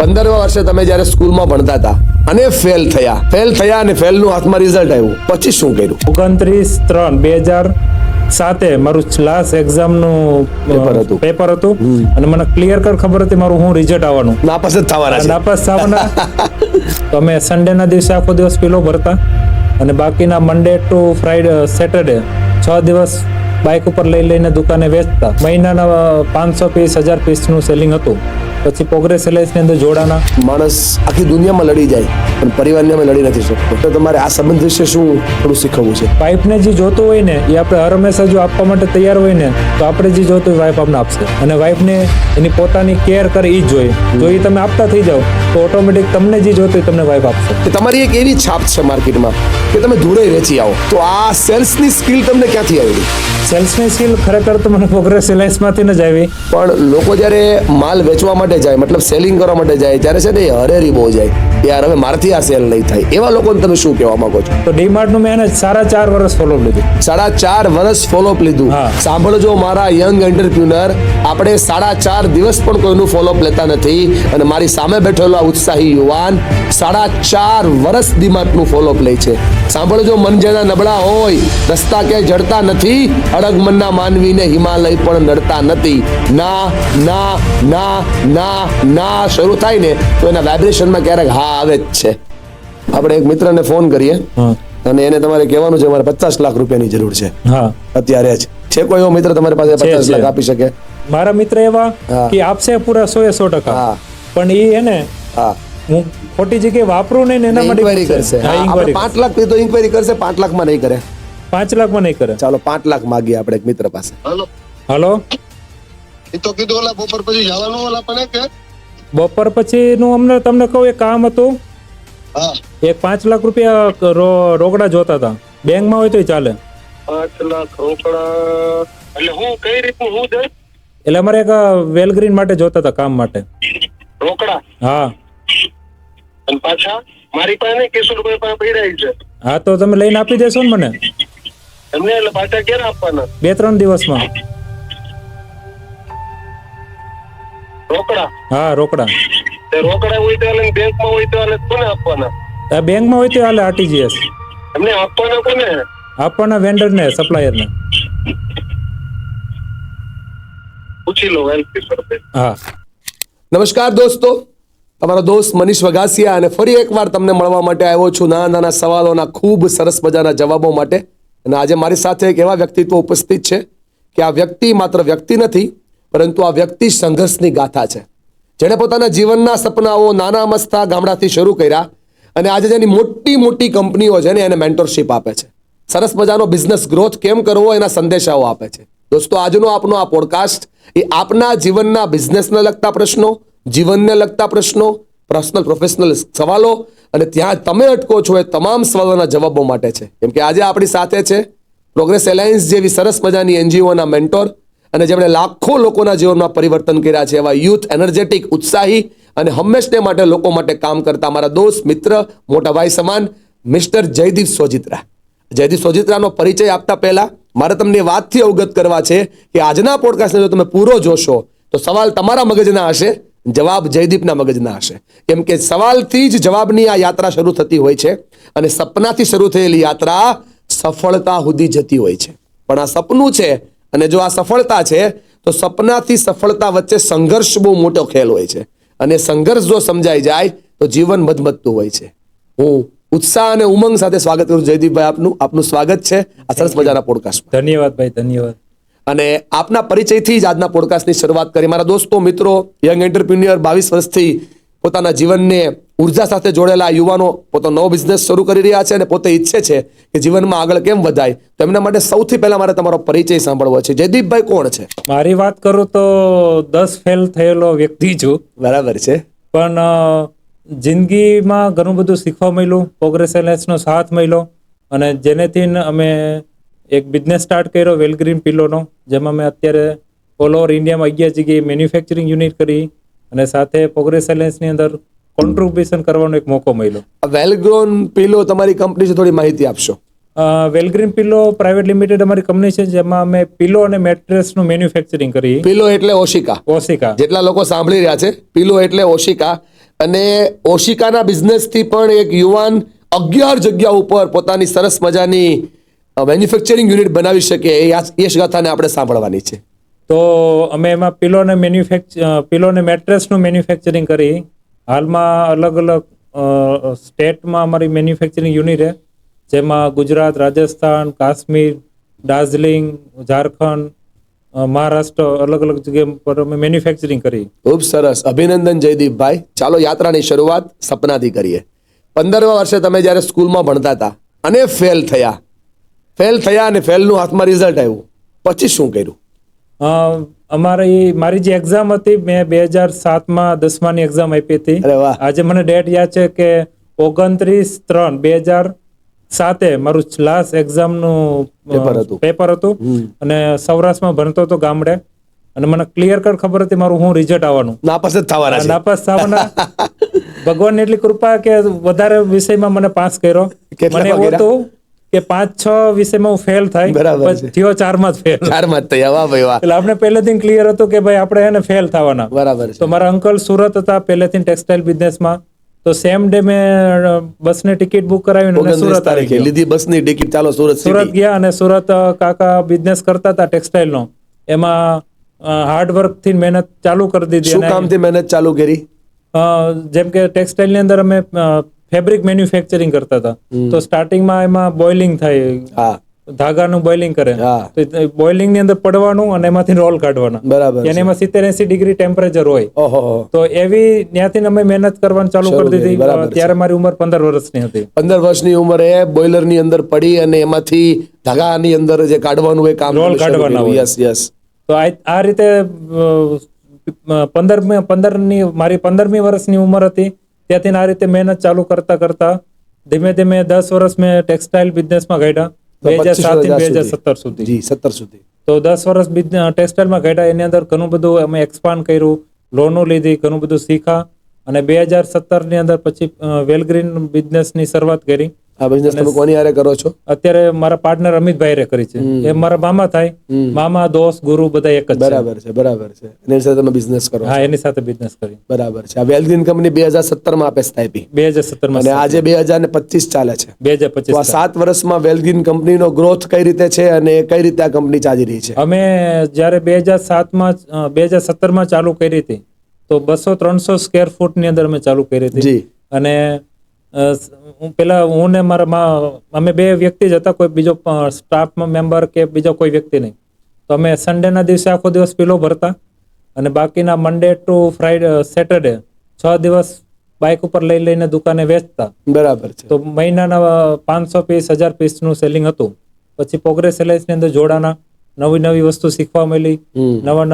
15મા વર્ષે તમે જ્યારે સ્કૂલમાં ભણતા હતા અને ફેલ થયા અને ફેલનું હાથમાં રિઝલ્ટ આવ્યું, પછી શું કર્યું? 29/3/2007 મારું લાસ્ટ એક્ઝામનું પેપર હતું અને મને ક્લિયર કટ ખબર હતી મારું હું રિઝલ્ટ આવવાનું. નાપાસ જ થવાના છે. નાપાસ થવાના. તો અમે સન્ડેના દિવસે આખો દિવસ પીલો ભરતા અને બાકીના મંડે ટુ ફ્રાઈડે સેટરડે 6 દિવસ બાઇક ઉપર લઈને દુકાને વેચતા. મહિનાના 500 પીસ 1000 પીસનું સેલિંગ હતું. પછી પ્રોગ્રેસ એલાયન્સની અંદર જોડાના. માણસ આખી દુનિયામાં લડી જાય પણ પરિવારની અમે લડી નથી શકતો. તો તમારે આ સંબંધ વિશે શું થોડું શીખવવું છે? વાઇફને જે જોતું હોય ને એ આપણે હર હંમેશા જો આપવા માટે તૈયાર હોય ને તો આપણે જે જોતું હોય વાઇફ આપણે આપશે. અને વાઇફને એની પોતાની કેર કરે એ જ જોઈએ. જો એ તમે આપતા થઈ જાઓ તો ઓટોમેટિક તમને જે જોતું હોય તમને વાઇફ આપશે. કે તમારી એક એવી છાપ છે માર્કેટમાં કે તમે ધૂળે વેચી આવો. તો આ સેલ્સની સ્કિલ તમને ક્યાંથી આવી? સેલ્સની સ્કિલ ખરેખર તો મને પ્રોગ્રેસ એલાયન્સમાંથી જ આવી. પણ લોકો જ્યારે માલ વેચવા માટે જાય, મતલબ સેલિંગ કરવા માટે જાય, ત્યારે છે ને એ હરેરી બહુ જાય, યાર હવે મારથી આ સેલ નહીં થાય. એવા લોકોને તમે શું કહેવા માંગો છો? તો ડીમાર્ટનું મેં એને 4.5 વર્ષ ફોલોઅપ લીધું. 4.5 વર્ષ ફોલોઅપ લીધું. હા. સાંભળજો મારા યંગ એન્ટરપ્રિન્યોર, આપણે 4.5 દિવસ પણ કોઈનું ફોલોઅપ લેતા નથી. અને મારી સામે બેઠેલો આ ઉત્સાહી યુવાન 4.5 વર્ષ ડીમાર્ટનું ફોલોઅપ લે છે. સાંભળજો, મન જેના નબળા હોય, રસ્તા ક્યાંય જડતા નથી, અડગ મનના માનવીને હિમાલય પણ નડતા નથી. ના ના ના ના ના શરૂ થાય ને તો એના વાઇબ્રેશનમાં ક્યારેક હા આવે જ છે. આપણે એક મિત્રને ફોન કરીએ અને એને તમારે કહેવાનું છે મારે 50 લાખ રૂપિયાની જરૂર છે. હા, અત્યારે જ છે કોઈ એવો મિત્ર તમારી પાસે 50 લાખ આપી શકે? મારા મિત્ર એવા કે આપશે પૂરા 100%. હા. પણ એ હે ને હા, હું ખોટી જગ્યાએ વાપરું નહીં ને એના માટે ઇન્ક્વાયરી કરશે. આપણે 5 લાખ તો ઇન્ક્વાયરી કરશે, 5 લાખમાં નહીં કરે. 5 લાખમાં નહીં કરે. ચાલો 5 લાખ માગીએ આપણે એક મિત્ર પાસે. હલો, એ તો કીધું ઓલા બપોર પછી જવાનું ઓલા પણ કે બપોર પછીનું અમને તમને કહું એક કામ હતું. હા, એક 5 લાખ રૂપિયા રોકડા જોતા હતા. બેંકમાં હોય તો ચાલે. 5 લાખ રોકડા એટલે હું કઈ રીતનું હું દે એટલે અમારે એક વેલગ્રીન માટે જોતા હતા, કામ માટે. રોકડા? હા. અને પાછા મારી પાસે નહીં, કિશોરભાઈ પાસે પડાઈ છે. હા, તો તમે લઈને આપી દેશો ને મને? એમને એટલે પાછા ક્યારે આપવાના? 2-3 દિવસમાં. રોકડા? હા, રોકડા. તે રોકડા હોય તો હાલે, બેંકમાં હોય તો હાલે, કોને આપવાના? આ બેંકમાં હોય તો હાલે, આરટીજીએસ. એમને આપવાના કોને? આપવાના વેન્ડરને, સપ્લાયરને. પૂછી લો વેલ કિશોરભાઈ. હા. નમસ્કાર દોસ્તો, તમારો દોસ્ત મનીષ વઘાસિયા અને ફરી એકવાર તમને મળવા માટે આવ્યો છું નાના નાના સવાલોના ખૂબ સરસ મજાના જવાબો માટે. અને આજે મારી સાથે એક એવા વ્યક્તિત્વ ઉપસ્થિત છે કે આ વ્યક્તિ માત્ર વ્યક્તિ નથી, પરંતુ આ વ્યક્તિ સંઘર્ષની ગાથા છે. જેણે પોતાના જીવનના સપનાઓ નાના મસ્તા ગામડાથી શરૂ કર્યા અને આજે જેની મોટી મોટી કંપનીઓ છે ને એને મેન્ટરશિપ આપે છે. સરસ મજાનો બિઝનેસ ગ્રોથ કેમ કરવો એના સંદેશાઓ આપે છે. દોસ્તો, આજનો આપનો આ પોડકાસ્ટ એ આપના જીવનના બિઝનેસને લગતા પ્રશ્નો, જીવનને લગતા પ્રશ્નો, પર્સનલ પ્રોફેશનલ સવાલો અને ત્યાં તમે અટકો છો એ તમામ સવાલોના જવાબો માટે છે. કેમ કે આજે આપણી સાથે છે પ્રોગ્રેસ એલાયન્સ જેવી સરસ મજાની એનજીઓના મેન્ટોર અને જેમણે લાખો લોકોના જીવનમાં પરિવર્તન કર્યા છે એવા યુથ, એનર્જેટિક, ઉત્સાહી અને હંમેશને માટે લોકો માટે કામ કરતા મારા દોસ્ત, મિત્ર, મોટા ભાઈ સમાન મિસ્ટર જયદીપ સોજિત્રા. જયદીપ સોજિત્રાનો પરિચય આપતા પહેલા મારે તમને વાતથી અવગત કરવા છે કે આજના પોડકાસ્ટને જો તમે પૂરો જોશો તો સવાલ તમારા મગજના હશે, જવાબ જયદીપના મગજના હશે. કેમ કે સવાલથી જ જવાબની આ યાત્રા શરૂ થતી હોય છે અને સપનાથી શરૂ થયેલી યાત્રા સફળતા સુધી જતી હોય છે. પણ આ સપનું છે અને જો આ સફળતા છે તો સપનાથી સફળતા વચ્ચે સંઘર્ષ બહુ મોટો ખેલ હોય છે. અને સંઘર્ષ જો સમજાઈ જાય તો જીવન મધમધતું હોય છે. હું ઉત્સાહ અને ઉમંગ સાથે સ્વાગત કરું જયદીપભાઈ. આપનું સ્વાગત છે આ સરસ મજાના પોડકાસ્ટમાં. ધન્યવાદ ભાઈ, ધન્યવાદ. અને આપના પરિચયથી જ આજના પોડકાસ્ટની શરૂઆત કરી. મારા દોસ્તો, મિત્રો, યંગ એન્ટરપ્રિન્યોર, 22 વર્ષથી પોતાના જીવનને ઉર્જા સાથે જોડેલા યુવાનો પોતાનો નવો બિઝનેસ શરૂ કરી રહ્યા છે અને પોતે ઈચ્છે છે કે જીવનમાં આગળ કેમ વધાય. તો એમના માટે સૌથી પહેલા મારે તમારો પરિચય સાંભળવો છે. જયદીપભાઈ કોણ છે? મારી વાત કરું તો 10 ફેલ થયેલો વ્યક્તિ છું. બરાબર છે. પણ જિંદગીમાં ઘણું બધું શીખવા મળ્યું, પ્રોગ્રેસ એલાયન્સનો સાથ મળ્યો અને જેનેથી અમે એક બિઝનેસ સ્ટાર્ટ કર્યો વેલગ્રીન પિલોનો, જેમાં મેં અત્યારે ઓલ ઓવર ઇન્ડિયામાં 11 જગ્યાએ મેન્યુફેક્ચરિંગ યુનિટ કરી અને સાથે પ્રોગ્રેસ એલાયન્સની અંદર કોન્ટ્રીબ્યુશન કરવાનો એક મોકો મળ્યો. વેલગ્રોન પિલો તમારી કંપની છે, થોડી માહિતી આપશો? વેલગ્રીન પિલો પ્રાઇવેટ લિમિટેડ અમારી કંપની છે, જેમાં અમે પિલો અને મેટ્રેસનું મેન્યુફેક્ચરિંગ કરી. પિલો એટલે ઓશિકા. ઓશિકા. જેટલા લોકો સાંભળી રહ્યા છે, પિલો એટલે ઓશિકા. અને ઓશિકાના બિઝનેસથી પણ એક યુવાન 11 જગ્યા ઉપર પોતાની સરસ મજાની મેન્યુફેક્ચરિંગ યુનિટ બનાવી શકે એ યશગાથાને આપણે સાંભળવાની છે. તો અમે એમાં પિલોને મેટ્રેસનું મેન્યુફેક્ચરિંગ કરી. હાલમાં અલગ અલગ સ્ટેટમાં અમારી મેન્યુફેક્ચરિંગ યુનિટ છે, જેમાં ગુજરાત, રાજસ્થાન, કાશ્મીર, દાર્જિલિંગ, ઝારખંડ, મહારાષ્ટ્ર, અલગ અલગ જગ્યા પર અમે મેન્યુફેક્ચરિંગ કરી. ખૂબ સરસ, અભિનંદન જયદીપભાઈ. ચાલો યાત્રાની શરૂઆત સપનાથી કરીએ. 15મા વર્ષે તમે જ્યારે સ્કૂલમાં ભણતા હતા અને ફેલ થયા અને ફેલનું હાથમાં રિઝલ્ટ આવ્યું, પછી શું કર્યું? મારી જે એક્ઝામ હતી, મેં 2007માં 10માની એક્ઝામ આપી હતી. અરે વાહ. આજે મને ડેટ યાદ છે કે 29/3/2007 મારું લાસ્ટ એક્ઝામનું પેપર હતું અને સૌરાષ્ટ્રમાં ભણતો હતો ગામડે, અને મને ક્લિયર કટ ખબર હતી મારું હું રિઝલ્ટ આવવાનું. નાપાસ જ થવાના છે. નાપાસ થવાના. ભગવાનની એટલી કૃપા કે વધારે વિષયમાં મને પાસ કર્યો. કેટલા મને એવું કર્યા? હતું કે 5-6 વિષયમાં હું ફેલ થાય, બરાબર છે. પણ થયો 4માં જ ફેલ. 4માં જ થયા. વાહ ભાઈ વાહ. એટલે આપણે પહેલેથી ક્લિયર હતું કે ભાઈ આપણે એને ફેલ થવાના. બરાબર છે. તો મારા અંકલ સુરત હતા પહેલેથી ટેક્સટાઇલ બિઝનેસમાં, તો સેમ ડે મેં બસની ટિકિટ બુક કરાવીને અને 29 સુરત આવી તારીખે ગયો. લીધી બસની ટિકિટ, ચાલો સુરત સુરત સિટી. ગયા અને સુરત કાકા બિઝનેસ કરતા હતા ટેક્સટાઇલનો. એમાં હાર્ડ વર્ક થી મહેનત ચાલુ કરી દીધી. શું અને કામથી મહેનત ચાલુ કરી? જેમ કે ટેક્સટાઇલ ની અંદર અમે ફેબ્રિક મેન્યુફેક્ચરિંગ કરતા હતા. તો સ્ટાર્ટિંગમાં એમાં બોઇલિંગ થાય, હા ધાગાનું બોઇલિંગ કરે, હા. તો બોઇલિંગ ની અંદર પડવાનું અને એમાંથી રોલ કાઢવાના. બરાબર છે. અને એમાં 70-80 ડિગ્રી ટેમ્પરેચર હોય. ઓહો. તો એવી ત્યાંથી અમે મહેનત કરવાનું ચાલુ શરૂ કરી દીધી. કરી, બરાબર છે. ત્યારે મારી ઉંમર 15 વર્ષની હતી. 15 વર્ષની ઉંમરે બોઇલરની અંદર પડી અને એમાંથી ધાગાની અંદર જે કાઢવાનું એ કામ રોલ કાઢવાના હોય. Yes yes. તો આ રીતે 15મી વર્ષની ઉંમર હતી, ત્યાંથી આ રીતે મહેનત ચાલુ કરતા કરતા ધીમે ધીમે 10 વર્ષ મેં ટેક્સટાઇલ બિઝનેસમાં કાઢ્યા, 2007 થી 2017 સુધી. જી 17 સુધી. તો 10 વર્ષ ટેક્સટાઇલમાં કાઢ્યા. એની અંદર ઘણું બધું અમે એક્સપાન્ડ કર્યું, લોનો લીધી, ઘણું બધું શીખા, અને 2017 ની અંદર પછી વેલગ્રીન બિઝનેસની શરૂઆત કરી. આ બિઝનેસ તમે કોની હારે કરો છો? અત્યારે મારા પાર્ટનર અમિતભાઈ રે કરી છે. એ મારા મામા થાય, મામા, દોસ્ત, ગુરુ બધા એક જ છે. બરાબર છે, બરાબર છે. એની સાથે તમે બિઝનેસ કરો છો. હા, એની સાથે બિઝનેસ કરી. બરાબર છે. આ વેલગ્રીન કંપની 2017 માં આપે સ્થાપી 2017 અને આજે 2025 ચાલે છે. 2025. તો આ 7 વર્ષમાં વેલગ્રીન કંપનીનો ગ્રોથ કઈ રીતે છે અને કઈ રીતે આ કંપની ચાલી રહી છે? અમે જ્યારે 2017 માં ચાલુ કરી હતી, તો 200-300 સ્ક્વેર ફૂટ ની અંદર અમે ચાલુ કરી હતી. જી. અને પેલા હું ને અમે 2 વ્યક્તિ જ હતા, કોઈ બીજો સ્ટાફ મેમ્બર કે બીજો કોઈ વ્યક્તિ નહીં. તો અમે સન્ડે ના દિવસે આખો દિવસ પીલો ભરતા અને બાકીના મંડે ટુ સેટરડે 6 દિવસ બાઇક ઉપર લઈને દુકાને વેચતા. બરાબર છે. તો મહિનાના 500 પીસ 1000 પીસ નું સેલિંગ હતું. પછી પ્રોગ્રેસ એલાયન્સ ની અંદર જોડાના, નવી વસ્તુ શીખવા મળી, નવા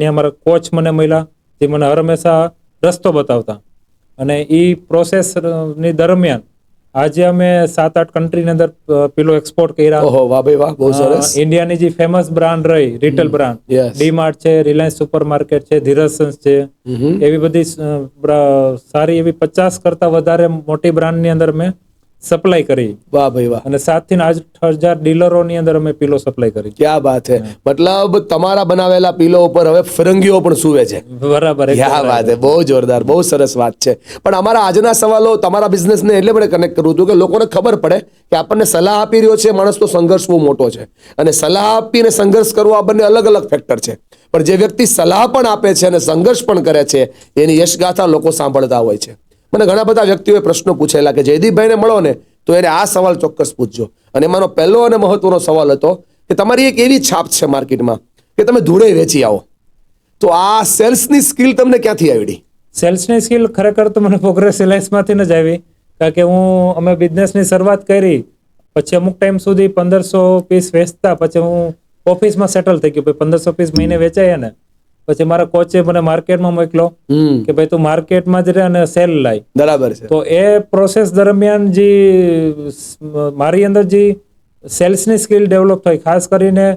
અમારા કોચ મને મળ્યા, જે મને હંમેશા રસ્તો બતાવતા. અને એ પ્રોસેસ ની દરમિયાન આજે અમે 7-8 કન્ટ્રીની અંદર પીલો એક્સપોર્ટ કર્યા. ઓહો, વાહ ભાઈ વાહ, બહુ સરસ. ઇન્ડિયાની જે ફેમસ બ્રાન્ડ રહી, રિટેલ બ્રાન્ડ, Yes. ડીમાર્ટ છે, રિલાયન્સ સુપર માર્કેટ છે, ધીરજ છે, એવી બધી સારી એવી 50 કરતા વધારે મોટી બ્રાન્ડ ની અંદર મેં સપ્લાય કરી. વાહ ભાઈ વાહ. અને 7 થી 8,000 ડીલરોની અંદર અમે પીલો સપ્લાય કરી. ક્યાં વાત છે. મતલબ તમારા બનાવેલા પીલો ઉપર હવે ફિરંગીઓ પણ સૂવે છે. બરાબર. ક્યાં વાત છે. બહુ જોરદાર, બહુ સરસ વાત છે. પણ અમારા આજના સવાલો તમારા બિઝનેસને એટલે મને કનેક્ટ કરવું હતું કે લોકોને ખબર પડે કે આપણને સલાહ આપી રહ્યો છે માણસ, તો સંઘર્ષ બહુ મોટો છે. અને સલાહ આપીને સંઘર્ષ કરવો આ બંને અલગ અલગ ફેક્ટર છે. પણ જે વ્યક્તિ સલાહ પણ આપે છે અને સંઘર્ષ પણ કરે છે, એની યશગાથા લોકો સાંભળતા હોય છે. મને ઘણા બધા વ્યક્તિઓએ પ્રશ્નો પૂછેલા કે જયદીપભાઈને મળો ને તો એને આ સવાલ ચોક્કસ પૂછજો. અને એમાંનો પહેલો અને મહત્વનો સવાલ હતો કે તમારી એક એવી છાપ છે માર્કેટમાં કે તમે ધૂળે વેચી આવો. તો આ સેલ્સની સ્કિલ તમને ક્યાંથી આવડી? સેલ્સની સ્કિલ ખરેખર તો મને પ્રોગ્રેસ એલાયન્સમાંથી જ આવી. કારણ કે અમે બિઝનેસની શરૂઆત કરી, પછી અમુક ટાઈમ સુધી 1500 પીસ વેચતા, પછી હું ઓફિસમાં સેટલ થઈ ગયો. 1500 પીસ મહિને વેચાય ને પછી મારા કોચે મને માર્કેટમાં મોકલો કે ભાઈ તું માર્કેટમાં જ રહે અને સેલ લાય. બરાબર છે. તો એ પ્રોસેસ દરમિયાન જે મારી અંદર જે સેલ્સની સ્કિલ ડેવલપ થઈ, ખાસ કરીને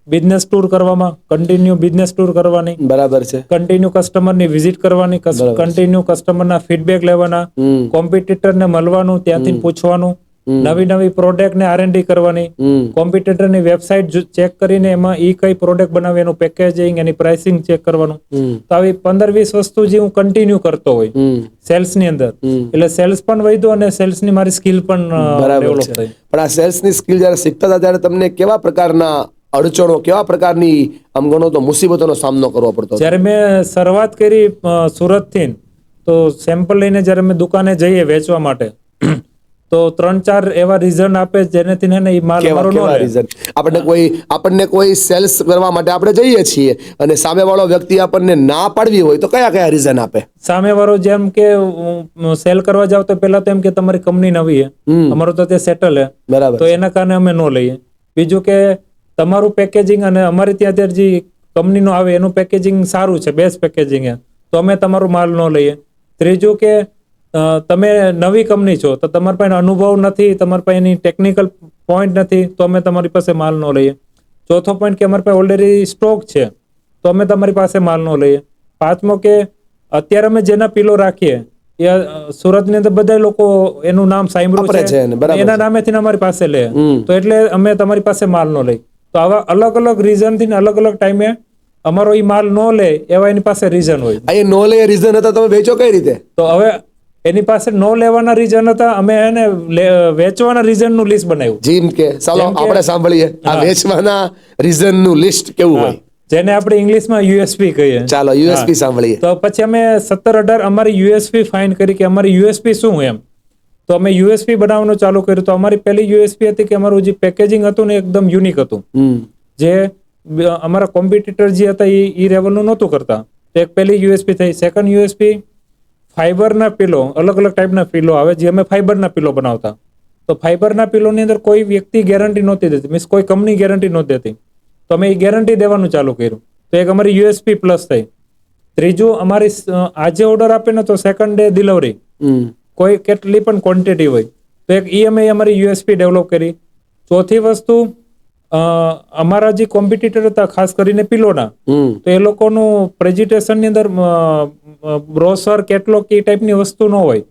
બિઝનેસ ટૂર કરવામાં, કન્ટિન્યુ બિઝનેસ ટૂર કરવાની, બરાબર છે. કન્ટિન્યુ કસ્ટમરની વિઝિટ કરવાની, કન્ટિન્યુ કસ્ટમરના ફીડબેક લેવાના, કોમ્પિટિટરને મળવાનું, ત્યાંથી પૂછવાનું, નવી નવી પ્રોડક્ટ ને R&D કરવાની, કોમ્પિટિટરની વેબસાઇટ ચેક કરીને એમાં ઈ કઈ પ્રોડક્ટ બનાવી એનું પેકેજિંગ, એની પ્રાઇસિંગ ચેક કરવાનું. તો આવી 15-20 વસ્તુ જે હું કન્ટિન્યુ કરતો હોય સેલ્સ ની અંદર, એટલે સેલ્સ પણ વધ્યો અને સેલ્સ ની મારી સ્કિલ પણ ડેવલપ થઈ. પણ આ સેલ્સ ની સ્કિલ જયારે શીખતા હતા ત્યારે તમને કેવા પ્રકારના અડચણો, કેવા પ્રકારની આમ ગણો તો મુસીબતોનો સામનો કરવો પડતો? જ્યારે મેં શરૂઆત કરી સુરત થી, તો સેમ્પલ લઈને જ્યારે અમે દુકાને જઈએ વેચવા માટે, તો 3-4 એવા રીઝન આપે જેનેથી ને ઈ માલ મારો ન લે. આપણને કોઈ સેલ્સ કરવા માટે આપણે જઈએ છીએ અને સામેવાળો વ્યક્તિ આપણને ના પાડવી હોય તો કયા કયા રીઝન આપે? સામેવાળો જેમ કે સેલ કરવા જાવ તો પેલા તો એમ કે તમારી કંપની નવી છે, અમારું તો તે સેટલ છે, બરાબર, તો એના કારણે અમે ન લઈએ. બીજું કે તમારું પેકેજિંગ અને અમારી ત્યાં અત્યારે જે કંપનીનું આવે એનું પેકેજિંગ સારું છે, બેસ્ટ પેકેજિંગ છે, તો અમે તમારું માલ ન લઈએ. ત્રીજું કે તમે નવી કંપની છો તો તમારી પાસે અનુભવ નથી, તમારી પાસે એની ટેકનિકલ પોઈન્ટ નથી, તો અમે તમારી પાસે માલ ન લઈએ. ચોથો પોઈન્ટ કે અમારી પાસે ઓલરેડી સ્ટોક છે તો અમે તમારી પાસે માલ ન લઈએ. પાંચમો કે અત્યારે અમે જેના પિલો રાખીએ એ સુરતની અંદર બધા લોકો એનું નામ સાંભળ્યું છે, એના નામેથી અમારી પાસે લે, તો એટલે અમે તમારી પાસે માલ ન લઈ. તો આવા અલગ અલગ રીઝન થી અલગ અલગ ટાઈમે અમારો ઈ માલ ન લે એવા એની પાસે રીઝન હોય. એ નો લે રીઝન હતા, તમે વેચો કઈ રીતે? તો હવે એની પાસે નો લેવાના રીઝન હતા, અમે એને વેચવાના રીઝન નું લિસ્ટ બનાવ્યું. જેમ કે ચાલો આપણે સાંભળીએ આ વેચવાના રીઝન નું લિસ્ટ કેવું હોય, જેને આપણે ઇંગ્લિશમાં યુએસપી કહીએ. ચાલો યુએસપી સાંભળીએ. તો પછી અમે 17-18 અમારી યુએસપી ફાઇન કરી કે અમારી યુએસપી શું એમ. તો અમે યુએસપી બનાવવાનું ચાલુ કર્યું. તો અમારી પહેલી યુએસપી હતી કે અમારું જે પેકેજિંગ હતું ને એકદમ યુનિક હતું, જે અમારા કોમ્પિટિટર જે હતા એ લેવલનું નહોતું કરતા. તો એક પહેલી યુએસપી થઈ. સેકન્ડ યુએસપી ફાઈબરના પિલો, અલગ અલગ ટાઈપના પિલો આવે જે અમે ફાઈબરના પિલો બનાવતા. તો ફાઈબરના પિલોની અંદર કોઈ વ્યક્તિ ગેરંટી નહોતી દેતી, મીન્સ કોઈ કંપની ગેરંટી નહોતી દેતી, તો અમે એ ગેરંટી દેવાનું ચાલુ કર્યું. તો એક અમારી યુએસપી પ્લસ થઈ. ત્રીજું, અમારી આજે ઓર્ડર આપે ને તો સેકન્ડ ડે ડિલિવરી, કોઈ કેટલી પણ ક્વોન્ટિટી હોય, તો એક ઈ અમે અમારી યુએસપી ડેવલપ કરી. ચોથી વસ્તુ, અમારા જે કોમ્પિટિટર હતા ખાસ કરીને પિલોના, તો એ લોકોનું પ્રેઝન્ટેશન ની અંદર બ્રોશર, કેટલોગ એ ટાઈપની વસ્તુ ન હોય,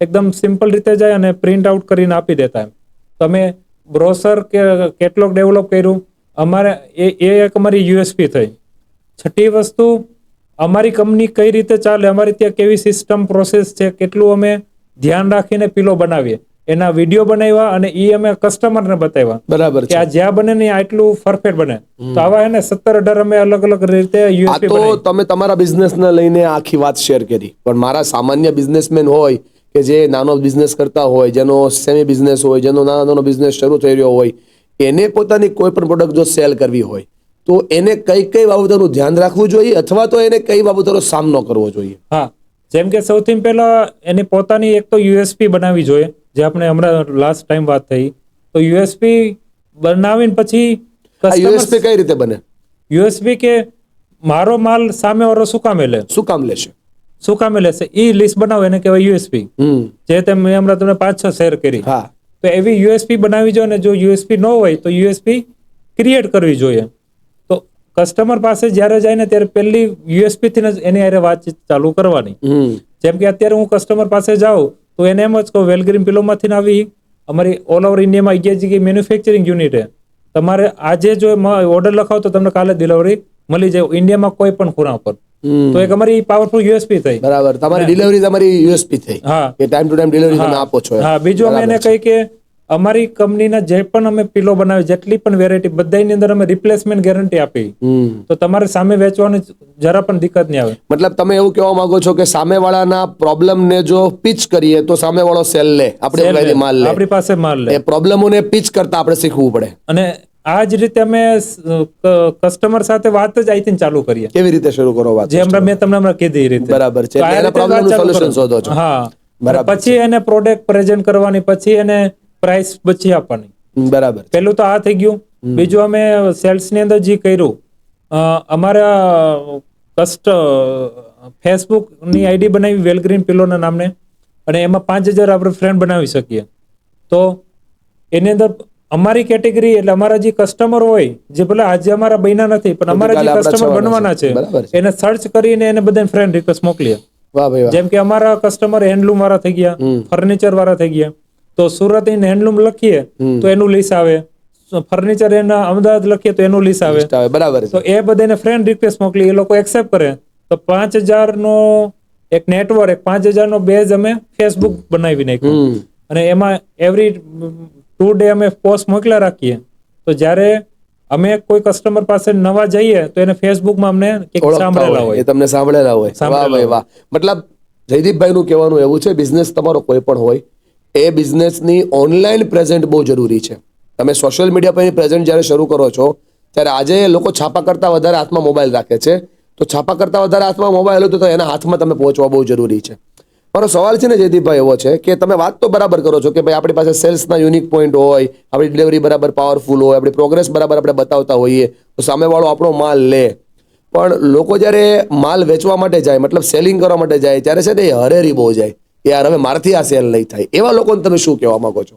એકદમ સિમ્પલ રીતે જાય અને પ્રિન્ટ આઉટ કરીને આપી દેતા. એમ તો અમે બ્રોશર કે કેટલોગ ડેવલપ કર્યું. અમારે એ એક અમારી યુએસપી થઈ. છઠ્ઠી વસ્તુ, અમારી કંપની કઈ રીતે ચાલે, અમારી ત્યાં કેવી સિસ્ટમ પ્રોસેસ છે, કેટલું અમે ધ્યાન રાખીને પિલો બનાવીએ, એના વિડીયો બનાવ્યા અને એ અમે કસ્ટમરને બતાવ્યા. બરાબર કે આ જ્યાં બને ને આટલું પરફેક્ટ બને. તો આવા એને 17-18 અમે અલગ અલગ રીતે યુએસપી બનાવી. તો તમે તમારા બિઝનેસને લઈને આખી વાત શેર કરી, પણ મારા સામાન્ય બિઝનેસમેન હોય કે જે નાનો બિઝનેસ કરતા હોય, જેનો સેમી બિઝનેસ હોય, જેનો નાનો બિઝનેસ શરૂ થઈ રહ્યો હોય, એને પોતાની કોઈ પણ પ્રોડક્ટ જો સેલ કરવી હોય તો એને કઈ કઈ બાબતોનું ધ્યાન રાખવું જોઈએ, અથવા તો એને કઈ બાબતોનો સામનો કરવો જોઈએ? હા, જેમ કે સૌથી પહેલા એની પોતાની એક તો યુએસપી બનાવવી જોઈએ, જે આપણે હમણાં લાસ્ટ ટાઈમ વાત થઈ. તો યુએસપી બનાવીને પછી યુએસપી કઈ રીતે બને? યુએસપી કે મારો માલ સામે વાળો શું કામે લે, શું કામ લેશે, શું કામે લેશે, એ લિસ્ટ બનાવો, એને કહેવાય યુએસપી. જે તમે હમણાં તમને 5-6 શેર કરી. હા, તો એવી યુએસપી બનાવવી જોઈએ. અને જો યુએસપી ન હોય તો યુએસપી ક્રિએટ કરવી જોઈએ. તો કસ્ટમર પાસે જ્યારે જાય ને ત્યારે પહેલી યુએસપી થી જ એની હારે વાતચીત ચાલુ કરવાની. જેમ કે અત્યારે હું કસ્ટમર પાસે જાઉં તો એને એમ જ કહું, વેલગ્રીન પિલોમાંથી આવી અમારી ઓલ ઓવર ઇન્ડિયામાં 11 જગ્યાએ મેન્યુફેક્ચરિંગ યુનિટ છે, તમારે આજે જો ઓર્ડર લખાવો તો તમને કાલે ડિલિવરી મળી જાય ઇન્ડિયામાં કોઈ પણ ખૂણા પર. તો એક અમારી પાવરફુલ યુએસપી થઈ. બરાબર, તમારી ડિલિવરી તમારી યુએસપી થઈ. હા, કે ટાઈમ ટુ ટાઈમ ડિલિવરી તમે આપો છો. હા, બીજું અમે એને કહી કે અમારી કંપનીના જે પણ અમે પિલો બનાવી, જેટલી પણ વેરાયટી, બધાની અંદર અમે રિપ્લેસમેન્ટ ગેરંટી આપી. તો તમારે સામે વેચવાની જરા પણ દિક્કત નહીં આવે. મતલબ તમે એવું કહેવા માંગો છો કે સામેવાળાના પ્રોબ્લેમ ને જો પીચ કરીએ તો સામેવાળો સેલ લે, આપણે માલ લે, આપણી પાસે માલ લે. એ પ્રોબ્લેમોને પીચ કરતા આપણે શીખવું પડે. અને આ જ રીતે અમે કસ્ટમર સાથે વાત જ અહીંથી ચાલુ કરીએ. કેવી રીતે શરૂ કરો વાત? જે મેં તમને હમણાં કીધી એ રીતે. બરાબર છે, એના પ્રોબ્લેમનું સોલ્યુશન શોધો છો. હા, પછી એને પ્રોડક્ટ પ્રેઝન્ટ કરવાની, પછી એને પ્રાઇસ બચી આપવાની. બરાબર, પેલું તો આ થઈ ગયું. બીજું અમે સેલ્સ ની અંદર જે કર્યું, અમારા ફેસબુક ની આઈડી બનાવી વેલગ્રીન પિલોના નામને, અને એમાં 5000 આપણે ફ્રેન્ડ બનાવી શકીએ. તો એની અંદર અમારી કેટેગરી એટલે અમારા જે કસ્ટમર હોય, જે ભલે આજે અમારા બન્યા નથી પણ અમારા જે કસ્ટમર બનવાના છે, એને સર્ચ કરીને એને બધા ફ્રેન્ડ રિક્વેસ્ટ મોકલીએ. જેમ કે અમારા કસ્ટમર હેન્ડલૂમ વાળા થઈ ગયા, ફર્નિચર વાળા થઈ ગયા, તો સુરત ઇન હેન્ડલૂમ લખીએ તો એનું લીસ આવે, ફર્નિચર એના અમદાવાદ લખીએ તો એનું લીસ આવે. બરાબર તો છે. એ બધાને ફ્રેન્ડ રિક્વેસ્ટ મોકલી, એ લોકો એક્સેપ્ટ કરે તો 5,000 નો એક નેટવર્ક, 5,000 નો બેઝ અમે ફેસબુક બનાવી નાખ્યું. અને એમાં એવરી 2 ડે અમે પોસ્ટ મોકલા રાખીએ. તો જ્યારે અમે કોઈ કસ્ટમર પાસે નવા જઈએ તો એને ફેસબુકમાં અમને કંઈક સાંભળેલા એ હોય. તમને સાંભળેલા હોય. વાહ ભાઈ વાહ. મતલબ જયદીપભાઈ નું કહેવાનું એવું છે, બિઝનેસ તમારો કોઈ પણ હોય, એ બિઝનેસની ઓનલાઈન પ્રેઝન્ટ બહુ જરૂરી છે. તમે સોશિયલ મીડિયા પર પ્રેઝન્ટ જ્યારે શરૂ કરો છો ત્યારે આજે લોકો છાપા કરતા વધારે હાથમાં મોબાઈલ રાખે છે. તો છાપા કરતા વધારે હાથમાં મોબાઈલ હોય તો એના હાથમાં તમે પહોંચવા બહુ જરૂરી છે. મારો સવાલ છે ને જયદીપભાઈ એવો છે કે તમે વાત તો બરાબર કરો છો કે ભાઈ આપણી પાસે સેલ્સના યુનિક પોઈન્ટ હોય, આપણી ડિલિવરી બરાબર પાવરફુલ હોય, આપણી પ્રોગ્રેસ બરાબર આપણે બતાવતા હોઈએ તો સામેવાળો આપણો માલ લે. પણ લોકો જ્યારે માલ વેચવા માટે જાય, મતલબ સેલિંગ કરવા માટે જાય, ત્યારે છે ને એ હરેરી બહુ જાય, યાર હવે મારાથી આ સેલ નહીં થાય. એવા લોકોને તમે શું કહેવા માંગો છો?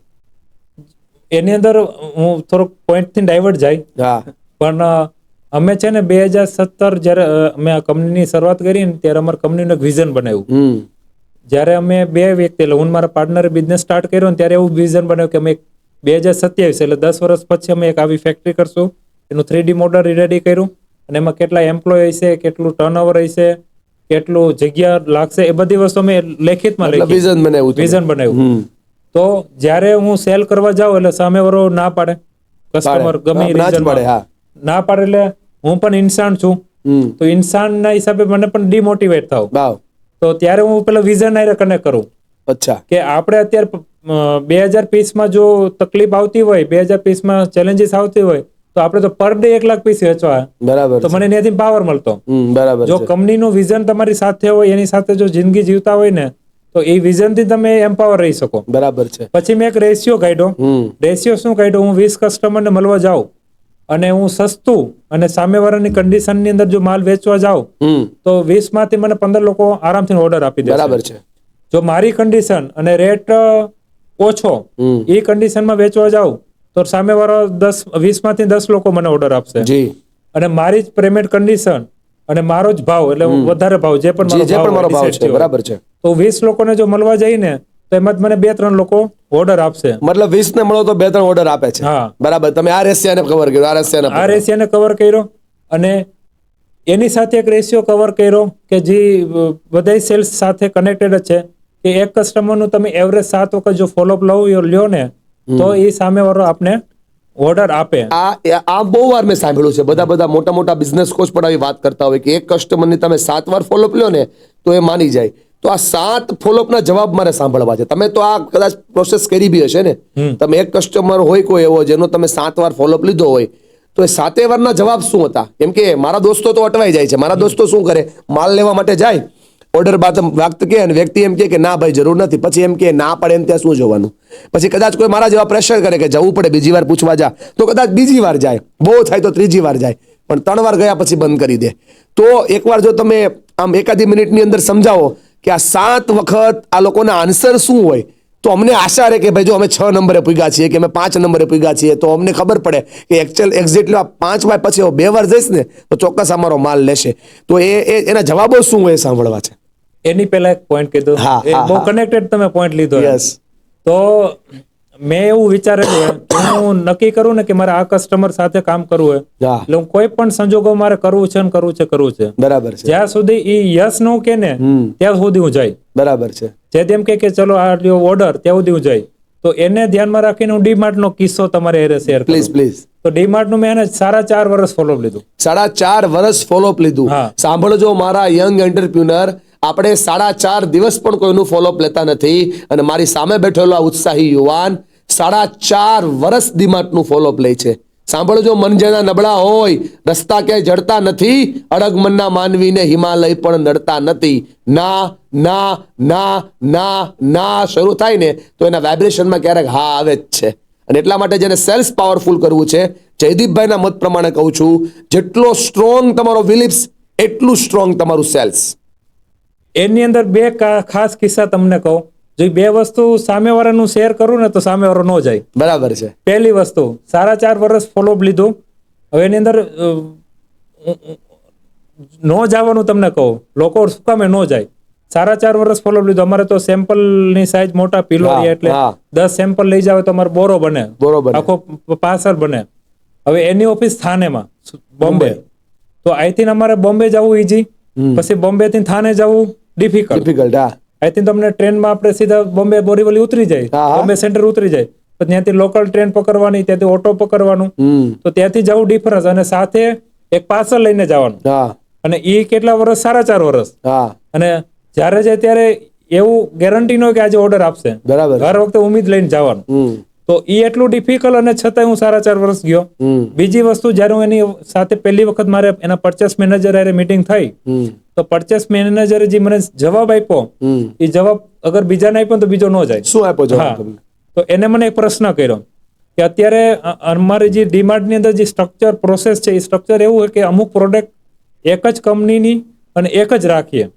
એની અંદર હું થોડોક પોઈન્ટથી ડાયવર્ટ જાય. હા પણ અમે છે ને 2017 જ્યારે અમે આ કંપનીની શરૂઆત કરી ને ત્યારે અમારા કંપનીનું એક વિઝન બનાવ્યું. જ્યારે અમે 2 વ્યક્તિ, એટલે હું મારા પાર્ટનરે બિઝનેસ સ્ટાર્ટ કર્યો ને ત્યારે એવું વિઝન બનાવ્યું કે અમે 2027 એટલે 10 વર્ષ પછી અમે એક આવી ફેક્ટરી કરશું. એનું 3D મોડલ રેડી કર્યું અને એમાં કેટલા એમ્પ્લોય હશે, કેટલું ટર્નઓવર હશે, કેટલું જગ્યા લાગશે, એ બધી વસ્તુ અમે લેખિતમાં લખી, વિઝન બનાવ્યું તમે. વિઝન બનાવ્યું. તો જ્યારે હું સેલ કરવા જાઉં એટલે સામેવાળો ના પાડે, કસ્ટમર ગમે ના જ પડે. હા ના પાડે એટલે હું પણ ઇન્સાન છું. તો ઇન્સાનના હિસાબે મને પણ ડિમોટિવેટ થાવ. વાવ. તો ત્યારે હું પેલા વિઝન આરે કનેક્ટ કરું અચ્છા. કે આપણે અત્યારે 2000 પીસમાં જો તકલીફ આવતી હોય, 2000 પીસમાં ચેલેન્જીસ આવતી હોય તો આપણે તો પર ડે 1 લાખ પીસ વેચવા, બરાબર તો મને ત્યાંથી પાવર મળતો. બરાબર જો છે. કંપનીનું વિઝન તમારી સાથે હોય, એની સાથે જો જિંદગી જીવતા હોય ને તો એ વિઝનથી તમે એમ્પાવર રહી શકો. બરાબર છે. પછી મેં એક રેશિયો કાઢ્યો. રેશિયો શું કાઢ્યો? હું 20 કસ્ટમરને મળવા જાઉં અને હું સસ્તું અને સામેવાળાની કન્ડિશનની અંદર જો માલ વેચવા જાઉં તો 20 માંથી મને 15 લોકો આરામથી ઓર્ડર આપી દે. બરાબર છે. જો મારી કન્ડિશન અને રેટ ઓછો એ કન્ડિશનમાં વેચવા જાઉં તો સામેવાળો 20 માંથી 10 લોકો મને ઓર્ડર આપશે. જી. અને મારી જ પેમેન્ટ કન્ડિશન અને મારો જ ભાવ, એટલે વધારે ભાવ જે પણ મારો ભાવ છે. બરાબર છે. તો 20 લોકોને જો મળવા જઈને તો એમાં જ મને 2-3 લોકો ઓર્ડર આપશે. મતલબ 20 ને મળો તો 2-3 ઓર્ડર આપે છે. હા બરાબર. તમે આ રેશિયાને કવર કર્યો, આ રેશિયાને કવર કર્યો અને એની સાથે એક રેશિયો કવર કર્યો કે જે બધા સેલ્સ સાથે કનેક્ટેડ છે કે એક કસ્ટમરનું તમે એવરેજ 7 વખત જો ફોલોઅપ લ્યો ને તો એ સામેવાળો આપને ઓર્ડર આપે. આ બહુ વાર મેં સાંભળ્યું છે. બધા મોટા મોટા બિઝનેસ કોચ પણ આવી વાત કરતા હોય કે એક કસ્ટમરની તમે 7 વાર ફોલોઅપ લ્યો ને તો એ માની જાય. તો આ 7 ફોલોઅપના જવાબ મારે સાંભળવા છે. તમે તો આ કદાચ પ્રોસેસ કરી બી હશે ને. તમે એક કસ્ટમર હોય કોઈ એવો જેનો તમે 7 વાર ફોલોઅપ લીધો હોય તો એ 7 વારના જવાબ શું હતા? કેમ કે મારા દોસ્તો તો અટવાઈ જાય છે. મારા દોસ્તો શું કરે, માલ લેવા માટે જાય, ઓર્ડર બાદ વાત કે અને વ્યક્તિ એમ કે ના ભાઈ જરૂર નથી, પછી એમ કે ના પડે એમ ત્યાં શું જોવાનું. પછી કદાચ કોઈ મારા જેવા પ્રેશર કરે કે જવું પડે, બીજી વાર પૂછવા જા, તો કદાચ બીજી વાર જાય, બહુ થાય તો 3જી વાર જાય, પણ 3 વાર ગયા પછી બંધ કરી દે. તો એકવાર જો તમે આમ એકાદી મિનિટની અંદર સમજાવો કે આ 7 વખત આ લોકોના આન્સર શું હોય તો અમને આશા રહે કે ભાઈ જો અમે 6 નંબરે પૂગ્યા છીએ કે અમે 5 નંબરે પૂગ્યા છીએ તો અમને ખબર પડે કે એક્ઝેક્ટલી 5 વાર પછી 2 વાર જઈશ ને તો ચોક્કસ અમારો માલ લેશે. તો એના જવાબો શું હોય સાંભળવા છે. એની પહેલા એક પોઈન્ટ કીધું, બહુ કનેક્ટેડ તમે પોઈન્ટ લીધો. તો મેં એવું વિચારેલું કે હું નક્કી કરું ને કે મારે આ કસ્ટમર સાથે કામ કરવું હોય એટલે હું કોઈ પણ સંજોગો મારે કરવું છે. બરાબર છે. જ્યાં સુધી એ યસ નો કે ને ત્યાં સુધી હું જાય. બરાબર છે. જે તેમ કે ચલો આ ઓર્ડર ત્યાં સુધી હું જાય. તો એને ધ્યાનમાં રાખીને હું ડીમાર્ટ નો કિસ્સો તમારે શેર પ્લીઝ. તો ડીમાર્ટ નું મેં 4.5 વર્ષ ફોલોઅપ લીધું. 4.5 વર્ષ ફોલોઅપ લીધું. સાંભળજો મારા યંગ એન્ટરપ્રિન્યોર, આપણે 4.5 દિવસ પણ કોઈનું ફોલોઅપ લેતા નથી અને મારી સામે બેઠેલો આ ઉત્સાહી યુવાન 4.5 વર્ષ ડીમાર્ટનું ફોલોઅપ લે છે. સાંભળજો, મન જેના નબળા હોય, રસ્તા ક્યાંય જડતા નથી, અડગ મનના માનવીને હિમાલય પણ નડતા નથી. ના ના ના ના ના શરૂ થાય ને તો એના વાઇબ્રેશનમાં ક્યારેક હા આવે જ છે. અને એટલા માટે જેને સેલ્સ પાવરફુલ કરવું છે, જયદીપભાઈના મત પ્રમાણે કહું છું, જેટલો સ્ટ્રોંગ તમારો બિલીફ્સ એટલું સ્ટ્રોંગ તમારું સેલ્સ. એની અંદર 2 ખાસ કિસ્સા તમને કહું. જો 2 વસ્તુ સામેવાળાનું શેર કરું ને તો સામેવાળો ન જાય. બરાબર છે. પહેલી વસ્તુ, 4.5 વર્ષ ફોલોઅપ લીધું. હવે એની અંદર ન જવાનું તમને કહું, લોકો શું કામે ન જાય. સારા 4 વર્ષ ફોલોઅપ લીધું. અમારે તો સેમ્પલ ની સાઈઝ મોટા પિલો હા, એટલે હા. 10 સેમ્પલ લઈ જાવ તો અમારે બોરો બને, બરોબર. આખો પાસર બને. હવે એની ઓફિસ થાનેમાં, બોમ્બે. તો અહીંથી અમારે બોમ્બે જવું ઈઝી, પછી બોમ્બે થી થાને જવું ડિફિકલ્ટ. ડિફિકલ્ટ. હા. અહીંથી તમને ટ્રેનમાં આપણે સીધા બોમ્બે બોરીવલી ઉતરી જાય, હા, હા. બોમ્બે સેન્ટર ઉતરી જાય, પછી ત્યાંથી લોકલ ટ્રેન પકડવાની, ત્યાંથી ઓટો પકડવાનું, તો ત્યાંથી જવું ડિફરન્સ, અને સાથે એક પાર્સલ લઈને જવાનું. હા. અને એ કેટલા વર્ષ? સારા 4 વર્ષ. હા. અને જ્યારે જાય ત્યારે એવું ગેરંટી ન હોય કે આજે ઓર્ડર આપશે, બરાબર. હર વખતે ઉમ્મીદ લઈને જવાનું. તો એ એટલું ડિફિકલ્ટ, અને છતાંય હું સારા 4 વર્ષ ગયો. બીજી વસ્તુ, જ્યારે હું એની સાથે પહેલી વખત મારે એના પરચેસ મેનેજર હારે મીટિંગ થઈ, તો પરચેસ મેનેજરે જે મને જવાબ આપ્યો, એ જવાબ અગર બીજાને આપ્યો તો બીજો ન જાય. શું આપ્યો જવાબ હા. તમને? તો એને મને એક પ્રશ્ન કર્યો કે અત્યારે અમારી જે ડીમાર્ટ ની અંદર જે સ્ટ્રક્ચર પ્રોસેસ છે, એ સ્ટ્રક્ચર એવું હોય કે અમુક પ્રોડક્ટ એક જ કંપનીની અને એક જ રાખીએ.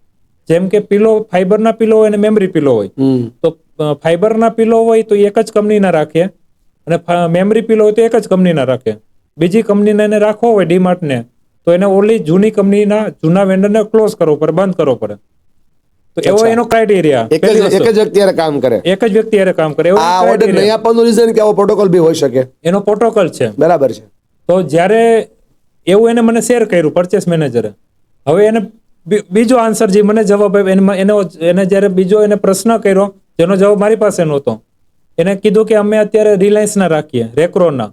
જેમ કે પિલો, ફાઈબરના પિલો હોય અને મેમરી પિલો હોય. તો ફાઈબરના પિલો હોય તો એક જ કંપનીના રાખીએ, અને મેમરી પિલો હોય તો એક જ કંપનીના રાખીએ. બીજી કંપનીને એને રાખવો હોય ડીમાર્ટને, તો એને ઓલી જૂની કંપનીના જૂના વેન્ડરને ક્લોઝ કરવો પડે, બંધ કરવો પડે. તો એવો એનો ક્રાઇટેરિયા. એક જ વ્યક્તિ હારે કામ કરે. એક જ વ્યક્તિ હારે કામ કરે, એવો આ ઓર્ડર નહીં આપવાનું રીઝન કે આવો પ્રોટોકોલ બી હોઈ શકે. એનો પ્રોટોકોલ છે. બરાબર છે. તો જ્યારે એવું એને મને શેર કર્યું પરચેસ મેનેજરે, હવે એને બીજો આન્સર જે મને જવાબ આપ્યો, એને જ્યારે બીજો એને પ્રશ્ન કર્યો જેનો જવાબ મારી પાસે નહોતો, એને કીધું કે અમે અત્યારે રિલાયન્સના રાખીએ, રેક્રોના.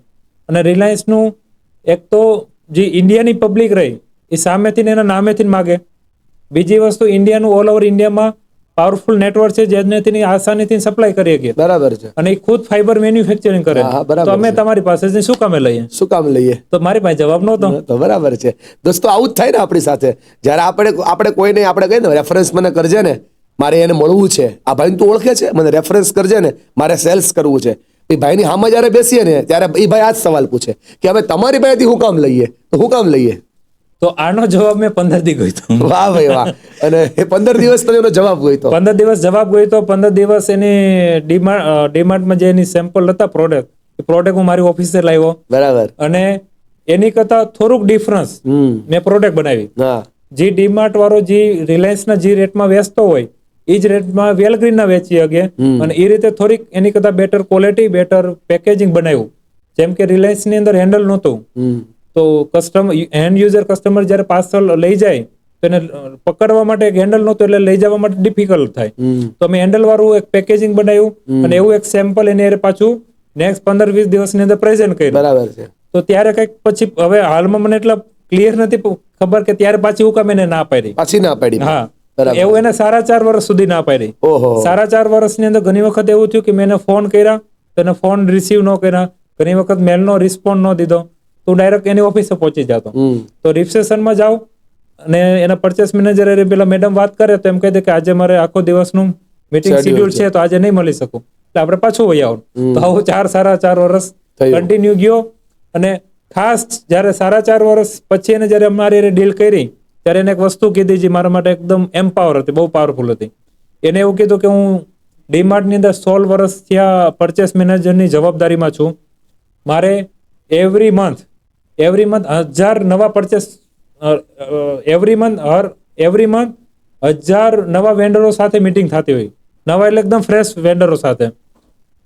અને રિલાયન્સનું એક તો જે ઇન્ડિયાની પબ્લિક રહી એ સામેથી એના નામેથી માગે. બીજી વસ્તુ, ઇન્ડિયાનું ઓલ ઓવર ઇન્ડિયામાં પાવરફુલ નેટવર્ક છે, જેનાથી આસાનીથી સપ્લાય કરી શકીએ. બરાબર છે. અને એ ખુદ ફાઈબર મેન્યુફેક્ચરિંગ કરે. હા, બરાબર તો અમે છે. તમારી પાસેથી શું કામે લઈએ? શું કામ લઈએ? તો મારી પાસે જવાબ નહોતો. તો બરાબર છે. દોસ્તો, આવું જ થાય ને આપણી સાથે. જ્યારે આપણે કોઈને આપણે કહીએ ને રેફરન્સ મને કરજે ને, મારે એને મળવું છે, આ ભાઈને તું ઓળખે છે, મને રેફરન્સ કરજે ને, મારે સેલ્સ કરવું છે. એ ભાઈની સામે જ્યારે બેસીએ ને ત્યારે એ ભાઈ આ જ સવાલ પૂછે કે હવે તમારી પાસેથી હું કામ લઈએ? તો હું કામ લઈએ? તો આનો જવાબ મેં 15 દી ગયો. વાહ ભાઈ વાહ. અને એ 15 દિવસ તમે એનો જવાબ ગોઈતો. 15 દિવસ જવાબ ગયો. 15 દિવસ એની ડીમાર્ટમાં જે એની સેમ્પલ હતા પ્રોડક્ટ, એ પ્રોડક્ટ હું મારી ઓફિસે લાવ્યો. બરાબર. અને એની કરતા થોડુંક ડિફરન્સ મેં પ્રોડક્ટ બનાવી. હા. જે ડીમાર્ટ વાળો જે રિલાયન્સના જે રેટમાં વેચતો હોય એ જ રેટમાં વેલગ્રીનના વેચી શકે, અને એ રીતે થોડીક એની કરતા બેટર ક્વોલિટી, બેટર પેકેજિંગ બનાવ્યું. જેમ કે રિલાયન્સની અંદર હેન્ડલ નહોતું, તો હેન્ડ યુઝર કસ્ટમર જ્યારે પાર્સલ લઈ જાય તો એને પકડવા માટે એક હેન્ડલ નહોતું, એટલે લઈ જવા માટે ડિફિકલ્ટ થાય. તો અમે હેન્ડલ વાળું એક પેકેજિંગ બનાવ્યું, અને એવું એક સેમ્પલ એને પાછું નેક્સ્ટ 15-20 દિવસની અંદર પ્રેઝન્ટ કર્યું. બરાબર છે. તો ત્યારે કંઈક પછી, હવે હાલમાં મને એટલા ક્લિયર નથી ખબર કે ત્યારે પાછી હું કામ એને ના પાડી. પાછી ના પાડી. હા. બરાબર. એવું એને સારા 4 વર્ષ સુધી ના પાડી. ઓહો. સારા 4 વર્ષની અંદર ઘણી વખત એવું થયું કે મેં એને ફોન કર્યા તો એને ફોન રિસીવ ન કર્યા, ઘણી વખત મેલનો રિસ્પોન્ડ ન દીધો, તો ડાયરેક્ટ એની ઓફિસે પહોંચી જતો. તો રિસેપ્શનમાં જાવ અને એના પરચેસ મેનેજર પેલા મેડમ વાત કરે તો એમ કહી દે કે આજે મારે આખો દિવસનું મીટિંગ શેડ્યુલ છે, તો આજે નહીં મળી શકું, એટલે આપણે પાછું વહી આવું. તો આવું સારા 4 વર્ષ કન્ટિન્યુ ગયો. અને ખાસ જ્યારે સારા 4 વર્ષ પછી એને જ્યારે અમારી ડીલ કરી ત્યારે એને એક વસ્તુ કીધી જે મારા માટે એકદમ એમ્પાવર હતી, બહુ પાવરફુલ હતી. એને એવું કીધું કે હું ડીમાર્ટની અંદર 16 વર્ષ થયા પરચેસ મેનેજરની જવાબદારીમાં છું. મારે એવરી મંથ 1000 નવા પરચેસ, એવરી મંથ 1000 નવા વેન્ડરો સાથે મીટિંગ થતી હોય. નવા એટલે એકદમ ફ્રેશ વેન્ડરો સાથે.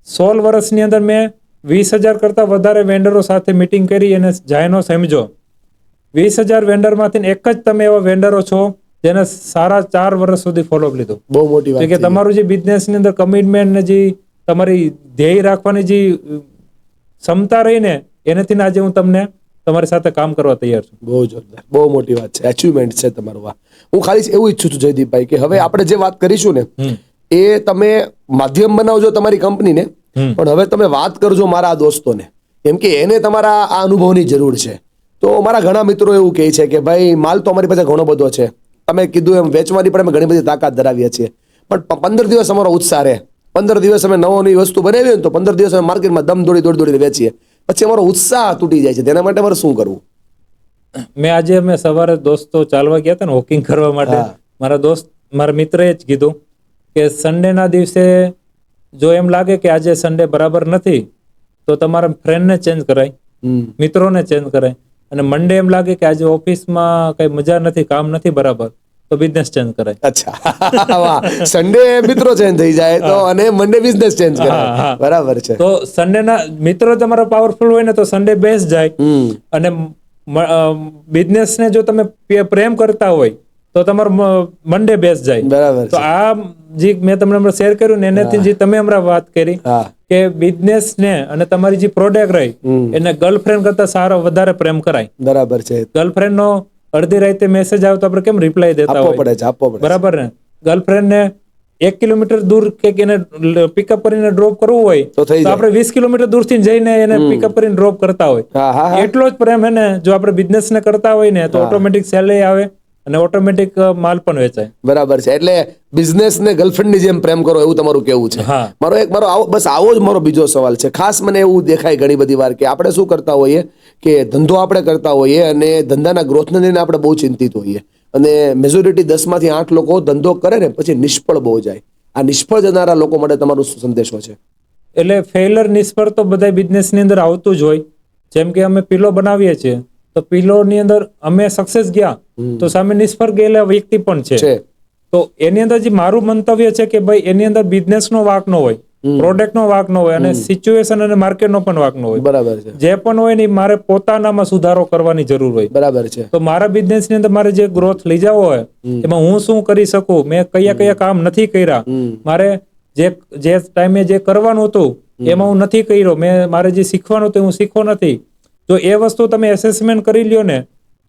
16 વર્ષની અંદર મેં 20,000 કરતા વધારે વેન્ડરો સાથે મીટિંગ કરી, અને જાયનો સમજો 20,000 વેન્ડરમાંથી એક જ તમે એવા વેન્ડરો છો જેને સારા 4 વર્ષ સુધી ફોલોઅપ લીધું. બહુ મોટી વાત કે તમારું જે બિઝનેસની અંદર કમિટમેન્ટ ને જે તમારી ધ્યેય રાખવાની જે ક્ષમતા રહી ને, એનાથી આજે હું તમારી સાથે કામ કરવા તૈયાર છું. બહુ જોરદાર, બહુ મોટી વાત છે, અચીવમેન્ટ છે તમારું. હું ખાલી એવું ઈચ્છું છું જયદીપભાઈ કે હવે આપણે જે વાત કરીશું ને એ તમે માધ્યમ બનાવજો તમારી કંપનીને, પણ હવે તમે વાત કરજો મારા આ દોસ્તોને, કેમ કે એને તમારા આ અનુભવની જરૂર છે. તો મારા ઘણા મિત્રો એવું કહે છે કે ભાઈ માલ તો અમારી પાસે ઘણો બધો છે, તમે કીધું એમ વેચવાની પણ અમે ઘણી બધી તાકાત ધરાવીએ છીએ, પણ 15 દિવસ અમારો ઉત્સાહ રહે, 15 દિવસ અમે નવી વસ્તુ બનાવીએ ને તો 15 દિવસ અમે માર્કેટમાં દમ દોડીને વેચીએ, પછી અમારો ઉત્સાહ તૂટી જાય છે. તેના માટે અમારે શું કરવું? અમે સવારે દોસ્તો ચાલવા ગયા હતા ને, વોકિંગ કરવા માટે, મારા મિત્રએ જ કીધું કે સન્ડેના દિવસે જો એમ લાગે કે આજે સન્ડે બરાબર નથી તો તમારા ફ્રેન્ડને ચેન્જ કરાય, મિત્રોને ચેન્જ કરાય, અને મંડે એમ લાગે કે આજે ઓફિસમાં કઈ મજા નથી, કામ નથી બરાબર, તો બિઝનેસ ચેન્જ કરાય. અચ્છા વાહ, સન્ડે મિત્રો ચેન્જ થઈ જાય તો અને મંડે બિઝનેસ ચેન્જ કરે. હા, હા. બરાબર છે. તો સન્ડે ના મિત્રો તમારો પાવરફુલ હોય ને તો સન્ડે બેસ્ટ જાય. અને બિઝનેસ ને જો તમે પ્રેમ કરતા હોય તો તમારો મંડે બેસ્ટ જાય. બરાબર તો છે. આ જે મેં તમને હમણાં શેર કર્યું ને એનાથી જે તમે હમણાં વાત કરી હા કે બિઝનેસ ને અને તમારી જે પ્રોડક્ટ રહી એને ગર્લફ્રેન્ડ કરતા સારો વધારે પ્રેમ કરાય. બરાબર છે. ગર્લફ્રેન્ડ નો અડધી રાતે મેસેજ આવે તો આપણે કેમ રિપ્લાય દેતા આપવો હોય, પડે છે, આપવો પડે છે. બરાબર ને? ગર્લફ્રેન્ડ ને 1 કિલોમીટર દૂર કે એને પિકઅપ કરીને ડ્રોપ કરવું હોય તો થઈ તો જાય. આપણે 20 કિલોમીટર દૂરથી જઈને એને પિકઅપ કરીને ડ્રોપ કરતા હોય. હા હા હા. એટલો જ પ્રેમ હે ને જો આપણે બિઝનેસ ને કરતા હોય ને તો ઓટોમેટિક સેલેરી આવે અને ઓટોમેટિક માલ પણ વેચાય. બરાબર છે. એટલે બિઝનેસ ને ગર્લફ્રેન્ડ ની જેમ પ્રેમ કરો એવું તમારું કેવું છે. હા. મારો બસ આવો જ મારો બીજો સવાલ છે. ખાસ મને એવું દેખાય ઘણી બધી વાર કે આપણે શું કરતા હોઈએ કે ધંધો આપણે કરતા હોઈએ અને ધંધાના ગ્રોથને લઈને આપણે બહુ ચિંતિત હોઈએ અને મેજોરિટી 10 માંથી 8 લોકો ધંધો કરે ને પછી નિષ્ફળ બહુ જાય. આ નિષ્ફળ જનારા લોકો માટે તમારો શું સંદેશો છે? એટલે ફેલર નિષ્ફળ તો બધા બિઝનેસ ની અંદર આવતું જ હોય. જેમ કે અમે પિલો બનાવીએ છીએ તો પિલો ની અંદર અમે સક્સેસ ગયા તો સામે નિષ્ફળ ગયેલા વ્યક્તિ પણ છે. તો એની અંદર જે મારું મંતવ્ય છે કે ભાઈ એની અંદર બિઝનેસ નો વાંક ન હોય, પ્રોડક્ટ નો વાંક ન હોય અને સિચ્યુએશન અને માર્કેટ નો પણ વાંક ન હોય. બરાબર છે. જે પણ હોય ને મારે પોતાનામાં સુધારો કરવાની જરૂર હોય. બરાબર છે. તો મારા બિઝનેસ ની અંદર મારે જે ગ્રોથ લઈ જવો હોય એમાં હું શું કરી શકું, મેં કયા કયા કામ નથી કર્યા, મારે જે ટાઈમે જે કરવાનું હતું એમાં હું નથી કર્યો, મારે જે શીખવાનું હતું હું શીખવો નથી. જો એ વસ્તુ તમે એસેસમેન્ટ કરી લ્યો ને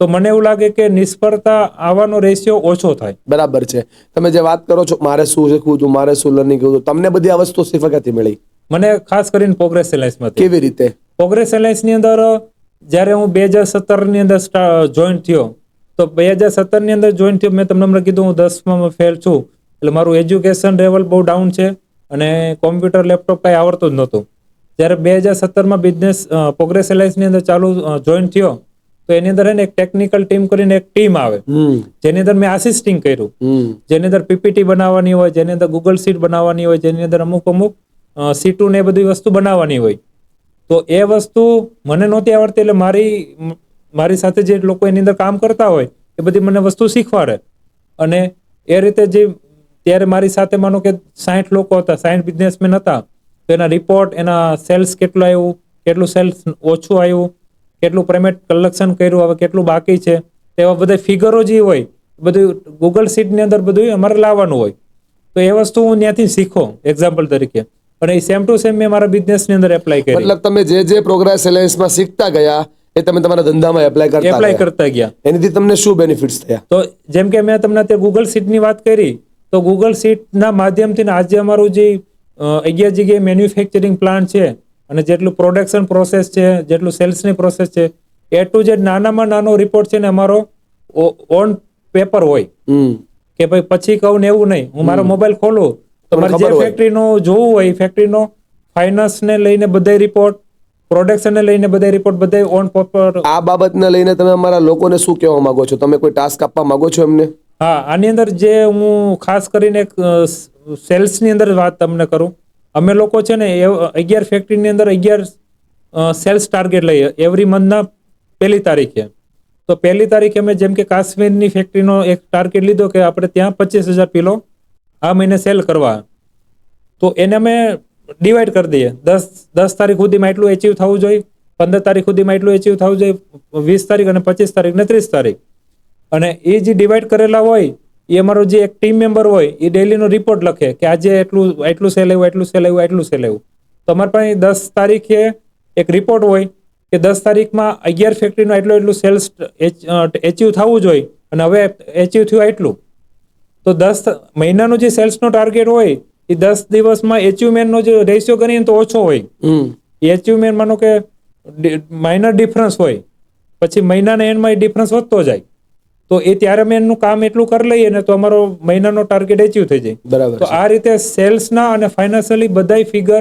તો મને એવું લાગે કે નિષ્ફળતા આવવાનો રેશિયો ઓછો થાય. બરાબર છે. તમે જે વાત કરો છો મારે શું શીખવું હતું, મારે શું લર્નિંગ કરવું, તમને બધી આ વસ્તુ શીખવા ક્યાંથી મળી? મને ખાસ કરીને પ્રોગ્રેસ એલાયન્સ માંથી. કેવી રીતે? પ્રોગ્રેસ એલાયન્સ ની અંદર જ્યારે હું 2017 ની અંદર જોઈન થયો તો 2017 ની અંદર જોઈન થયો, મેં તમને હમણાં કીધું હું 10માં ફેલ છું એટલે મારું એજ્યુકેશન લેવલ બહુ ડાઉન છે અને કોમ્પ્યુટર લેપટોપ કઈ આવડતું જ નહોતું. જ્યારે 2017માં બિઝનેસ પ્રોગ્રેસ એલાયન્સ ની અંદર જોઈન થયો તો એની અંદર એક ટેકનિકલ ટીમ કરીને એક ટીમ આવે જેની અંદર મેં આસિસ્ટિંગ કર્યું, જેની અંદર પીપીટી બનાવવાની હોય, જેની અંદર ગૂગલ સીટ બનાવવાની હોય, જેની અંદર અમુક સીટુ ને એ બધી વસ્તુ બનાવવાની હોય. તો એ વસ્તુ મને નહોતી આવડતી એટલે મારી સાથે જે લોકો એની અંદર કામ કરતા હોય એ બધી મને વસ્તુ શીખવાડે અને એ રીતે જે ત્યારે મારી સાથે માનો કે 60 લોકો હતા, 60 બિઝનેસમેન હતા. તો એના રિપોર્ટ, એના સેલ્સ કેટલું આવ્યું, કેટલું સેલ્સ ઓછું આવ્યું, કેટલું પેમેન્ટ કલેક્શન કર્યું, હવે કેટલું બાકી છે, એવા બધા ફિગરો જે હોય બધું ગૂગલ સીટ ની અંદર બધું અમારે લાવવાનું હોય. તો એ વસ્તુ હું ત્યાંથી શીખો એક્ઝામ્પલ તરીકે અને એ સેમ ટુ સેમ મેં મારા બિઝનેસ ની અંદર એપ્લાય કરી. મતલબ તમે જે પ્રોગ્રેસ એલાયન્સમાં શીખતા ગયા એ તમે તમારા ધંધામાં એપ્લાય કરતા ગયા. એનાથી તમને શું બેનિફિટ્સ થયા? તો જેમ કે મેં તમને અત્યારે ગૂગલ સીટ ની વાત કરી તો ગૂગલ સીટ ના માધ્યમથી આજે અમારું જે 11 જગ્યાએ મેન્યુફેક્ચરિંગ પ્લાન્ટ છે અને જેટલું પ્રોડક્શન પ્રોસેસ છે, જેટલું સેલ્સની પ્રોસેસ છે, એ ટુ જેડ નાનામાં નાનો રિપોર્ટ છે ને અમારો ઓન પેપર હોય કે ભાઈ પછી કહું ને એવું નહીં, હું મારો મોબાઈલ ખોલું તો મારે જે ફેક્ટરીનો જોવું હોય ફેક્ટરીનો ફાઇનાન્સ ને લઈને બધા રિપોર્ટ, પ્રોડક્શન ને લઈને બધા રિપોર્ટ બધા ઓન પેપર. આ બાબતને લઈને તમે અમારા લોકોને શું કહેવા માંગો છો? તમે કોઈ ટાસ્ક આપવા માંગો છો એમને? હા, આની અંદર જે હું ખાસ કરીને સેલ્સ ની અંદર વાત તમને કરું, અમે લોકો છે ને 11 ફેક્ટરીની અંદર 11 સેલ્સ ટાર્ગેટ લઈએ એવરી મંથના 1 તારીખે. તો 1 તારીખે અમે જેમ કે કાશ્મીરની ફેક્ટરીનો એક ટાર્ગેટ લીધો કે આપણે ત્યાં 25,000 કિલો આ મહિને સેલ કરવા. તો એને અમે ડિવાઈડ કરી દઈએ 10 તારીખ સુધીમાં એટલું એચીવ થવું જોઈએ, 15 તારીખ સુધીમાં એટલું એચીવ થવું જોઈએ, 20 તારીખ અને 25 તારીખ ને 30 તારીખ. અને એ જે ડિવાઈડ કરેલા હોય એ અમારો જે એક ટીમ મેમ્બર હોય એ ડેલીનો રિપોર્ટ લખે કે આજે એટલું સેલ આવ્યું, એટલું સેલ આવ્યું, એટલું સેલ આવ્યું. તો અમારી પાસે 10 તારીખે એક રિપોર્ટ હોય કે 10 તારીખમાં 11 ફેક્ટરીનો એટલું સેલ્સ એચીવ થવું જોઈએ અને હવે એચીવ થયું એટલું. તો 10 મહિનાનો જે સેલ્સનો ટાર્ગેટ હોય એ 10 દિવસમાં એચીવમેન્ટનો જે રેશિયો ગણીએ તો ઓછો હોય. એચીવમેન્ટ માનો કે માઇનર ડિફરન્સ હોય, પછી મહિનાના એન્ડમાં એ ડિફરન્સ વધતો જાય. તો એ ત્યારે અમે એનું કામ એટલું કરી લઈએ ને તો અમારો મહિનાનો ટાર્ગેટ એચીવ થઈ જાય. બરાબર. તો આ રીતે સેલ્સના અને ફાઇનાન્શિયલી બધા ફિગર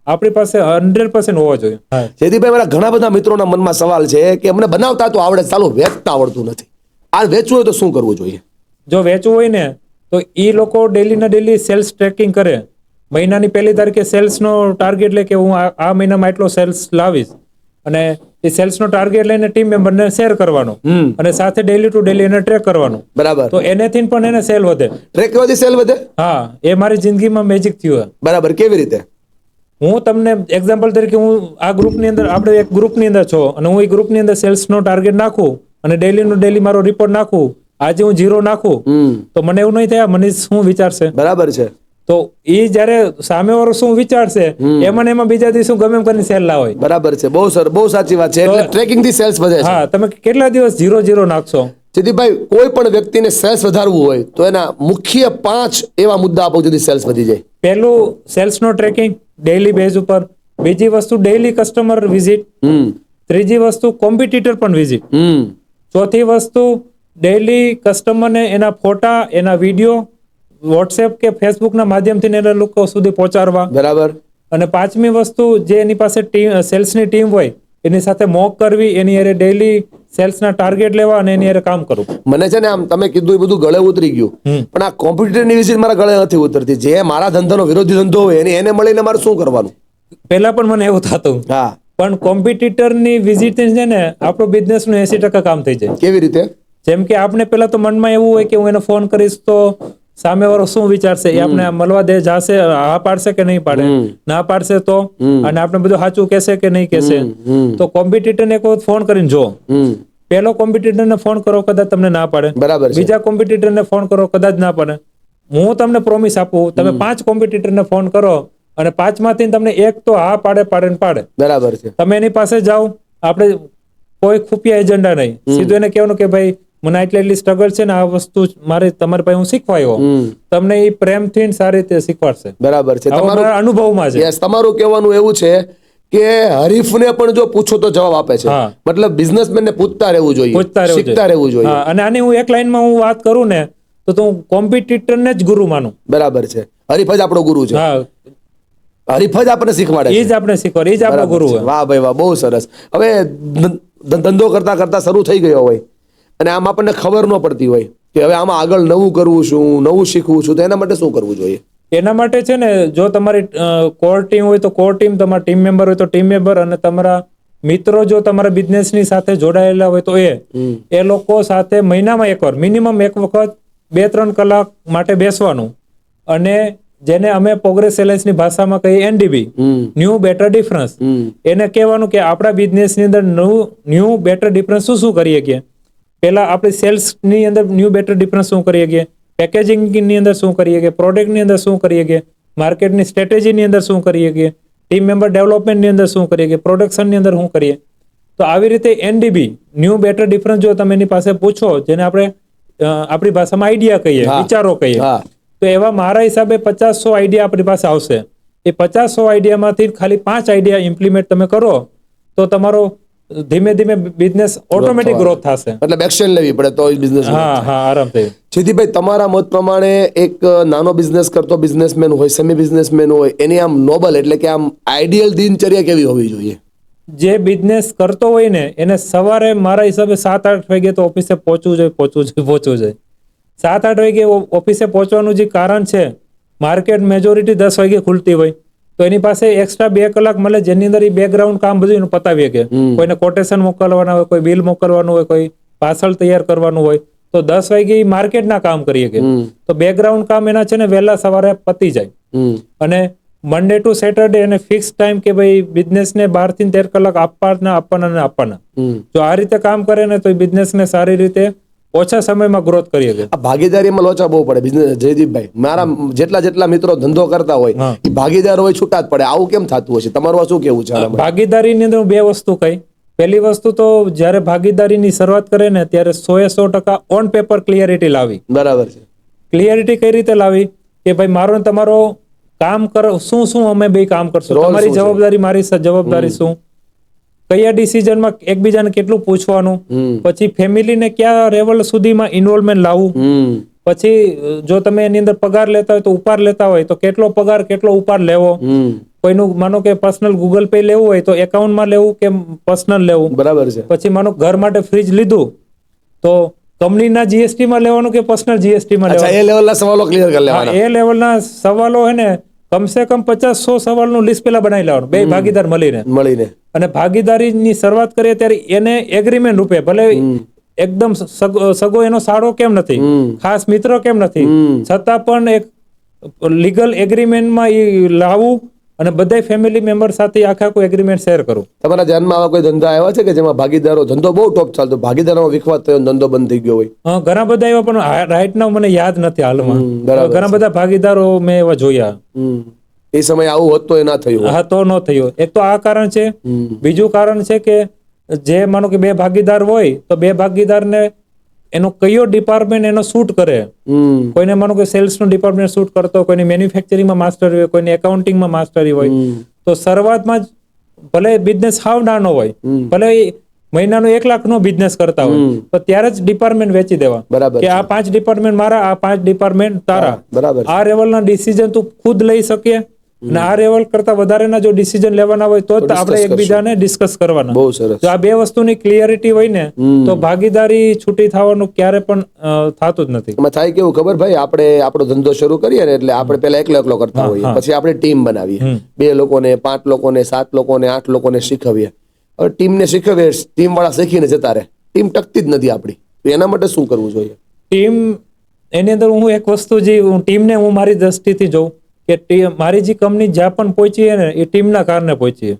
આપણી પાસે 100% હોવા જોઈએ. જયદીપભાઈ, મારા ઘણા બધા મિત્રોના મનમાં સવાલ છે કે અમને બનાવતા તો આવડે, ચાલો વેચતા આવડતું નથી. આ વેચવું હોય તો શું કરવું જોઈએ? જો વેચવું હોય ને તો એ લોકો ડેલી સેલ્સ ટ્રેકિંગ કરે. મહિનાની 1 તારીખે સેલ્સનો ટાર્ગેટ લે કે હું આ મહિનામાં એટલો સેલ્સ લાવીશ. અને એ સેલ્સનો ટાર્ગેટ લઈને ટીમ મેમ્બરને શેર કરવાનો અને સાથે ડેલી ટુ ડેલી એને ટ્રેક કરવાનું. બરાબર. તો એનેથી પણ એને સેલ વધે. ટ્રેક કરવાથી સેલ વધે? હા, એ મારી જિંદગીમાં મેજિક થયું. બરાબર, કેવી રીતે? હું તમને એક્ઝામ્પલ તરીકે, હું આ ગ્રુપની અંદર, આપણે એક ગ્રુપની અંદર છો અને હું એ ગ્રુપની અંદર સેલ્સનો ટાર્ગેટ નાખું અને ડેલી મારો રિપોર્ટ નાખું, આજે હું 0 નાખું, તો મને એવું નહીં થાય મનીષ શું વિચારશે. બરાબર છે. તો એ જયારે સામેવાળો શું વિચારશે એમાં બીજા દિવસે ગમે એમ કરીને સેલ લાવે. બરાબર છે, બહુ સાચી વાત છે. એટલે ટ્રેકિંગ થી સેલ્સ વધે છે. હા, તમે કેટલા દિવસ 0 નાખશો? જયદીપભાઈ, કોઈ પણ વ્યક્તિને સેલ્સ વધારવું હોય તો એના મુખ્ય 5 એવા મુદ્દા આપો જેથી સેલ્સ વધી જાય. પહેલું, સેલ્સનો ટ્રેકિંગ ડેઈલી બેઝ ઉપર. બીજી વસ્તુ, ડેઈલી કસ્ટમર વિઝિટ. ત્રીજી વસ્તુ, કોમ્પિટિટર પણ વિઝિટ. ચોથી વસ્તુ, ડેઈલી કસ્ટમરને એના ફોટા, એના વિડીયો વોટ્સએપ કે ફેસબુક ના માધ્યમથી એના લોકો સુધી પહોંચાડવા. બરાબર. અને પાંચમી વસ્તુ, જે એની પાસે સેલ્સની ટીમ હોય એની સાથે મોક કરવી, એની હારે ડેઈલી સેલ્સના ટાર્ગેટ લેવા અને એની હારે કામ કરવું. મને છે ને, આમ તમે કીધું એ બધું ગળે ઉતરી ગયું, પણ આ કોમ્પ્યુટરની વિઝિટ મારા ગળે નથી ઉતરતી. જે મારા ધંધાનો વિરોધી ધંધો હોય એને મળીને મારે શું કરવાનું? પહેલા પણ મને એવું થતું, હા, પણ કોમ્પિટિટરની વિઝિટ છે ને, આપણો બિઝનેસનું 80% કામ થઈ જાય. કેવી રીતે? જેમ કે આપણે પેલા તો મનમાં એવું હોય કે હું એને ફોન કરીશ તો સામેવાળો શું વિચારશે, એ આપણે મળવા દે જશે, હા પાડશે કે નહીં પાડે, ના પાડશે તો, અને આપણે બધું સાચું કહેશે કે નહીં કહેશે. તો કોમ્પિટિટરને એક વખત ફોન કરીને જો, પેલો કોમ્પિટિટરને ફોન કરો, કદાચ તમને ના પાડે. બરાબર છે. બીજા કોમ્પિટિટરને ફોન કરો, કદાચ ના પાડે. હું તમને પ્રોમિસ આપું, તમે 5 કોમ્પિટિટરને ફોન કરો અને 5 માંથી તમને એક તો હા પાડે. બરાબર છે. તમે એની પાસે જાઓ, આપણે કોઈ ખુફિયા એજન્ડા નહીં, સીધું એને કહેવાનું કે ભાઈ મને એટલી સ્ટ્રગલ છે ને, આ વસ્તુ મારે તમારી પાસે હું શીખવાયો. તમને એ પ્રેમથી સારી રીતે શીખવાડશે. બરાબર છે. તમારા અનુભવમાં છે. યસ, તમારું કહેવાનું એવું છે કે હરીફને પણ જો પૂછો તો જવાબ આપે છે. મતલબ બિઝનેસમેનને પૂછતા રહેવું જોઈએ, શીખતા રહેવું જોઈએ. અને આની હું એક લાઈનમાં હું વાત કરું ને તો હું કોમ્પિટિટરને જ ગુરુ માનું. બરાબર છે. હરીફ જ આપણો ગુરુ છે. હરીફ જ આપણને શીખવાડે છે. એ જ આપણે શીખવાડે, એ જ આપણો ગુરુ છે. વાહ ભાઈ વાહ, બહુ સરસ. હવે ધંધો કરતા શરૂ થઈ ગયો હોય અને આમ આપણને ખબર ન પડતી હોય કે હવે આમાં આગળ નવું કરવું શું, નવું શીખવું છું, તો એના માટે શું કરવું જોઈએ? એના માટે છે ને, જો તમારી કોર ટીમ હોય તો કોર ટીમ, તમારા ટીમ મેમ્બર હોય તો ટીમ મેમ્બર, અને તમારા મિત્રો જો તમારા બિઝનેસની સાથે જોડાયેલા હોય તો એ લોકો સાથે મહિનામાં એકવાર, મિનિમમ એક વખત 2-3 કલાક માટે બેસવાનું. અને જેને અમે પ્રોગ્રેસ સેલ્સની ભાષામાં કહીએ NDB, ન્યૂ બેટર ડિફરન્સ, એને કહેવાનું કે આપણા બિઝનેસની અંદર ન્યૂ બેટર ડિફરન્સ શું કરીએ કે પહેલા આપણે સેલ્સની અંદર ન્યૂ બેટર ડિફરન્સ શું કરીએ કે, પેકેજિંગની અંદર શું કરીએ કે, પ્રોડક્ટની અંદર શું કરીએ કે, માર્કેટની સ્ટ્રેટેજીની અંદર શું કરીએ કે, ટીમ મેમ્બર ડેવલપમેન્ટની અંદર શું કરીએ કે, પ્રોડક્શનની અંદર શું કરીએ. તો આવી રીતે NDB, ન્યૂ બેટર ડિફરન્સ, જો તમે એની પાસે પૂછો, જેને આપણે આપણી ભાષામાં આઈડિયા કહીએ, વિચારો કહીએ, તો એવા મારા હિસાબે 50-100 આઈડિયા આપણી પાસે આવશે. એ 50-100 આઈડિયામાંથી ખાલી 5 આઈડિયા ઇમ્પ્લિમેન્ટ તમે કરો તો તમારો ધીમે ધીમે બિઝનેસ ઓટોમેટિક ગ્રોથ થશે. એટલે એક્શન લેવી પડે તો બિઝનેસ. હા, આરામથી. જેથી તમારા મત પ્રમાણે એક નાનો બિઝનેસ કરતો બિઝનેસમેન હોય, સેમી બિઝનેસમેન હોય, એની આમ નોબલ એટલે કે આમ આઈડિયલ દિનચર્યા કેવી હોવી જોઈએ? જે બિઝનેસ કરતો હોય ને એને સવારે મારા હિસાબે 7-8 વાગે તો ઓફિસે પહોંચવું જોઈએ. 7-8 વાગે ઓફિસે પહોંચવાનું જે કારણ છે, માર્કેટ મેજોરિટી 10 વાગે ખુલતી હોય, તો એની પાસે એક્સ્ટ્રા 2 કલાક મળે, જેની અંદર એ બેકગ્રાઉન્ડ કામ બધું પતાવી શકે. કોઈને કોટેશન મોકલવાના હોય, કોઈ બિલ મોકલવાનું હોય, કોઈ પાર્સલ તૈયાર કરવાનું હોય, તો 10 વાગે એ માર્કેટના કામ કરી શકે. તો બેકગ્રાઉન્ડ કામ એના છે ને વહેલા સવારે પતી જાય. અને મંડે ટુ સેટરડે એને ફિક્સ ટાઈમ કે ભાઈ બિઝનેસને 12 થી 13 કલાક આપવાના. જો આ રીતે કામ કરે ને તો એ બિઝનેસને સારી રીતે ઓછા સમયમાં ગ્રોથ કરી શકે. આ ભાગીદારીમાં લોચા બહુ પડે બિઝનેસ. જયદીપભાઈ, મારા જેટલા મિત્રો ધંધો કરતા હોય એ ભાગીદાર હોય, છૂટા જ પડે. આવું કેમ થતું હશે? તમારું શું કેવું છે? ભાગીદારીની અંદર 2 વસ્તુ કહી. પહેલી વસ્તુ તો જ્યારે ભાગીદારીની શરૂઆત કરે ને ત્યારે 100% ઓન પેપર ક્લિયરિટી લાવી. બરાબર છે. ક્લિયરિટી કઈ રીતે લાવી કે ભાઈ મારો ને તમારો કામ કરો, શું અમે બે કામ કરશું, તમારી જવાબદારી, મારી જવાબદારી શું, કયા ડિસિઝનમાં એકબીજાને કેટલું પૂછવાનું, પછી ફેમિલીને કયા લેવલ સુધીમાં ઇન્વોલ્વમેન્ટ લાવવું, પછી જો તમે એની અંદર પગાર લેતા હોય તો ઉપાર લેતા હોય તો કેટલો પગાર કેટલો ઉપાર લેવો, કોઈનું માનો કે પર્સનલ ગૂગલ પે લેવું હોય તો એકાઉન્ટમાં લેવું કે પર્સનલ લેવું. બરાબર છે. પછી માનો ઘર માટે ફ્રીજ લીધું તો કંપનીના જીએસટી માં લેવાનું કે પર્સનલ જીએસટી માં લેવાનું. એ લેવલના સવાલો ક્લિયર કરી લેવાના. એ લેવલના સવાલો હે ને કમસે કમ 50-100 સવાલનું લિસ્ટ પેલા બનાવી લેવાનું, બે ભાગીદાર મળીને. અને ભાગીદારીની શરૂઆત કરીએ ત્યારે એને એગ્રીમેન્ટ રૂપે ભલે એકદમ સગો એનો સાળો કેમ નથી, ખાસ મિત્ર કેમ નથી, છતાં પણ એક લીગલ એગ્રીમેન્ટમાં એ લાવવું અને બધા ફેમિલી મેમ્બર સાથે આખું એગ્રીમેન્ટ શેર કરવું. તમારા ધ્યાનમાં આવા કોઈ ધંધા આવ્યા છે કે જેમાં ભાગીદારો, ધંધો બહુ ટોપ ચાલતો, ભાગીદારોમાં વિખવાદ થયો, ધંધો બંધ થઈ ગયો હોય? ઘણા બધા એવા, પણ રાઈટ નાવ મને યાદ નથી હાલમાં. બરાબર. ઘણા બધા ભાગીદારો મેં એવા જોયા. એ સમયે આવું હોત તો એ ના થયું. હા, તો ન થયો. એક તો આ કારણ છે. બીજું કારણ છે કે જે માનો કે બે ભાગીદાર હોય તો બે ભાગીદારને એનો કયો ડિપાર્ટમેન્ટ એનો શૂટ કરે. કોઈને માનો કે સેલ્સ નો ડિપાર્ટમેન્ટ શૂટ કરતો, કોઈને મેન્યુફેક્ચરિંગમાં માસ્ટરી હોય, કોઈને એકાઉન્ટિંગમાં માસ્ટરી હોય. તો શરૂઆતમાં જ ભલે બિઝનેસ હાવ નાનો હોય, ભલે મહિનાનો 1 લાખનો બિઝનેસ કરતા હોય, તો ત્યારે જ ડિપાર્ટમેન્ટ વેચી દેવા. બરાબર કે આ 5 ડિપાર્ટમેન્ટ મારા, આ 5 ડિપાર્ટમેન્ટ તારા. બરાબર. આ લેવલના ડિસિઝન તું ખુદ લઈ શકીએ અને આ લેવલ કરતા વધારેના જો ડિસિઝન લેવાના હોય તો જ આપણે એકબીજાને ડિસ્કસ કરવાના. બહુ સરસ. જો આ બે વસ્તુની ક્લિયરિટી હોય ને તો ભાગીદારી છૂટી થવાનું ક્યારે પણ થતું જ નથી. એમાં થાય કેવું ખબર ભાઈ, આપણે આપણો ધંધો શરૂ કરીએ ને એટલે આપણે પેલા એકલો કરતા હોઈએ, પછી આપણે ટીમ બનાવીએ, 2 લોકોને, 5 લોકોને, 7 લોકોને, 8 લોકોને શીખવીએ. હવે ટીમને શીખવીએ, ટીમ વાળા શીખીને જતા રહે, ટીમ ટકતી જ નથી આપણી. તો એના માટે શું કરવું જોઈએ? ટીમ, એની અંદર હું એક વસ્તુ જે ટીમને હું મારી દ્રષ્ટિથી જોઉં કે મારી જે કંપની જ્યાં પણ પહોંચી ને એ ટીમના કારણે પહોંચી.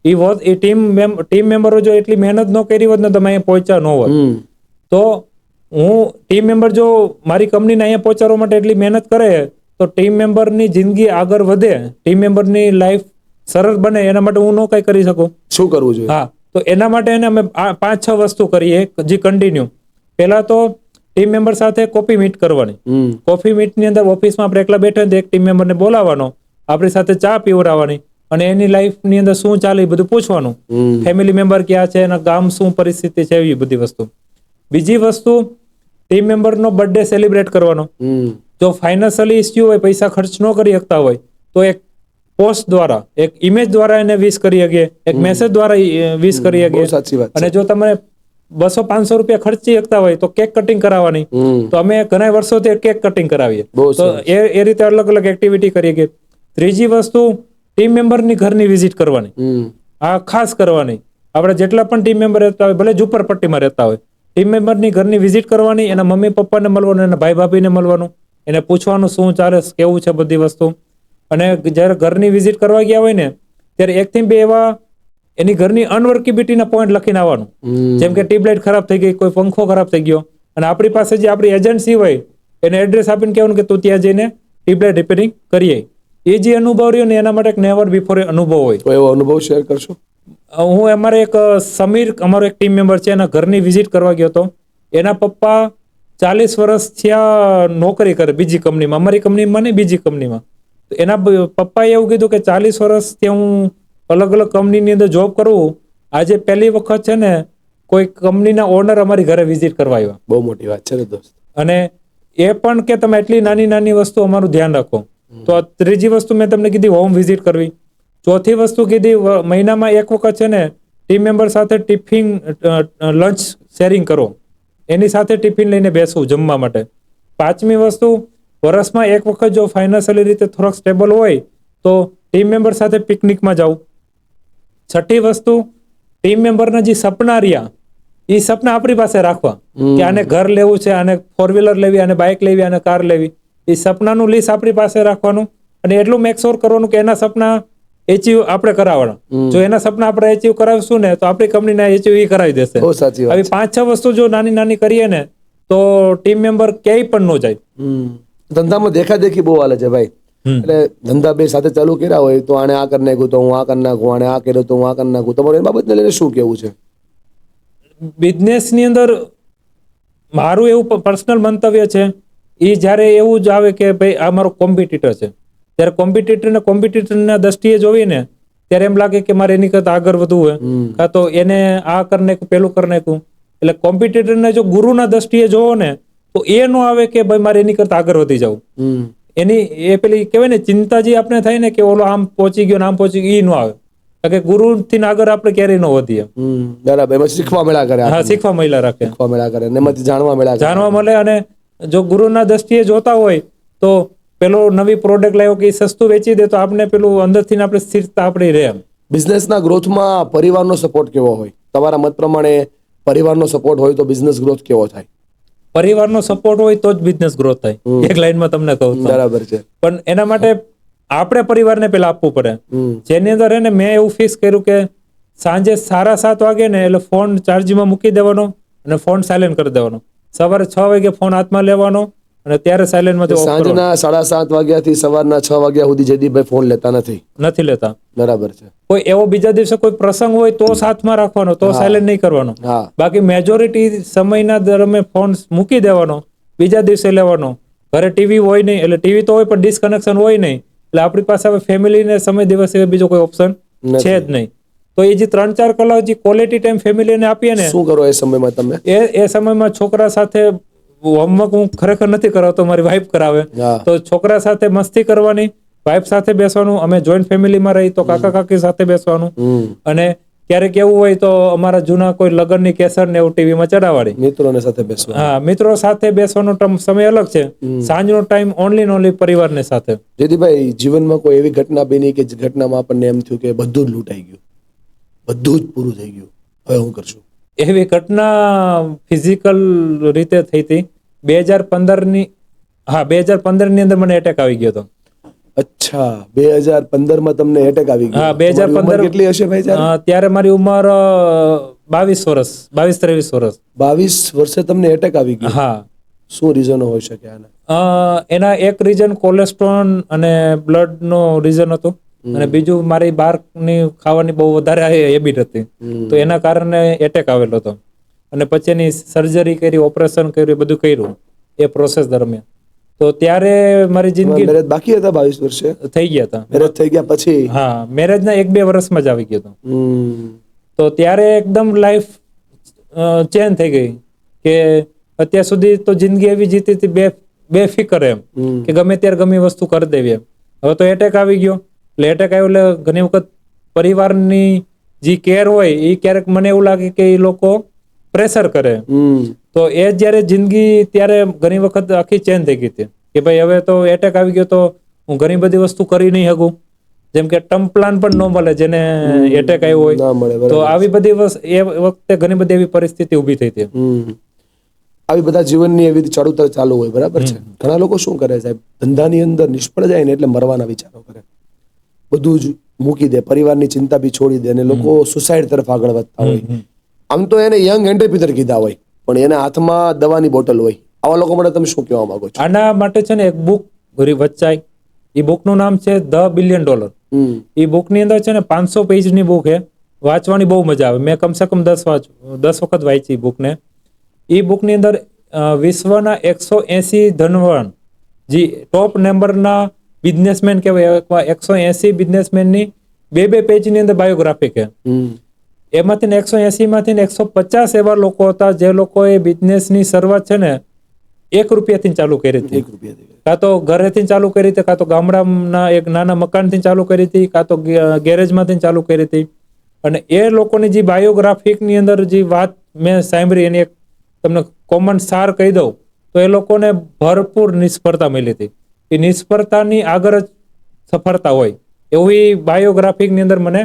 એ ટીમ મેમ્બરો જો એટલી મહેનત ન કરી હોત ને તો અહીંયા પહોંચ્યા ન હોત. તો હું ટીમ મેમ્બર જો મારી કંપનીને અહીંયા પહોંચાડવા માટે એટલી મહેનત કરે તો ટીમ મેમ્બરની જિંદગી આગળ વધે, ટીમ મેમ્બરની લાઈફ સરળ બને, એના માટે હું ન કઈ કરી શકું. શું કરવું જોઈએ? હા, તો એના માટે એને અમે 5-6 વસ્તુ કરીએ જે કન્ટિન્યુ. પહેલા તો ટીમ મેમ્બર સાથે કોફી મીટ કરવાની. કોફી મીટ ની અંદર ઓફિસમાં આપણે એકલા બેઠા તો એક ટીમ મેમ્બરને બોલાવવાનો, આપણી સાથે ચા પીવડાવવાની અને એની લાઈફ ની અંદર શું ચાલે એ બધું પૂછવાનું. ફેમિલી મેમ્બર ક્યાં છે, એના ગામ શું પરિસ્થિતિ છે, એવી બધી વસ્તુ. બીજી વસ્તુ, ટીમ મેમ્બરનો બર્થડે સેલિબ્રેટ કરવાનો. જો ફાઇનાન્શિયલી ઇસ્યુ હોય, પૈસા ખર્ચ ન કરી શકતા હોય તો એક પોસ્ટ દ્વારા, એક ઇમેજ દ્વારા એને વિશ કરી શકીએ, એક મેસેજ દ્વારા વિશ કરી શકીએ. સાચી વાત. અને જો તમે 200-500 રૂપિયા ખર્ચી શકતા હોય તો કેક કટિંગ કરાવવાની. તો અમે ઘણા વર્ષોથી કેક કટિંગ કરાવીએ. તો એ રીતે અલગ અલગ એક્ટિવિટી કરીએ. કે ત્રીજી વસ્તુ, ટીમ મેમ્બરની ઘરની વિઝિટ કરવાની. આ ખાસ કરવાની. આપણે જેટલા પણ ટીમ મેમ્બર રહેતા હોય, ભલે ઝુંપડપટ્ટીમાં રહેતા હોય, ટીમ મેમ્બરની ઘરની વિઝિટ કરવાની, એના મમ્મી પપ્પાને મળવાનું, એના ભાઈ ભાભીને મળવાનું, એને પૂછવાનું શું ચાલે, કેવું છે બધી વસ્તુ. અને જયારે ઘરની વિઝિટ કરવા ગયા હોય ને ત્યારે 1 થી 2 એવા એની ઘરની અનવર્કેબિલિટીના પોઈન્ટ લખીને આવવાનું. જેમ કે ટ્યુબલાઇટ ખરાબ થઈ ગઈ, કોઈ પંખો ખરાબ થઈ ગયો, અને આપણી પાસે જે આપણી એજન્સી હોય એને એડ્રેસ આપીને કહેવાનું કે તું ત્યાં જઈને ટ્યુબલાઇટ રિપેરિંગ કરીએ. એ જે અનુભવ રહ્યો ને એના માટે એક નેવર બિફોર અનુભવ હોય. તો એવો અનુભવ શેર કરશો? હું અમારે એક સમીર, અમારો એક ટીમ મેમ્બર છે, એના ઘરની વિઝિટ કરવા ગયો હતો. એના પપ્પા 40 વર્ષ થયા નોકરી કરે બીજી કંપનીમાં, અમારી કંપનીમાં નહીં, બીજી કંપનીમાં. તો એના પપ્પાએ એવું કીધું કે 40 વર્ષથી હું અલગ અલગ કંપનીની અંદર જોબ કરું, આજે પહેલી વખત છે ને કોઈ કંપનીના ઓનર અમારી ઘરે વિઝિટ કરવા આવ્યા. બહુ મોટી વાત છે ને દોસ્ત. અને એ પણ કે તમે એટલી નાની નાની વસ્તુ અમારું ધ્યાન રાખો. તો આ ત્રીજી વસ્તુ મેં તમને કીધી, હોમ વિઝિટ કરવી. ચોથી વસ્તુ કીધી, મહિનામાં 1 વખત છે ને ટીમ મેમ્બર સાથે ટિફિન, લંચ શેરિંગ કરો, એની સાથે ટિફિન લઈને બેસવું જમવા માટે. 5મી વસ્તુ, વર્ષમાં 1 વખત જો ફાઇનાન્શિયલી રીતે થોડોક સ્ટેબલ હોય તો ટીમ મેમ્બર સાથે પિકનિકમાં જાવ. 6ઠી વસ્તુ, ટીમ મેમ્બરના જે સપના રહ્યા એ સપના આપણી પાસે રાખવા. કે આને ઘર લેવું છે, આને 4-વ્હીલર લેવી, આને બાઇક લેવી, આને કાર લેવી. એ સપનાનું લિસ્ટ આપણી પાસે રાખવાનું અને એટલું મેક શ્યોર કરવાનું કે એના સપના એચીવ આપણે કરાવવાના. જો એના સપના આપણે એચીવ કરાવીશું ને તો આપણી કંપનીને એચીવ એ કરાવી દેશે. બહુ સાચી વાત. આવી 5-6 વસ્તુ જો નાની નાની કરીએ ને તો ટીમ મેમ્બર ક્યાંય પણ ન જાય. ધંધામાં દેખાદેખી બહુ હાલે છે ભાઈ. એટલે ધંધા બે સાથે ચાલુ કર્યા હોય તો આને આ કરી નાખ્યું તો હું આ કરી નાખું, આને આ કર્યું તો હું આ કરી નાખું. તમારું એ બાબતને લઈને શું કેવું છે? બિઝનેસની અંદર મારું એવું પર્સનલ મંતવ્ય છે, એ જ્યારે એવું જ આવે કે ભાઈ આ મારો કોમ્પિટિટર છે, ત્યારે કોમ્પિટિટરના દ્રષ્ટિએ જોઈએ ને ત્યારે એમ લાગે કે મારે એની કરતા આગળ વધવું હોય, કાં તો એને આ કરી નાખ્યું, પેલું કરી નાખ્યું. એટલે કોમ્પિટિટરને જો ગુરુના દ્રષ્ટિએ જોવો ને તો એ ન આવે કે ભાઈ મારે એની કરતા આગળ વધી જવું. એની એ પેલી કહેવાય ને ચિંતા જે આપણે થાય ને કે ઓલો આમ પહોંચી ગયો ને આમ પહોંચી ગયો, એ ન આવે. કે ગુરુ થી આગળ આપણે ક્યારેય ન વધીએ. બરાબર. એમાં શીખવા મળ્યા કરે. હા, શીખવા મળ્યા રાખે, શીખવા મળ્યા કરે અને એમાંથી જાણવા મળે. અને જો ગુરુના દ્રષ્ટિએ જોતા હોય તો પેલો નવી પ્રોડક્ટ લાવ્યો કે સસ્તું વેચી દે તો આપણે પેલું અંદરથી આપણે સ્થિરતા આપણી રહે. બિઝનેસના ગ્રોથમાં પરિવારનો સપોર્ટ કેવો હોય? તમારા મત પ્રમાણે પરિવારનો સપોર્ટ હોય તો બિઝનેસ ગ્રોથ કેવો થાય? પરિવારનો સપોર્ટ હોય તો જ બિઝનેસ ગ્રોથ થાય. એક લાઈનમાં તમને કહું તો. બરાબર છે. પણ એના માટે આપણે પરિવારને પેલા આપવું પડે. જેની અંદર એને મેં એવું ફિક્સ કર્યું કે સાંજે 7:30 વાગે ને એટલે ફોન ચાર્જિંગમાં મૂકી દેવાનો અને ફોન સાયલેન્ટ કરી દેવાનો. સવારે 6 વાગે ફોન હાથમાં લેવાનો અને ત્યારે સાયલેન્ટમાંથી ઓફ કરવાનો. સાંજના 7:30 વાગ્યાથી સવારના 6 વાગ્યા સુધી જયદીપભાઈ ફોન લેતા નથી લેતા. બરાબર છે. કોઈ એવો બીજા દિવસે કોઈ પ્રસંગ હોય તો સાથમાં રાખવાનો, તો સાયલેન્ટ નહીં કરવાનો. હા. બાકી મેજોરિટી સમયના દરમિયાન ફોન મૂકી દેવાનો, બીજા દિવસે લેવાનો. ઘરે ટીવી હોય નહીં, એટલે ટીવી તો હોય પણ ડિસ્કનેક્શન હોય નહીં, એટલે આપણી પાસે હવે ફેમિલીને સમય દિવસે બીજો કોઈ ઓપ્શન છે જ નહીં. તો એ જે 3-4 કલાક જે ક્વોલિટી ટાઈમ ફેમિલીને આપીએ ને, શું કરો એ સમયમાં તમે? એ સમયમાં છોકરા સાથે હોમવર્ક હું ખરેખર નથી કરાવતો, મારી વાઈફ કરાવે. તો છોકરા સાથે મસ્તી કરવાની, વાઈફ સાથે બેસવાનું. અમે જોઈન્ટ ફેમિલીમાં રહી તો કાકા કાકી સાથે બેસવાનું. અને ક્યારેક એવું હોય તો અમારા જૂના કોઈ લગ્નની કેસર ને એવું ટીવીમાં ચડાવવાની. મિત્રોને સાથે બેસવાનું. હા, મિત્રો સાથે બેસવાનો સમય અલગ છે. સાંજનો ટાઈમ ઓનલી પરિવારને સાથે. જયદીપભાઈ, જીવનમાં કોઈ એવી ઘટના બની કે જે ઘટનામાં આપણને એમ થયું કે બધું જ લૂંટાઈ ગયું, બધું જ પૂરું થઈ ગયું, હવે હું કરશું? એવી ઘટના ફિઝિકલ રીતે થઈ હતી 2015 ની અંદર મને એટેક આવી ગયો હતો. અચ્છા, 2015 તમને એટેક આવી ગયો? હા, 2015. કેટલી હશે ભાઈ ત્યારે? ત્યારે મારી ઉંમર 22 વર્ષ, 23 વર્ષ. 22 વર્ષે તમને એટેક આવી ગયો? હા. શું રીઝન હોઈ શકે આના? એના એક રીઝન કોલેસ્ટ્રોલ અને બ્લડ નો રીઝન હતો, અને બીજું મારી બહારની ખાવાની બહુ વધારે હેબિટ હતી, તો એના કારણે એટેક આવેલો હતો. અને પછી એની સર્જરી કરી, ઓપરેશન કર્યું, બધું કર્યું એ પ્રોસેસ દરમિયાન. તો ત્યારે મારી જિંદગી મેરેજ બાકી હતા? 22 વર્ષે થઈ ગયા હતા. મેરેજ થઈ ગયા પછી? હા, મેરેજના 1-2 વર્ષમાં જ આવી ગયો હતો. તો ત્યારે એકદમ લાઈફ ચેન્જ થઈ ગઈ કે અત્યાર સુધી તો જિંદગી એવી જીતી હતી બેફિકર એમ કે ગમે ત્યારે ગમે વસ્તુ કરી દેવી એમ. હવે તો એટેક આવી ગયો. એટલે એટેક આવ્યો એટલે ઘણી વખત પરિવારની જે કેર હોય એ ક્યારેક મને એવું લાગે કે એ લોકો પ્રેશર કરે. તો એ જયારે જિંદગી ત્યારે ઘણી વખત આખી ચેન્જ થઈ ગઈ હતી કે ભાઈ હવે તો એટેક આવી ગયો તો હું ઘણી બધી વસ્તુ કરી નહીં શકું. જેમ કે ટર્મ પ્લાન પણ ન મળે જેને એટેક આવ્યો હોય. તો આવી બધી એ વખતે ઘણી બધી એવી પરિસ્થિતિ ઊભી થઈ હતી. આવી બધા જીવનની એવી ચડુતર ચાલુ હોય, બરાબર છે. ઘણા લોકો શું કરે સાહેબ, ધંધાની અંદર નિષ્ફળ જાય ને એટલે મરવાના વિચારો કરે, બધું જ મૂકી દે, પરિવારની ચિંતા બી છોડી દે, અને લોકો સુસાઇડ તરફ આગળ વધતા હોય. આમ તો એને યંગ એન્ટરપ્રિનર કીધા હોય, પણ એના હાથમાં દવાની બોટલ હોય. આવા લોકો માટે તમે શું કહેવા માંગો છો? આના માટે છે ને એક બુક વચાય. એ બુકનું નામ છે $1 બિલિયન. એ બુકની અંદર છે ને 500 પેજની બુક છે. વાંચવાની બહુ મજા આવે. મેં કમસે કમ 10 વખત વાંચી બુકને. એ બુકની અંદર વિશ્વના 180 ધનવાન જે ટોપ નંબરના બિઝનેસમેન કહેવાય, 180 બિઝનેસમેનની 2 પેજની અંદર બાયોગ્રાફી છે. એમાંથી 180 માંથી 150 એવા લોકો હતા જે લોકોએ બિઝનેસની શરૂઆત છે ને 1 રૂપિયાથી ચાલુ કરી હતી. કાં તો ઘરેથી ચાલુ કરી હતી, કાં તો ગામડાના એક નાના મકાનથી ચાલુ કરી હતી, કાં તો ગેરેજમાંથી ચાલુ કરી હતી. અને એ લોકોની જે બાયોગ્રાફિકની અંદર જે વાત મેં સાંભળી એની એક તમને કોમન સાર કહી દઉં તો એ લોકોને ભરપૂર નિષ્ફળતા મળી હતી. એ નિષ્ફળતાની આગળ જ સફળતા હોય એવી બાયોગ્રાફિકની અંદર મને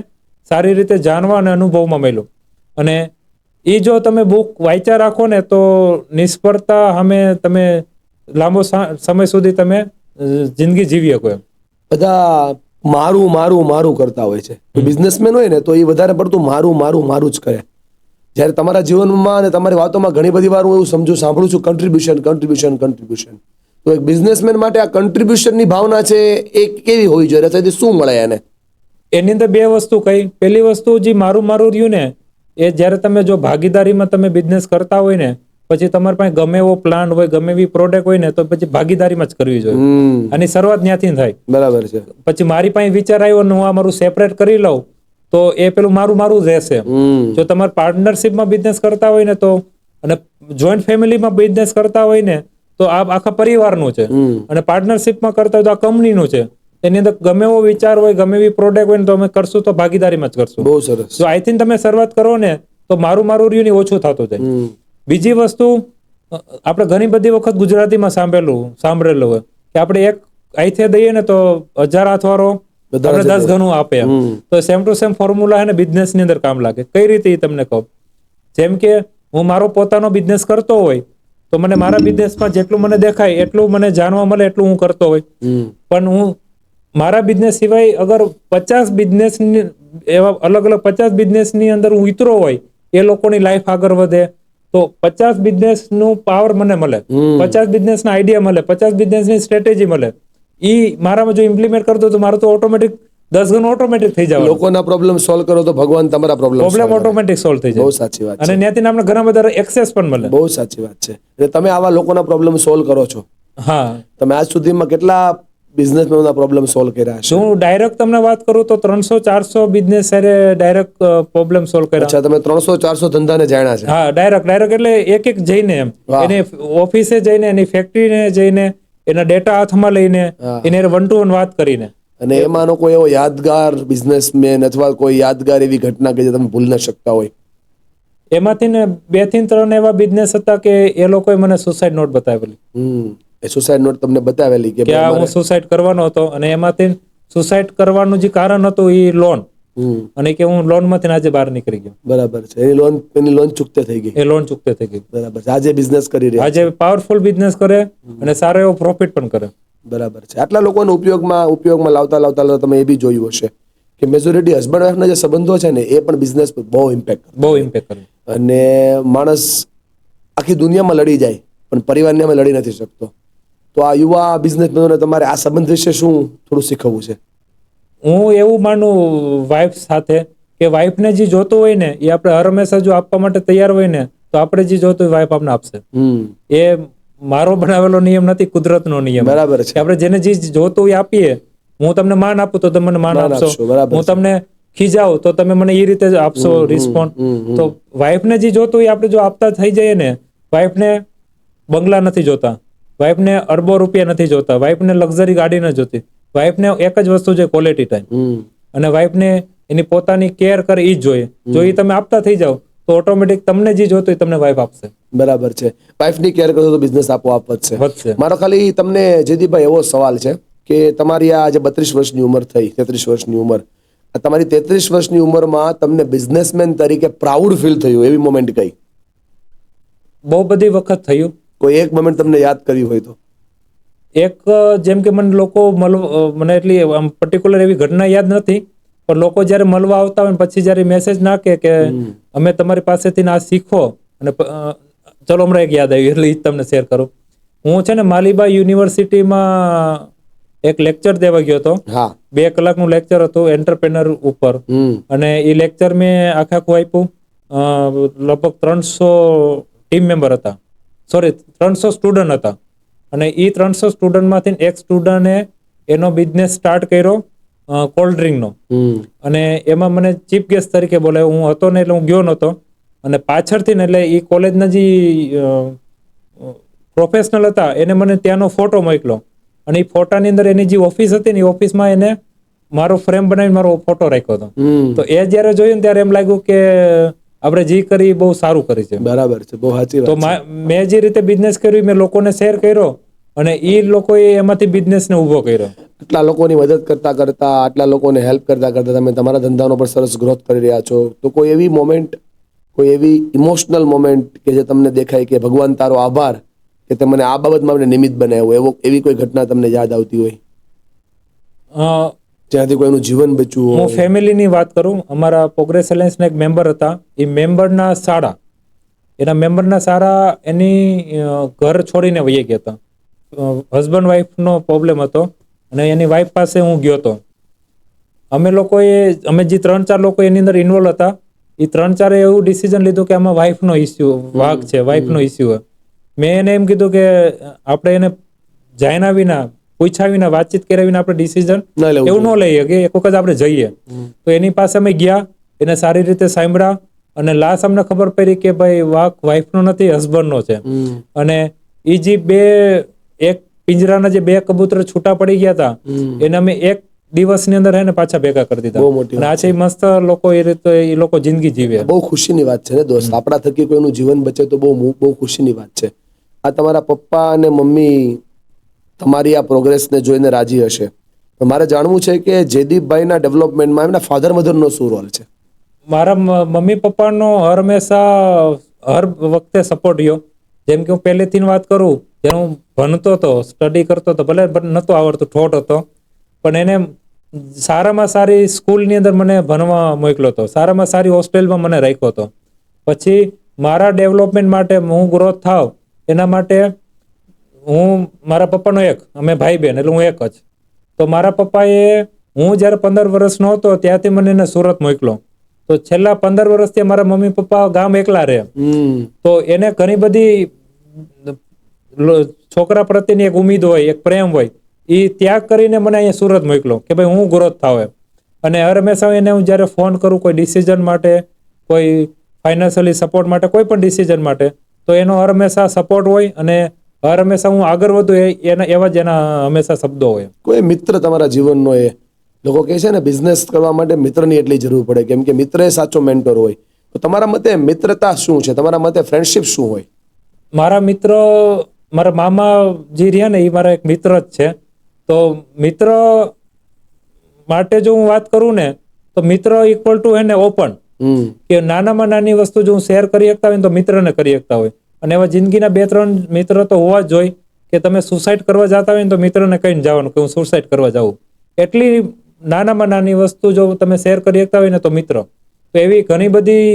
સારી રીતે જાણવા અને અનુભવમાં મળ્યું. અને એ જો તમે બુક વાંચ્યા રાખો ને તો નિષ્ફળતા સામે તમે લાંબો સમય સુધી તમે જિંદગી જીવી શકો એમ. બધા મારું મારું મારું કરતા હોય છે. બિઝનેસમેન હોય ને તો એ વધારે પડતું મારું મારું મારું જ કરે. જ્યારે તમારા જીવનમાં અને તમારી વાતોમાં ઘણી બધી વાર હું એવું સાંભળું છું કન્ટ્રીબ્યુશન. તો એક બિઝનેસમેન માટે આ કન્ટ્રીબ્યુશનની ભાવના છે એ કેવી હોવી જોઈએ? તેથી શું મળે એને? એની અંદર 2 વસ્તુ કઈ. પહેલી વસ્તુ જે મારું રહ્યું ને એ જ્યારે તમે જો ભાગીદારીમાં તમે બિઝનેસ કરતા હોય ને પછી તમારી પાસે ગમે એવો પ્લાન હોય, ગમે એવી પ્રોડક્ટ હોય ને તો પછી ભાગીદારીમાં જ કરવી જોઈએ. આની શરૂઆત ત્યાંથી થાય. બરાબર છે. પછી મારી પાસે વિચાર આવ્યો ને હું આ મારું સેપરેટ કરી લઉં તો એ પેલું મારું જ રહેશે. જો તમારે પાર્ટનરશિપમાં બિઝનેસ કરતા હોય ને તો, અને જોઈન્ટ ફેમિલીમાં બિઝનેસ કરતા હોય ને તો આ આખા પરિવારનું છે, અને પાર્ટનરશિપમાં કરતા હોય તો આ કંપનીનું છે. એની અંદર ગમે એવો વિચાર હોય, ગમે એવી પ્રોડક્ટ હોય ને તો અમે કરશું તો ભાગીદારીમાં જ કરશું. બહુ સરસ. જો અહીંથી તમે શરૂઆત કરો ને તો મારું રહ્યું ને ઓછું થતું જાય. બીજી વસ્તુ આપણે ઘણી બધી વખત ગુજરાતીમાં સાંભળેલું હોય કે આપણે એક અહીંથી દઈએ ને તો 1000 હાથવાળો બધા આપણે જ 10 ગણું આપે એમ. તો સેમ ટુ સેમ ફોર્મ્યુલા હે ને બિઝનેસ ની અંદર કામ લાગે. કઈ રીતે ઈ તમને કહું. જેમ કે હું મારો પોતાનો બિઝનેસ કરતો હોય તો મને મારા બિઝનેસમાં જેટલું મને દેખાય એટલું મને જાણવા મળે એટલું હું કરતો હોય. પણ હું મારા બિઝનેસ સિવાય અગર 50 બિઝનેસ એવા અલગ અલગ 50 બિઝનેસ ની અંદર હું ઉતરો હોય, એ લોકોની લાઈફ આગળ વધે, તો 50 બિઝનેસ નું પાવર મને મળે, 50 બિઝનેસ ના આઈડિયા મળે, 50 બિઝનેસ ની સ્ટ્રેટેજી મળે. ઈ મારામાં જો ઇમ્પ્લિમેન્ટ કરતો તો મારું તો ઓટોમેટિક 10 ગણું ઓટોમેટિક થઈ જવાનું. લોકોના પ્રોબ્લેમ સોલ્વ કરો તો ભગવાન તમારા પ્રોબ્લેમ ઓટોમેટિક સોલ્વ થઈ બહુ જાય. સાચી વાત અને છે. ત્યાંથી આપણે ઘણા બધા એક્સેસ પણ મળે. બહુ સાચી વાત છે. એટલે તમે આવા લોકોના પ્રોબ્લેમ સોલ્વ કરો છો. હા, તમે આજ સુધીમાં કેટલા બિઝનેસમેનોના પ્રોબ્લેમ સોલ્વ કર્યા હશે? જો હું ડાયરેક્ટ તમને વાત કરું તો 300-400 બિઝનેસ સાથે ડાયરેક્ટ પ્રોબ્લેમ સોલ્વ કર્યા. અચ્છા, તમે 300-400 ધંધાને જાણ્યા છે. હા, ડાયરેક્ટ એટલે એક એક જઈને એમ વાહ. એને ઓફિસે જઈને, એની ફેક્ટરીને જઈને, એના ડેટા હાથમાં લઈને, હા. એને 1-to-1 વાત કરીને. અને એમાંનો કોઈ એવો યાદગાર બિઝનેસમેન અથવા કોઈ યાદગાર એવી ઘટના કે જે તમે ભૂલી ન શકતા હોય? એમાંથી ને 2 થી 3 એવા બિઝનેસ હતા કે એ લોકોએ મને સુસાઇડ નોટ બતાવેલી એ સુસાઇડ નોટ તમને બતાવેલી કે કે આ હું સુસાઇડ કરવાનો હતો, અને એમાંથી સુસાઇડ કરવાનું જે કારણ હતું એ લોન, અને કે હું લોન માંથી આજે બહાર નીકળી ગયો. બરાબર છે. એની લોન ચૂકતે થઈ ગઈ. એ લોન ચૂકતે થઈ ગઈ. બરાબર છે. આજે બિઝનેસ કરી રહ્યા આજે પાવરફુલ બિઝનેસ કરે અને સારો એવો પ્રોફિટ પણ કરે. બરાબર છે. આટલા લોકોને ઉપયોગમાં લાવતા તમે એ બી જોયું હશે કે મેજોરિટી હસબન્ડ વાઈફના જે સંબંધો છે ને, એ પણ બિઝનેસ પર બહુ ઇમ્પેક્ટ કરે. અને માણસ આખી દુનિયામાં લડી જાય પણ પરિવારને અમે લડી નથી શકતો. તો આ યુવા બિઝનેસમેનોને તમારે આ સંબંધ વિશે શું થોડું શીખવવું છે? હું એવું માનું વાઇફ સાથે કે વાઇફને જે જોતું હોય ને એ આપણે હર હંમેશા જો આપવા માટે તૈયાર હોય ને તો આપણે જે જોતું હોય વાઇફ આપણે આપશે. એ મારો બનાવેલો નિયમ નથી, કુદરતનો નિયમ. બરાબર છે. કે આપણે જેને જે જોતું હોય આપીએ. હું તમને માન આપું તો તમે મને માન આપશો, હું તમને ખીજાવ તો તમે મને એ રીતે આપશો રિસ્પોન્ડ. તો વાઇફને જે જોતું હોય આપણે જો આપતા થઈ જઈએ ને, વાઇફને બંગલા નથી જોતા, વાઇફને અરબો રૂપિયા નથી જોતા, વાઇફને લક્ઝરી ગાડી નથી જોતી, વાઇફને એક જ વસ્તુ છે, ક્વોલિટી ટાઈમ. અને વાઇફને એની પોતાની કેર કરે એ જ જોઈએ. જો એ તમે આપતા થઈ જાવ તો ઓટોમેટિક તમને જે જોતું તમને વાઇફ આપશે. બરાબર છે. વાઇફની કેર કરો તો બિઝનેસ આપોઆપ વધશે. મારો ખાલી તમને જયદીપભાઈ એવો સવાલ છે કે તમારી આ જે 32 વર્ષની ઉંમર થઈ, 33 વર્ષની ઉંમર, તમારી 33 વર્ષની ઉંમરમાં તમને બિઝનેસમેન તરીકે પ્રાઉડ ફીલ થયું એવી મોમેન્ટ કઈ? બહુ બધી વખત થયું. કોઈ એક મોમેન્ટ તમને યાદ કર્યું હોય તો? એક જેમ કે મને એટલી પર્ટિક્યુલર એવી ઘટના યાદ નથી, પણ લોકો જયારે મળવા આવતા હોય પછી જયારે મેસેજ નાખે કે અમે તમારી પાસેથી આ શીખો, અને ચલો હમણાં એક યાદ આવ્યું એટલે એ જ તમને શેર કરું. હું છે ને માલીબા યુનિવર્સિટીમાં એક લેક્ચર દેવા ગયો હતો. 2 કલાકનું લેક્ચર હતું એન્ટરપ્રેનર ઉપર, અને એ લેક્ચર મેં આખું આપ્યું. લગભગ 300 ટીમ મેમ્બર હતા, 300 સ્ટુડન્ટ હતા. અને એ 300 સ્ટુડન્ટમાંથી એક સ્ટુડન્ટે એનો બિઝનેસ સ્ટાર્ટ કર્યો કોલ્ડ ડ્રિંકનો. અને એમાં મને ચીફ ગેસ્ટ તરીકે બોલાવ્યો. હું હતો ને એટલે હું ગયો નહોતો. અને પાછળથી ને એટલે એ કોલેજના જે પ્રોફેશનલ હતા એને મને ત્યાંનો ફોટો મોકલો. અને એ ફોટાની અંદર એની જે ઓફિસ હતી ને એ ઓફિસમાં એને મારો ફ્રેમ બનાવીને મારો ફોટો રાખ્યો હતો. તો એ જયારે જોયું ને ત્યારે એમ લાગ્યું કે આપણે જે કરી બહુ સારું કરી છે. બરાબર છે. બહુ સાચી વાત. તો મેં જે રીતે બિઝનેસ કર્યું મેં લોકોને શેર કર્યો, અને એ લોકોએ એમાંથી બિઝનેસને ઉભો કર્યો. આટલા લોકોની મદદ કરતા કરતા, આટલા લોકોને હેલ્પ કરતા કરતા તમે તમારા ધંધાનો પર સરસ ગ્રોથ કરી રહ્યા છો. તો કોઈ એવી મોમેન્ટ, કોઈ એવી ઇમોશનલ મોમેન્ટ કે જે તમને દેખાય કે ભગવાન તારો આભાર કે તે મને આ બાબતમાં મને નિમિત્ત બનાવ્યો, એવી કોઈ ઘટના તમને યાદ આવતી હોય જ્યાંથી કોઈનું જીવન બચ્યું હોય? હું ફેમિલીની વાત કરું. અમારા પ્રોગ્રેસ એલાયન્સના એક મેમ્બર હતા. એ મેમ્બરના સારા એની ઘર છોડીને વહી ગયા હતા. હસબન્ડ વાઈફનો પ્રોબ્લેમ હતો, અને એની વાઈફ પાસે હું ગયો હતો. અમે જે 3-4 લોકો એની અંદર ઇન્વોલ્વ હતા, એ 3-4 એવું ડિસિઝન લીધું કે આમાં વાઈફનો ઇસ્યુ વાઘ છે, વાઈફનો ઇસ્યુ. મેં એને એમ કીધું કે આપણે એને જાણ્યા વિના, પૂછ્યા વિના, વાતચીત કર્યા વિના આપણે ડિસિઝન એવું ન લઈએ કે એક વખત આપણે જઈએ. તો એની પાસે અમે ગયા, એને સારી રીતે સાંભળ્યા, અને લાસ્ટ અમને ખબર પડી કે ભાઈ વાઘ વાઈફનો નથી, હસબન્ડનો છે. અને એ જે એક પિંજરાના જે 2 કબૂતર છૂટા પડી ગયા હતા એને અમે એક દિવસની અંદર એને પાછા ભેગા કરી દીધા. અને આ છે મસ્ત લોકો એ રીતે એ લોકો જિંદગી જીવે. બહુ ખુશીની વાત છે ને દોસ્ત. આપણા થકી કોઈનું જીવન બચે તો બહુ ખુશીની વાત છે. આ તમારા પપ્પા અને મમ્મી તમારી આ પ્રોગ્રેસને જોઈને રાજી હશે. મારે જાણવું છે કે જયદીપભાઈના ડેવલપમેન્ટમાં એમના ફાધર મધરનો શું રોલ છે? મારા મમ્મી પપ્પાનો હંમેશા હર વખતે સપોર્ટ રહ્યો. જેમ કે હું પહેલેથી વાત કરું, જ્યારે હું ભણતો હતો, સ્ટડી કરતો હતો, ભલે નહોતું આવડતું, ઠોઠ હતો, પણ એને સારામાં સારી સ્કૂલની અંદર મને ભણવા મોકલ્યો હતો, સારામાં સારી હોસ્ટેલમાં મને રાખ્યો હતો. પછી મારા ડેવલપમેન્ટ માટે હું ગ્રોથ થાવ એના માટે હું મારા પપ્પાનો એક, અમે ભાઈ બહેન એટલે હું એક જ. તો મારા પપ્પાએ હું જ્યારે 15 વર્ષનો હતો ત્યાંથી મને એને સુરત મોકલો. તો છેલ્લા 15 વર્ષથી મારા મમ્મી પપ્પા ગામ એકલા રહે. તો એને ઘણી બધી છોકરા પ્રત્યેની એક ઉમ્મીદ હોય, એક પ્રેમ હોય, એ ત્યાગ કરીને મને અહીંયા સુરત મોકલો કે ભાઈ હું ગ્રોથ થાવ એમ. અને હર હંમેશા એને હું જ્યારે ફોન કરું કોઈ ડિસિઝન માટે, કોઈ ફાઇનાન્શિયલી સપોર્ટ માટે, કોઈ પણ ડિસિઝન માટે, તો એનો હર હંમેશા સપોર્ટ હોય અને હર હંમેશા હું આગળ વધું એના એવા જ એના હંમેશા શબ્દો હોય. કોઈ મિત્ર તમારા જીવનનો એ લોકો કહે છે ને બિઝનેસ કરવા માટે મિત્રની એટલી જરૂર પડે, કેમ કે મિત્ર એ સાચો મેન્ટોર હોય. તો તમારા મતે મિત્રતા શું છે? તમારા મતે ફ્રેન્ડશિપ શું હોય? મારા મિત્ર, મારા મામા જે રહ્યા ને એ મારા એક મિત્ર જ છે. તો મિત્ર માટે જો હું વાત કરું ને તો મિત્ર ઇક્વલ ટુ એને ઓપન, કે નાનામાં નાની વસ્તુ જો હું શેર કરી શકતા હોય ને તો મિત્રને કરી શકતા હોય. અને એવા જિંદગીના 2-3 મિત્ર તો હોવા જ જોઈએ કે તમે સુસાઇડ કરવા જતા હોય ને તો મિત્રને કહીને જવાનું કે હું સુસાઇડ કરવા જાઉં. એટલી નાનામાં નાની વસ્તુ જો તમે શેર કરી શકતા હોય ને તો મિત્ર. તો એવી ઘણી બધી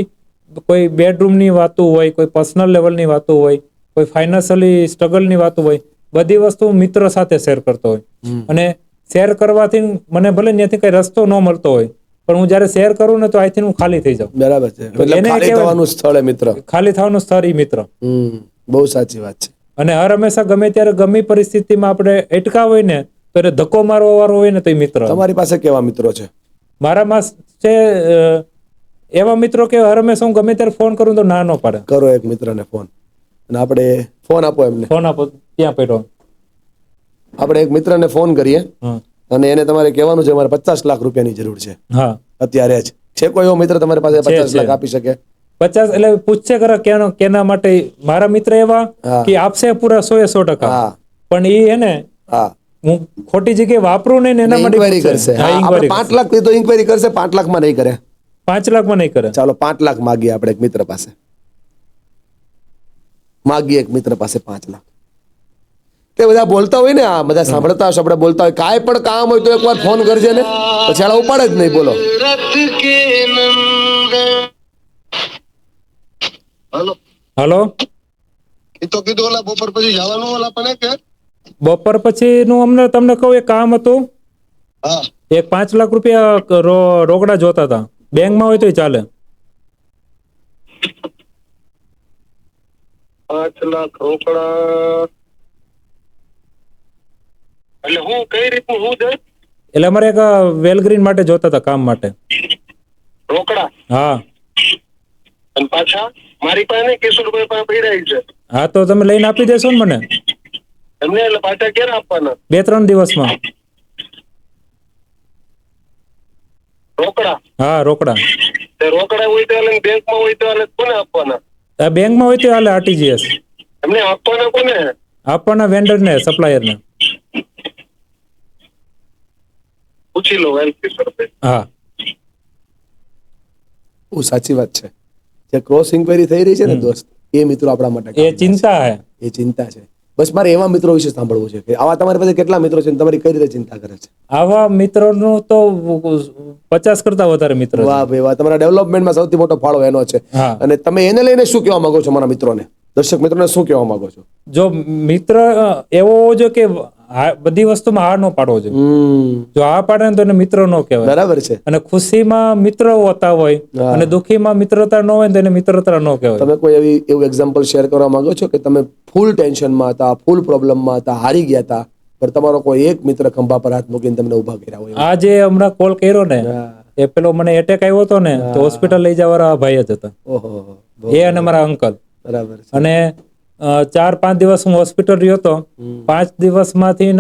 કોઈ બેડરૂમની વાતો હોય, કોઈ પર્સનલ લેવલની વાતો હોય, કોઈ ફાઇનાન્શિયલી સ્ટ્રગલની વાતો હોય, બધી વસ્તુ મિત્ર સાથે શેર કરતો હોય. અને શેર કરવાથી મને ભલે ત્યાંથી કઈ રસ્તો ન મળતો હોય, પણ હું જ્યારે શેર કરું ને તો અહીંથી હું ખાલી થઈ જાઉં. બરાબર છે. એટલે એને ખાલી કહેવાય- થવાનું સ્થળ એ મિત્ર. ખાલી થવાનું સ્થળ ઈ મિત્ર. બહુ સાચી વાત છે. અને હર હંમેશા ગમે ત્યારે ગમે પરિસ્થિતિમાં આપણે અટકા હોય ને તો એને ધક્કો મારવા વાળો હોય ને તો એ મિત્ર. તમારી પાસે કેવા મિત્રો છે? મારામાં છે એવા મિત્રો કે હર હંમેશા હું ગમે ત્યારે ફોન કરું તો ના ન પાડે. કરો એક મિત્રને ફોન, અને આપણે ફોન આપો એમને. ફોન આપો, ત્યાં પડ્યો. આપણે એક મિત્રને ફોન કરીએ હા અને એને તમારે કહેવાનું છે મારે 50 લાખ રૂપિયાની જરૂર છે હા, અત્યારે જ. છે કોઈ એવો મિત્ર તમારી પાસે 50 છે. લાખ આપી શકે? 50 એટલે પૂછશે ખરા કેના માટે. મારા મિત્ર એવા હા. કે આપશે પૂરા 100% હા પણ એ હે ને હા, હું ખોટી જગ્યાએ વાપરું નહીં ને એના માટે ઇન્ક્વાયરી પૂછે. કરશે. હા, હા, આપણે inquiry 5 લાખ તો ઇન્ક્વાયરી કરશે, 5 લાખમાં નહીં કરે. 5 લાખમાં નહીં કરે. ચાલો 5 લાખ માગીએ આપણે એક મિત્ર પાસે. માગીએ એક મિત્ર પાસે 5 લાખ. તે બધા બોલતા હોય ને, આ બધા સાંભળતા હશે, આપણે બોલતા હોય કાંઈ પણ કામ હોય તો એકવાર ફોન કરજે ને, પછી આલા ઉપાડે જ નહીં. બોલો. હાલો, હાલો, એ તો કીધું ઓલા બપોર પછી જવાનું ઓલા પણ કે બપોર પછીનું અમને તમને કહું એક કામ હતું. હા, એક 5 લાખ રૂપિયા રોકડા જોતા હતા. બેંકમાં હોય તો ચાલે. 5 લાખ રોકડા એટલે હું કઈ રીતનું હું છે એટલે અમારે એક વેલગ્રીન માટે જોતા હતા, કામ માટે. રોકડા? હા અને પાછા મારી પાસે કિશોરભાઈ પાસે પીડાય છે હા, તો તમે લઈને આપી દેશો ને મને એમને, એટલે પાછા ક્યારે આપવાના? 2-3 દિવસમાં. રોકડા? હા, રોકડા. તે રોકડા હોય તો હાલે, બેંકમાં હોય તો હાલે, કોને આપવાના? આ બેંકમાં હોય તો હાલે, આરટીજીએસ. એમને આપવાના કોને? આપવાના વેન્ડરને, સપ્લાયરને. પૂછી લો એમ કિશોરભાઈ. હા, બહુ સાચી વાત છે. જે ક્રોસ ઇન્ક્વાયરી થઈ રહી છે ને દોસ્ત, એ મિત્રો આપણા માટે એ કામના ચિંતા હે. છે. એ ચિંતા છે. બસ મારે એવા મિત્રો વિશે સાંભળવું છે કે આવા તમારી પાસે કેટલા મિત્રો છે અને તમારી કઈ રીતે ચિંતા કરે છે? આવા મિત્રોનું તો 50 કરતા વધારે મિત્ર છે. વાહ ભાઈ વાહ, તમારા ડેવલપમેન્ટમાં સૌથી મોટો ફાળો એનો છે. હા. અને તમે એને લઈને શું કહેવા માંગો છો મારા મિત્રોને, દર્શક મિત્રોને શું કહેવા માંગો છો? જો મિત્ર એવો હોવો જોઈએ કે બધી વસ્તુમાં હા ન પાડવો જોઈએ. જો હા પાડે ને તો એને મિત્ર ન કહેવાય. બરાબર છે. અને ખુશીમાં મિત્ર હોતા હોય હા. અને દુઃખીમાં મિત્રતા ન હોય ને તો એને મિત્રતા ન કહેવાય. તમે કોઈ એવું એક્ઝામ્પલ શેર કરવા માંગો છો કે તમે ફૂલ ટેન્શનમાં હતા, ફૂલ પ્રોબ્લેમમાં હતા, હારી ગયા હતા, પણ તમારો કોઈ એક મિત્ર ખંભા પર હાથ મૂકીને તમને ઉભા કર્યા હોય? આ જે હમણાં કોલ કર્યો ને, હા. એ પેલો મને એટેક આવ્યો હતો ને, તો હોસ્પિટલ લઈ જવાના ભાઈ જ હતા. ઓહો, એ અને મારા અંકલ. બરાબર છે. અને 4-5 દિવસ હું હોસ્પિટલ રહ્યો હતો. 5 દિવસમાંથી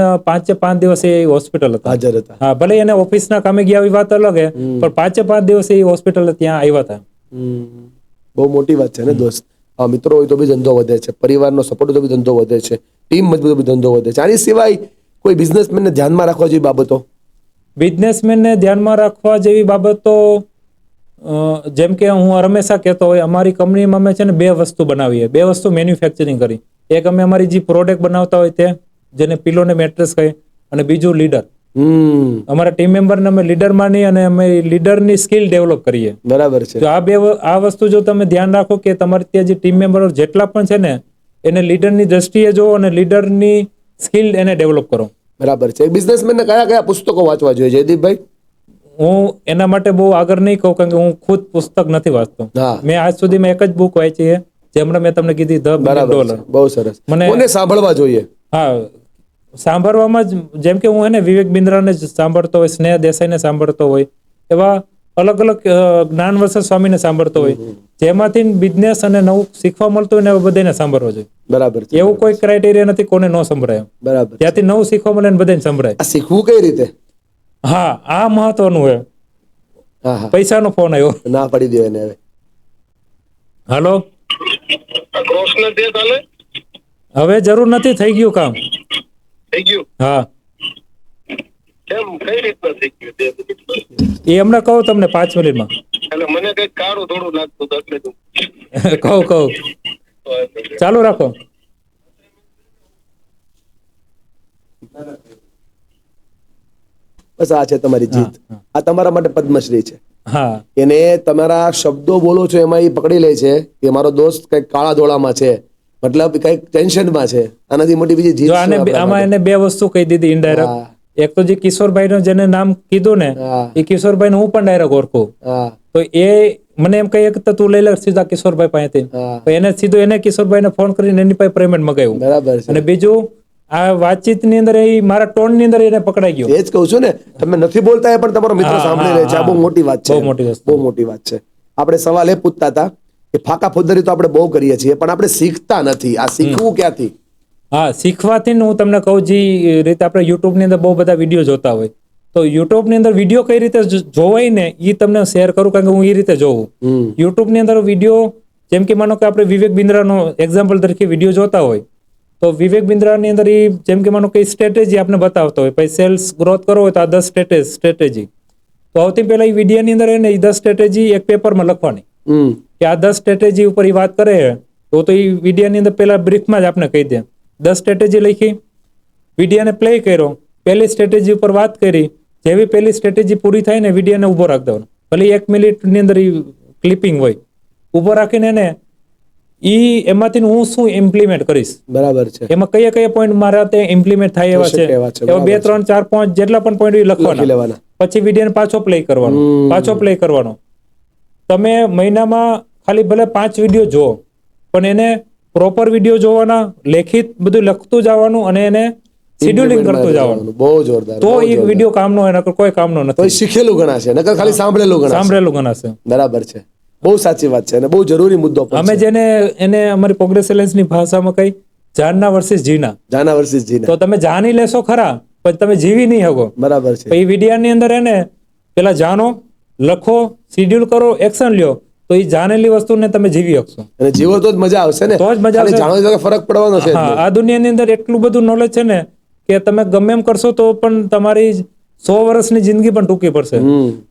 5 દિવસ એ હોસ્પિટલ હતા. હાજર હતા. હા, ભલે એને ઓફિસના કામે ગયા એવી વાત અલગ હે, પણ 5 દિવસ એ હોસ્પિટલ ત્યાં આવ્યા હતા. બહુ મોટી વાત છે ને દોસ્ત. આ મિત્રો હોય તો બી ધંધો વધે છે, પરિવારનો સપોર્ટ હોય તો બી ધંધો વધે છે, ટીમ મજબૂત હોય તો બી ધંધો વધે છે. આની સિવાય કોઈ બિઝનેસમેનને ધ્યાનમાં રાખવા જેવી બાબતો? બિઝનેસમેનને ધ્યાનમાં રાખવા જેવી બાબતો જેમ કે હું હંમેશા કહેતો હોય, અમારી કંપનીમાં અમે છે ને 2 વસ્તુ બનાવીએ, 2 વસ્તુ મેન્યુફેક્ચરિંગ કરી. એક અમે અમારી જે પ્રોડક્ટ બનાવતા હોય તે, જેને પિલો ને મેટ્રેસ કહે, અને બીજું લીડર. અમારા ટીમ મેમ્બરને અમે લીડર માની અને અમે લીડરની સ્કિલ ડેવલપ કરીએ. બરાબર છે. તો આ વસ્તુ જો તમે ધ્યાન રાખો કે તમારે ત્યાં જે ટીમ મેમ્બરો જેટલા પણ છે ને એને લીડરની દ્રષ્ટિએ જો અને લીડરની સ્કિલ એને ડેવલપ કરો. બરાબર છે. બિઝનેસમેનને કયા પુસ્તકો વાંચવા જોઈએ જયદીપભાઈ? હું એના માટે બહુ આગળ નહીં કહું, કારણ કે હું ખુદ પુસ્તક નથી વાંચતો. હા. મેં આજ સુધીમાં એક જ બુક વાંચી છે, જે હમણાં મેં તમને કીધી, ધ બરાબર $1 છે. બહુ સરસ. મને- કોને સાંભળવા જોઈએ? હા, સાંભળવામાં જ જેમ કે હું એને વિવેક બિંદ્રાને જ સાંભળતો હોય, સ્નેહ દેસાઈને સાંભળતો હોય, એવા અલગ અલગ જ્ઞાનવર્ષ સ્વામીને સાંભળતો હોય, જેમાંથી બિઝનેસ અને નવું શીખવા મળતું હોય ને એવા બધાને સાંભળવા જોઈએ. બરાબર છે. એવું કોઈ ક્રાઇટેરિયા નથી કોને ન સંભળાય. બરાબર છે. જ્યાંથી નવું શીખવા મળે ને બધાને સંભળાય. આ શીખવું કઈ રીતે? હા, આ મહત્વનું છે. હા હા, પૈસાનો ફોન આવ્યો. ના પડી દો એને હવે. હાલો, ક્રોસ ન દે તાલે હવે જરૂર નથી, થઈ ગયું કામ. થઈ ગયું. હા, કેમ કઈ રીતના થઈ ગયું તે? એ હમણાં કહું તમને 5 મિનિટમાં. એટલે મને કઈક કાળું થોડું લાગતું હતું એટલે તું કહું ચાલુ રાખો. બસ આ છે તમારી જીત. આ તમારા માટે પદ્મશ્રી છે. હા, એને તમારા શબ્દો બોલો છો એમાં એ પકડી લે છે કે મારો દોસ્ત કઈક કાળા ધોળામાં છે, મતલબ કઈક ટેન્શનમાં છે. આનાથી મોટી બીજી જીત જો શું આપણા આમાં માટે? એને 2 વસ્તુ કહી દીધી ઇનડાયરેક્ટ. હા. એક તો જે કિશોરભાઈ જેને નામ કીધું ને, હા. એ કિશોરભાઈ હું પણ ડાયરેક્ટ ઓળખું. હા તો એ મને એમ કહીએ કે તું લઈ લે સીધા કિશોરભાઈ પાસેથી. હા. તો એને સીધું એને કિશોરભાઈને ફોન કરીને એની પાસે પેમેન્ટ મગાવ્યું. બરાબર છે. અને બીજું આ વાતચીતની અંદર એ મારા ટોનની અંદર એને પકડાઈ ગયો. એ જ કહું છું ને, તમે નથી બોલતા એ પણ તમારો મિત્ર હા, સાંભળી હા, લે છે. આ બહુ હા. મોટી વાત છે. બહુ મોટી વસ્તુ. બહુ મોટી વાત છે. આપણે સવાલ એ પૂછતા હતા કે ફાકા ફોજદારી તો આપણે બહુ કરીએ છીએ, પણ આપણે શીખતા નથી. આ શીખવું ક્યાંથી? હા, શીખવાથી હું તમને કહું, જે રીતે આપણે યુટ્યુબની અંદર બહુ બધા વિડીયો જોતા હોય, તો યુટ્યુબની અંદર વિડીયો કઈ રીતે જોવાય ને એ તમને શેર કરું, કારણ કે હું એ રીતે જોઉં. યુટ્યુબની અંદર વિડીયો, જેમ કે માનો કે આપણે વિવેક બિંદ્રાનો એક્ઝામ્પલ તરીકે વિડીયો જોતા હોય, તો વિવેક બિંદ્રાની અંદર એ જેમ કે માનો કે સ્ટ્રેટેજી આપણે બતાવતો હોય, પછી સેલ્સ ગ્રોથ કરવો હોય તો આ 10 સ્ટ્રેટેજી. તો સૌથી પહેલા એ વિડીયોની અંદર એને એ 10 સ્ટ્રેટેજી એક પેપરમાં લખવાની, કે આ 10 સ્ટ્રેટેજી ઉપર એ વાત કરે તો એ વિડીયોની અંદર પહેલા બ્રીફમાં જ આપણે કહી દે. 10 સ્ટ્રેટેજી લખી, વિડીયોને પ્લે કર્યો, પહેલી સ્ટ્રેટેજી ઉપર વાત કરી, જેવી પહેલી સ્ટ્રેટેજી પૂરી થાય ને વિડીયોને ઊભો રાખી દેવાનો. ભલે 1 મિનિટની અંદર ક્લિપિંગ હોય, ઊભો રાખીને એને એમાંથી હું શું ઇમ્પ્લિમેન્ટ કરીશ, બરાબર છે. એમાં કયા કયા પોઈન્ટ મારા તે ઇમ્પ્લિમેન્ટ થાય એવા છે, એવા છે, એવા 2, 3, 4, 5 જેટલા પણ પોઈન્ટ લખી લખવાના. લેવાના. પછી વિડીયોને પાછો પ્લે કરવાનો. તમે મહિનામાં ખાલી ભલે 5 વિડીયો જુઓ, પણ એને પ્રોપર વિડીયો જોવાના, લેખિત બધું લખતું જવાનું અને એને શેડ્યુલિંગ કરતું જવાનું. બહુ જોરદાર. તો એક વિડીયો કામનો હોય, નકર કોઈ કામનો તો નથી. શીખેલું ગણાશે, નકર ખાલી સાંભળેલું ગણાશે. સાંભળેલું ગણાશે. બરાબર છે. બહુ સાચી વાત છે અને બહુ જરૂરી મુદ્દો પણ અમે છે. જેને એને અમારી પ્રોગ્રેસ એલાયન્સની ભાષામાં કઈ જાનના વર્સિસ જીના. જાના વર્સિસ જીના. તો તમે જાણી લેશો ખરા, પણ તમે જીવી નહીં શકો. બરાબર છે. એ વિડીયાની અંદર એને પેલા જાણો, લખો, શેડ્યુલ કરો, એક્શન લ્યો, તો એ જાણેલી વસ્તુને તમે જીવી શકશો. અને જીવો તો જ મજા આવશે ને. તો જ મજા આવશે. ખાલી જાણો તો ફરક પડવાનો છે જ હા, નહીં. આ દુનિયાની અંદર એટલું બધું નોલેજ છે ને કે તમે ગમે એમ કરશો તો પણ તમારી 100 વર્ષની જિંદગી પણ ટૂંકી પડશે.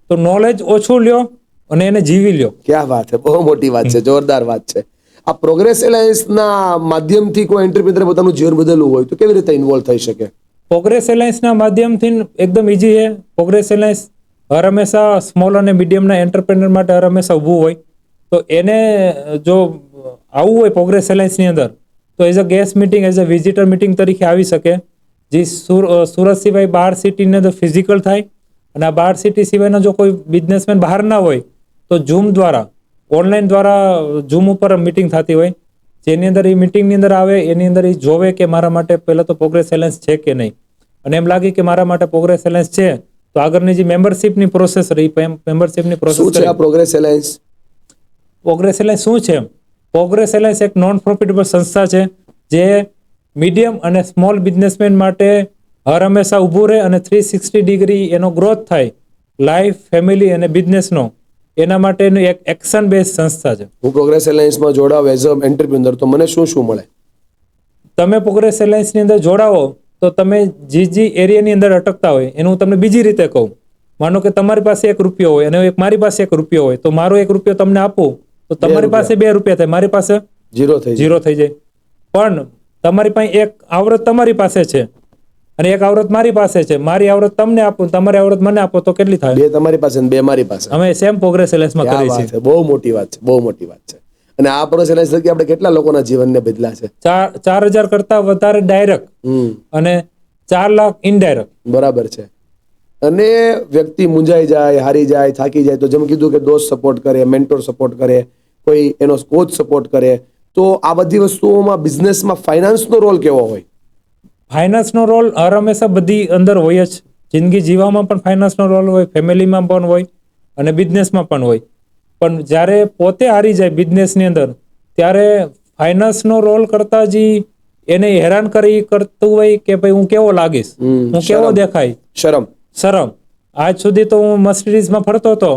તો નોલેજ ઓછું લ્યો અને એને જીવી લ્યો. ક્યાં વાત છે, બહુ મોટી વાત છે, જોરદાર વાત છે. આ પ્રોગ્રેસ એલાયન્સના માધ્યમથી કોઈ એન્ટરપ્રિનર પોતાનું જીવન બદલવું હોય તો કેવી રીતે ઇન્વોલ્વ થઈ શકે? પ્રોગ્રેસ એલાયન્સના માધ્યમથી એકદમ ઈઝી છે. પ્રોગ્રેસ એલાયન્સ હર હંમેશા સ્મોલ અને મીડિયમના એન્ટરપ્રેનર માટે હર હંમેશા ઊભું હોય. તો એને જો આવવું હોય પ્રોગ્રેસ એલાયન્સની અંદર, તો as a guest meeting, as a visitor meeting તરીકે આવી શકે. જે સુરત સિવાય 12 સિટીની અંદર ફિઝિકલ થાય, અને આ 12 સિટી સિવાયના જો કોઈ બિઝનેસમેન બહાર ના હોય તો ઝૂમ દ્વારા, ઓનલાઈન દ્વારા ઝૂમ ઉપર મિટિંગ થતી હોય, જેની અંદર એ મિટિંગની અંદર આવે, એની અંદર એ જોવે કે મારા માટે પહેલા તો પ્રોગ્રેસ એલાયન્સ છે કે નહીં, અને એમ લાગે કે મારા માટે પ્રોગ્રેસ એલાયન્સ છે તો આગળની જે મેમ્બરશિપની પ્રોસેસ રહી, મેમ્બરશિપની પ્રોસેસ. શું છે આ પ્રોગ્રેસ એલાયન્સ? પ્રોગ્રેસ એલાયન્સ શું છે? પ્રોગ્રેસ એલાયન્સ એક નોન પ્રોફિટેબલ સંસ્થા છે, જે મીડિયમ અને સ્મોલ બિઝનેસમેન માટે હર હંમેશા ઊભું રહે અને 360 ડિગ્રી એનો ગ્રોથ થાય, લાઈફ, ફેમિલી અને બિઝનેસનો, એના માટેનું એક એક્શન બેઝ સંસ્થા છે. હું પ્રોગ્રેસ એલાયન્સમાં જોડાવ એઝ અ એન્ટરપ્રિનર તો મને શું શું મળે? તમે પ્રોગ્રેસ એલાયન્સની અંદર જોડાવો તો તમે જે એરિયાની અંદર અટકતા હોય એનું હું તમને બીજી રીતે કહું. માનો કે તમારી પાસે 1 રૂપિયો હોય અને મારી પાસે 1 રૂપિયો હોય, તો મારો 1 રૂપિયો તમને આપું તો તમારી પાસે 2 રૂપિયા થાય, મારી પાસે જીરો થઈ જાય. 0 થઈ જાય. પણ તમારી પાસે એક આવૃત તમારી પાસે છે અને એક આવૃત મારી પાસે છે, મારી આવૃત તમને આપું, તમારી આવૃત મને આપો તો કેટલી થાય? 2 તમારી પાસે ને 2 મારી પાસે. અમે સેમ પ્રોગ્રેસ એલએસમાં ક્યાં કરીએ વાત છીએ. છે, બહુ મોટી વાત છે, બહુ મોટી વાત છે. અને આ પ્રોસેસ થકી આપણે કેટલા લોકોના જીવનને બદલા છે. 4,000 કરતા વધારે ડાયરેક્ટ અને 4 લાખ ઇનડાયરેક્ટ. બરાબર છે. અને વ્યક્તિ મૂંઝાઈ જાય, હારી જાય, થાકી જાય, તો જેમ કીધું કે દોસ્ત સપોર્ટ કરે, મેન્ટોર સપોર્ટ કરે, કોઈ એનો કોચ સપોર્ટ કરે, તો આ બધી વસ્તુઓમાં બિઝનેસમાં ફાઇનાન્સનો રોલ કેવો હોય? ફાઇનાન્સનો રોલ હર હંમેશા બધી અંદર હોય જ. જિંદગી જીવવામાં પણ ફાઇનાન્સનો રોલ હોય, ફેમિલીમાં પણ હોય અને બિઝનેસમાં પણ હોય. પણ જ્યારે પોતે હારી જાય બિઝનેસની અંદર, ત્યારે ફાઇનાન્સનો રોલ કરતા જે એને હેરાન કરતું હોય કે ભાઈ હું કેવો લાગીશ, હું કેવો દેખાય, શરમ. આજ સુધી તો હું મર્સિડીઝમાં ફરતો હતો,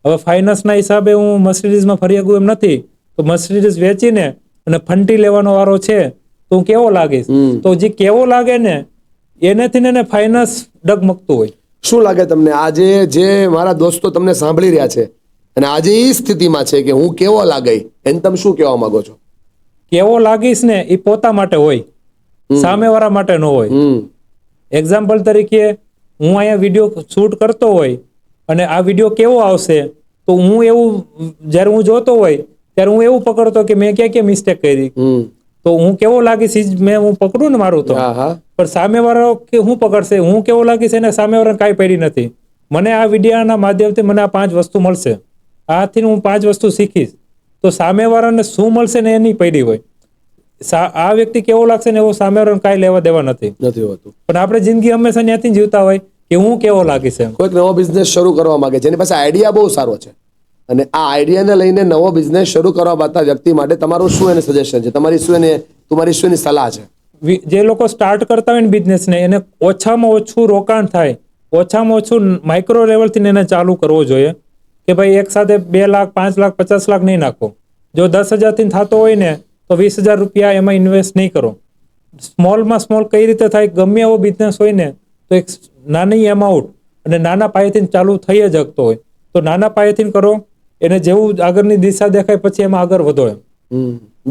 હવે ફાઇનાન્સના હિસાબે હું મર્સિડીઝમાં ફરી શકું એમ નથી, તો મર્સિડીઝ વેચીને અને ફંટી લેવાનો વારો છે, તો હું કેવો લાગીશ. તો જે કેવો લાગે ને એનેથી એને ફાઇનાન્સ ડગમગતું હોય. શું લાગે તમને આજે જે મારા દોસ્તો તમને સાંભળી રહ્યા છે અને આજે એ સ્થિતિમાં છે કે હું કેવો લાગે, એને તમે શું કહેવા માંગો છો? કેવો લાગીશ ને એ પોતા માટે હોય, સામેવાળા માટે ન હોય. એક્ઝામ્પલ તરીકે હું અહીંયા વિડીયો શૂટ કરતો હોય અને આ વિડીયો કેવો આવશે, તો હું એવું જ્યારે હું જોતો હોય ત્યારે હું એવું પકડતો કે મેં ક્યાં મિસ્ટેક કરી, તો હું કેવો લાગીશ હું પકડું ને મારું તો. પણ સામેવાળો કે હું પકડશે, હું કેવો લાગીશ એને સામેવાળાને કાંઈ પડી નથી. મને આ વિડીયોના માધ્યમથી મને આ 5 વસ્તુ મળશે, આથી હું 5 વસ્તુ શીખીશ, તો સામેવાળાને શું મળશે ને એની પડી હોય. આ વ્યક્તિ કેવો લાગશે ને એવો સામેવાળાને કાંઈ લેવા દેવા નથી હોતું. પણ આપણે જિંદગી હંમેશા ત્યાંથી જીવતા હોય કે હું કેવો લાગીશ એમ. કોઈક નવો બિઝનેસ શરૂ કરવા માંગે છે, એની પાસે આઈડિયા બહુ સારો છે અને આ આઈડિયાને લઈને નવો બિઝનેસ શરૂ કરવા માંગતા વ્યક્તિ માટે તમારું શું એને સજેશન છે, તમારી શું એની સલાહ છે? જે લોકો સ્ટાર્ટ કરતા હોય ને બિઝનેસને, એને ઓછામાં ઓછું રોકાણ થાય, ઓછામાં ઓછું માઇક્રો લેવલથી એને ચાલુ કરવો જોઈએ. કે ભાઈ એક સાથે 2 લાખ 5 લાખ 50 લાખ નહીં નાખો. જો 10,000 થી થતો હોય ને તો 20,000 રૂપિયા એમાં ઇન્વેસ્ટ નહીં કરો. સ્મોલમાં સ્મોલ કઈ રીતે થાય, ગમે એવો બિઝનેસ હોય ને તો એક નાની અમાઉન્ટ અને નાના પાયેથી ચાલુ થઈ જ શકતો હોય, તો નાના પાયેથી કરો. એને જેવું આગળની દિશા દેખાય પછી એમાં આગળ વધો એમ.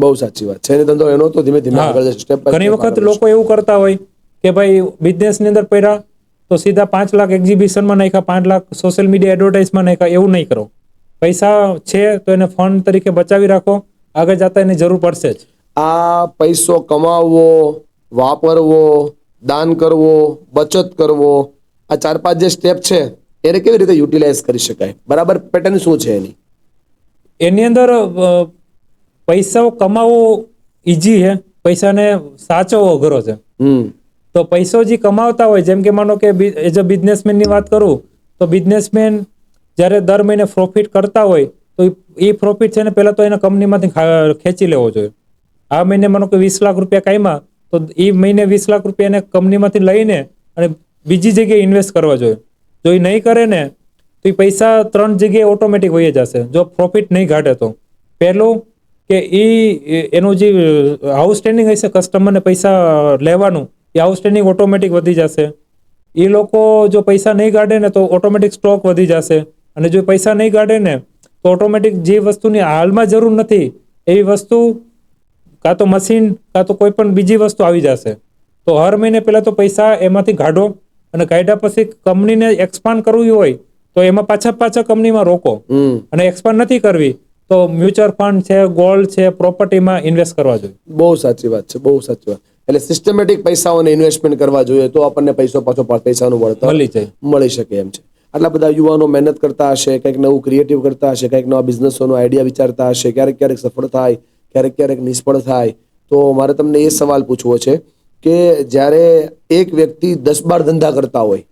બહુ સાચી વાત છે. એને ધંધો એનો તો ધીમે ધીમે આગળ જશે, સ્ટેપ બાય ઘણી સ્ટેપ વખત આગળ લોકો એવું કરતા હોય કે ભાઈ બિઝનેસની અંદર પડ્યા તો સીધા 5 લાખ એક્ઝિબિશનમાં નાખ્યા, 5 લાખ સોશિયલ મીડિયા એડવર્ટાઇઝમાં નાખ્યા. એવું નહીં કરો. પૈસા છે તો એને ફંડ તરીકે બચાવી રાખો, આગળ જતા એની જરૂર પડશે જ. આ પૈસો કમાવવો, વાપરવો, દાન કરવો, બચત કરવો, આ 4-5 જે સ્ટેપ છે એને કેવી રીતે યુટિલાઇઝ કરી શકાય? બરાબર પેટર્ન શું છે એની અંદર? પૈસા કમાવો ઈઝી છે, પૈસાને સાચવવો અઘરો છે. તો પૈસો જે કમાવતા હોય, જેમ કે માનો કે એઝ અ બિઝનેસમેનની વાત કરું તો બિઝનેસમેન જ્યારે દર મહિને પ્રોફિટ કરતા હોય તો એ પ્રોફિટ છે ને પહેલા તો એના કંપનીમાંથી ખેંચી લેવો જોઈએ. આ મહિને માનો કે 20 લાખ રૂપિયા કાયમા, તો એ મહિને 20 લાખ રૂપિયા એને કંપનીમાંથી લઈને અને બીજી જગ્યાએ ઇન્વેસ્ટ કરવા જોઈએ. જો એ નહીં કરે ને તો એ પૈસા 3 જગ્યાએ ઓટોમેટિક વહી જશે, જો પ્રોફિટ નહીં કાઢે તો. પહેલું કે એનું જે આઉટસ્ટેન્ડિંગ હશે કસ્ટમરને પૈસા લેવાનું, એ આઉટસ્ટેન્ડિંગ ઓટોમેટિક વધી જશે. એ લોકો જો પૈસા નહીં કાઢે ને તો ઓટોમેટિક સ્ટોક વધી જશે, અને જો પૈસા નહીં કાઢે ને તો ઓટોમેટિક જે વસ્તુની હાલમાં જરૂર નથી એવી વસ્તુ કાં તો મશીન કાં તો કોઈ પણ બીજી વસ્તુ આવી જશે. તો હર મહિને પહેલા તો પૈસા એમાંથી કાઢો, અને કાઢ્યા પછી કંપનીને એક્સપાન્ડ કરવી હોય તો એમાં પાછા કંપનીમાં રોકો, અને એક્સપાન્ડ નથી કરવી તો મ્યુચ્યુઅલ ફંડ છે, ગોલ્ડ છે, પ્રોપર્ટીમાં ઇન્વેસ્ટ કરવા જોઈએ. બહુ સાચી વાત છે, બહુ સાચી વાત. એટલે સિસ્ટમેટિક પૈસાઓને ઇન્વેસ્ટમેન્ટ કરવા જોઈએ તો આપણને પૈસાનું વળતર મળી શકે એમ છે. આટલા બધા યુવાનો મહેનત કરતા હશે, કંઈક નવું ક્રિએટિવ કરતા હશે, કંઈક નવા બિઝનેસોનો આઈડિયા વિચારતા હશે, ક્યારેક સફળ થાય, ક્યારેક નિષ્ફળ થાય. તો મારે તમને એ સવાલ પૂછવો છે કે જ્યારે એક વ્યક્તિ 10-12 ધંધા કરતા હોય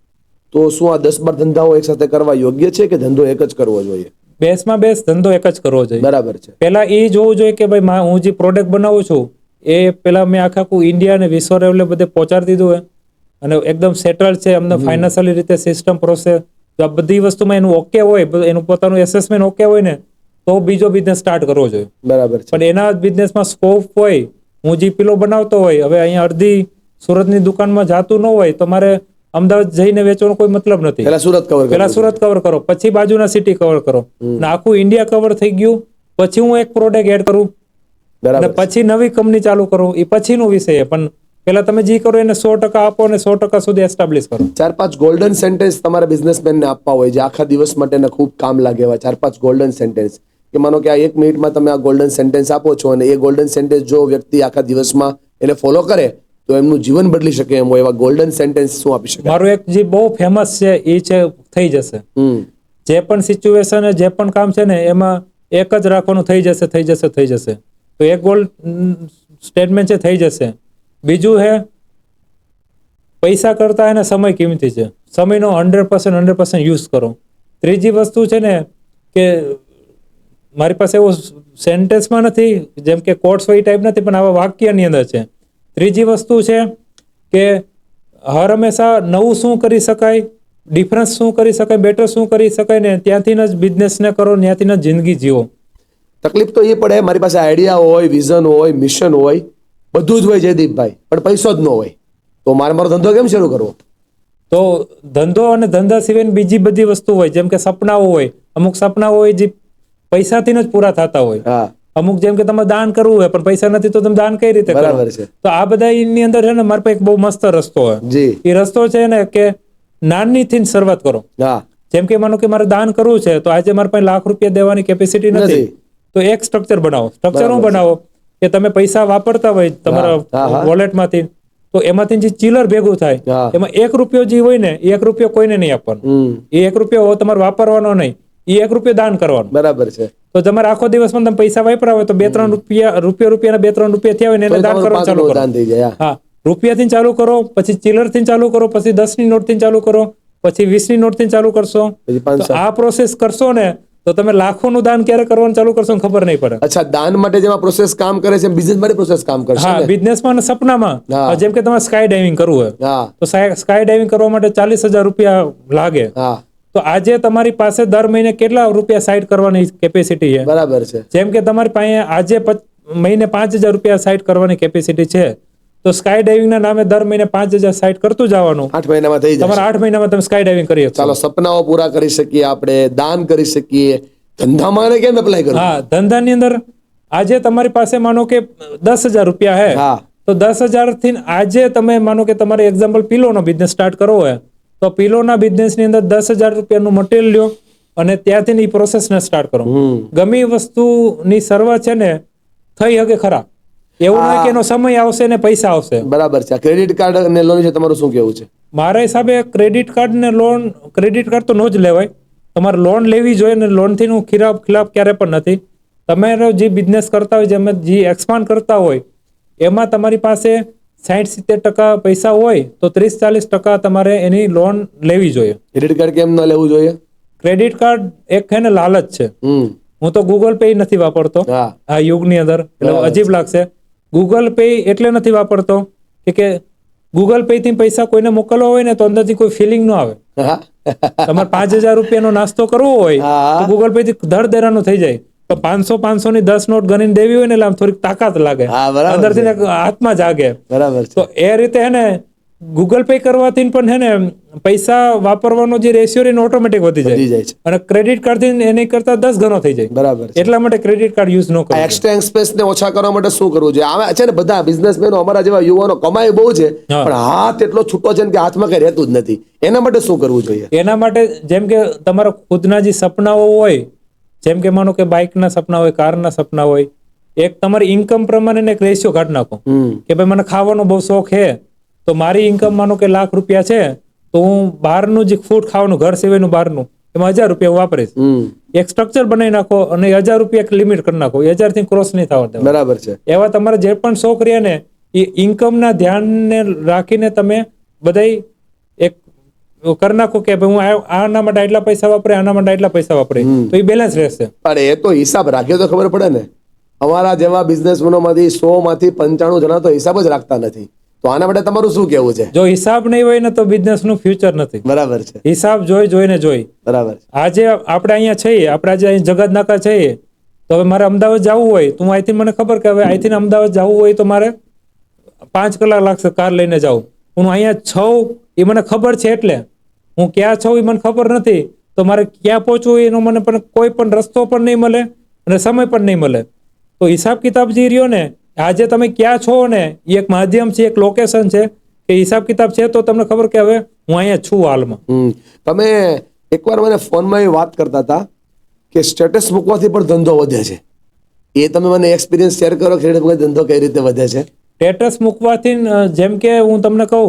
તો શું આ 10-12 ધંધાઓ એક સાથે કરવા યોગ્ય છે કે ધંધો એક જ કરવો જોઈએ? બેસ્ટમાં બેસ્ટ ધંધો એક જ કરવો જોઈએ. બરાબર છે. પહેલા એ જોવું જોઈએ કે ભાઈ હું જે પ્રોડક્ટ બનાવું છું એ પેલા મેં આખું ઇન્ડિયા અને વિશ્વ લેવલે બધે પહોંચાડી દીધું હોય અને એકદમ સેટલ છે, અમને ફાઇનાન્શિયલી રીતે સિસ્ટમ પ્રોસેસ આ બધી વસ્તુમાં એનું ઓકે હોય, એનું પોતાનું એસેસમેન્ટ ઓકે હોય ને તો બીજો બિઝનેસ સ્ટાર્ટ કરવો જોઈએ. બરાબર છે. પણ એના બિઝનેસમાં સ્કોપ હોય, હું જે પિલો બનાવતો હોય, હવે અહીંયા અડધી સુરતની દુકાનમાં જાતું ન હોય તો મારે અમદાવાદ જઈને વેચવાનો કોઈ મતલબ નથી. પેલા સુરત કવર પેલા સુરત કવર કરો, પછી બાજુના સિટી કવર કરો, ને આખું ઇન્ડિયા કવર થઈ ગયું પછી હું એક પ્રોડક્ટ એડ કરું, બરાબર અને પછી નવી કંપની ચાલુ કરું, એ પછીનો વિષય છે. પણ પેલા તમે જે કરો એને 100% આપો અને 100% સુધી એસ્ટાબ્લિશ કરો. 4-5 ગોલ્ડન સેન્ટેન્સ તમારા બિઝનેસમેન ને આપવા હોય જે આખા દિવસ માટે એને ખૂબ કામ લાગે એવા 4-5 ગોલ્ડન સેન્ટેન્સ, કે માનો કે આ 1 મિનિટમાં તમે આ ગોલ્ડન સેન્ટેન્સ આપો છો અને એ ગોલ્ડન સેન્ટેન્સ જો વ્યક્તિ આખા દિવસમાં એને ફોલો કરે તો એમનું જીવન બદલી શકે એમ હોય એવા ગોલ્ડન સેન્ટેન્સ શું આપી શકાય? મારું એક જે બહુ ફેમસ છે એ છે થઈ જશે. જે પણ સિચ્યુએશન જે પણ કામ છે ને એમાં એક જ રાખવાનું, થઈ જશે થઈ જશે થઈ જશે. તો એક ગોલ્ડ સ્ટેટમેન્ટ છે થઈ જશે. બીજું છે પૈસા કરતા એને સમય કિંમતી છે, સમયનો 100% યુઝ કરો. ત્રીજી વસ્તુ છે ને કે મારી પાસે એવું સેન્ટેન્સમાં નથી જેમ કે કોટ્સ હોય ટાઈપ નથી, પણ આવા વાક્યની અંદર છે. ત્રીજી વસ્તુ છે કે હર હંમેશા નવું શું કરી શકાય, ડિફરન્સ શું કરી શકાય, બેટર શું કરી શકાય ને ત્યાંથી જ બિઝનેસને કરો, ત્યાંથી જ જિંદગી જીવો. તકલીફ તો એ પડે મારી પાસે આઈડિયા હોય, વિઝન હોય, મિશન હોય, બધું જ હોય જયદીપભાઈ, પણ પૈસો જ ન હોય તો મારો ધંધો કેમ શરૂ કરવો? તો ધંધો અને ધંધા સિવાય બીજી બધી વસ્તુ હોય, જેમ કે સપનાઓ હોય. અમુક સપનાઓ હોય જે પૈસાથી જ પૂરા થતા હોય. હા, અમુક જેમ કે તમે દાન કરવું હોય પણ પૈસા નથી તો તમે દાન કઈ રીતે કરો? બરાબર છે. તો આ બધા એની અંદર છે ને મારા પાસે એક બહુ મસ્ત રસ્તો હોય. જી. એ રસ્તો છે ને કે નાનીથી શરૂઆત કરો. હા, જેમ કે માનો કે મારે દાન કરવું છે તો આજે મારા પાસે લાખ રૂપિયા દેવાની કેપેસિટી નથી, તો એક સ્ટ્રક્ચર બનાવો. સ્ટ્રક્ચર હું બનાવો કે તમે પૈસા વાપરતા હોય તમારા વોલેટમાંથી, તો એમાંથી જે ચિલર ભેગું થાય એમાં 1 રૂપિયો જે હોય ને એ 1 રૂપિયો કોઈને નહીં આપવાનો. એ 1 રૂપિયો તમારે વાપરવાનો નહીં, એ 1 રૂપિયો દાન કરવાનો. બરાબર છે. તો તમારે આખો દિવસમાં તમે પૈસા વાપરા હોય તો 2-3 રૂપિયાના 2-3 રૂપિયા થયા હોય ને એને દાન કરવાનું ચાલુ કરો. હા, રૂપિયાથી ચાલુ કરો, પછી ચિલરથી ચાલુ કરો, પછી 10ની નોટથી ચાલુ કરો, પછી 20ની નોટથી ચાલુ કરશો. તો આ પ્રોસેસ કરશો ને તો તમે લાખોનું દાન ક્યારે કરવાનું ચાલુ કરશો ખબર નહીં પડે. અચ્છા, દાન માટે જેમાં પ્રોસેસ કામ કરે છે બિઝનેસ માટે પ્રોસેસ કામ કરશે. હા, બિઝનેસમાં અને સપનામાં. જેમ કે તમારે સ્કાય ડાઇવિંગ કરવું હોય તો સ્કાય ડાઇવિંગ કરવા માટે 40,000 રૂપિયા લાગે. તો આજે તમારી પાસે દર મહિને કેટલા રૂપિયા સાઇડ કરવાની કેપેસિટી છે? બરાબર છે. જેમ કે તમારી પાસે આજે મહિને 5,000 રૂપિયા સાઇડ કરવાની કેપેસિટી છે તો સ્કાય ડાઇવિંગ ના નામે દર મહિને 5,000 સાઇડ કરતું જવાનું. 8 મહિનામાં થઈ જાય. તમારા 8 મહિનામાં તમે સ્કાય ડાઇવિંગ કરી શકો. ચાલો, સપનાઓ પૂરા કરી શકીએ આપણે, દાન કરી શકીએ. ધંધામાં કેમ એપ્લાય કરવું? હા, ધંધાની અંદર આજે તમારી પાસે માનો કે 10,000 રૂપિયા હે, તો 10,000 થી આજે તમે માનો કે તમારે એક્ઝામ્પલ પિલોનો બિઝનેસ સ્ટાર્ટ કરવો હોય તો પિલોના બિઝનેસની અંદર 10,000 રૂપિયાનું મટીરિયલ લ્યો અને ત્યાંથી એ પ્રોસેસને સ્ટાર્ટ કરો. ગમે વસ્તુની શરૂઆત છે ને થઈ શકે ખરા, એવું નહીં કે એનો સમય આવશે ને પૈસા આવશે. બરાબર છે. ક્રેડિટ કાર્ડ અને લોન છે તમારું શું કેવું છે? મારા હિસાબે ક્રેડિટ કાર્ડ ને લોન, ક્રેડિટ કાર્ડ તો નો જ લેવાય. તમારે લોન લેવી જોઈએ ને લોનથી નું ખિલાફ ક્યારે પણ નથી. તમારો જે બિઝનેસ કરતા હોય, જેમ જે એક્સપાન્ડ કરતા હોય એમાં તમારી પાસે 60-70% પૈસા હોય તો 30-40% તમારે એની લોન લેવી જોઈએ. ક્રેડિટ કાર્ડ કેમ ન લેવું જોઈએ? ક્રેડિટ કાર્ડ એક છે ને લાલચ છે. હું તો ગૂગલ પે નથી વાપરતો આ યુગની અંદર, એટલે અજીબ લાગશે. ગૂગલ પે એટલે નથી વાપરતો કે ગૂગલ પે થી પૈસા કોઈને મોકલવા હોય ને તો અંદરથી કોઈ ફિલિંગ ન આવે. તમારે 5,000 રૂપિયાનો નાસ્તો કરવો હોય તો ગૂગલ પે થી ધડ દેરાનું થઈ જાય. તો 500 ની 10 નોટ ગણીને દેવી હોય ને એટલે આમ થોડીક તાકાત લાગે, અંદરથી હાથમાં જાગે. બરાબર. તો એ રીતે હે ને ગૂગલ પે કરવાથી પણ હે ને પૈસા વાપરવાનો જે રેશિયો એને ઓટોમેટિક વધી જાય છે, અને ક્રેડિટ કાર્ડ થી એની કરતા 10 ગણો થઈ જાય. બરાબર. એટલા માટે ક્રેડિટ કાર્ડ યુઝ ન કરવું. એક્સ્ટ્રા એક્સપેન્સ ને ઓછા કરવા માટે શું કરવું જોઈએ? આમાં છે ને બધા બિઝનેસમેનો અમારા જેવા યુવાનો કમાય બહુ છે પણ હાથ એટલો છૂટો છે કે હાથમાં કઈ રહેતું જ નથી. એના માટે શું કરવું જોઈએ? એના માટે જેમ કે તમારા ખુદના જે સપનાઓ હોય, જેમ કે માનો કે બાઇકના સપના હોય, કારના સપના હોય, એક તમારી ઇન્કમ પ્રમાણે એક રેશિયો કાઢી નાખો કે ભાઈ મને ખાવાનો બહુ શોખ છે તો મારી ઇન્કમ માનો કે લાખ રૂપિયા છે તો હું બહારનું જે ફૂડ ખાવાનું ઘર સિવાયનું બહારનું એમાં 1,000 રૂપિયા વાપરીશ. એક સ્ટ્રક્ચર બનાવી નાખો અને 1,000 રૂપિયા લિમિટ કરી નાખો, 1,000 થી ક્રોસ નહીં થવા. બરાબર છે. એવા તમારે જે પણ શોખ રહ્યા ને એ ઇન્કમના ધ્યાનને રાખીને તમે બધા એક કરી નાખો કે ભાઈ હું આના માટે આટલા પૈસા વાપરે, આના માટે આટલા પૈસા વાપરે, તો એ બેલેન્સ રહેશે. પણ એ તો હિસાબ રાખીએ તો ખબર પડે ને. અમારા જેવા બિઝનેસમેનોમાંથી 100 માંથી 95 જણા તો હિસાબ જ રાખતા નથી. તો આના માટે તમારું શું કેવું છે? જો હિસાબ નહીં હોય ને તો બિઝનેસ નું ફ્યુચર નથી. બરાબર છે. હિસાબ જોઈને જોઈ. બરાબર. આજે આપણે અહીંયા છીએ, આપણે આજે અહીં જગત નાકા છીએ, તો હવે મારે અમદાવાદ જવું હોય તો હું અહીંથી મને ખબર કે હવે અહીંથી અમદાવાદ જવું હોય તો મારે 5 કલાક લાગશે કાર લઈને જાઉં, હું અહીંયા છું એ મને ખબર છે, એટલે હું ક્યાં છું એ મને ખબર નથી, તો મારે ક્યાં પહોંચવું એનો મને પણ કોઈ પણ રસ્તો પણ નહીં મળે અને સમય પણ નહીં મળે. તો હિસાબ કિતાબ જે રહ્યો ને, આજે તમે ક્યાં છો ને એ એક માધ્યમ છે, એક લોકેશન છે કે હિસાબ કિતાબ છે તો તમને ખબર કે હવે હું અહીંયા છું હાલમાં. તમે એકવાર મને ફોનમાં એ વાત કરતા હતા કે સ્ટેટસ મૂકવાથી પણ ધંધો વધે છે. એ તમે મને એક્સપિરિયન્સ શેર કરો કે ધંધો કઈ રીતે વધે છે? સ્ટેટસ મૂકવાથી જેમ કે હું તમને કહું,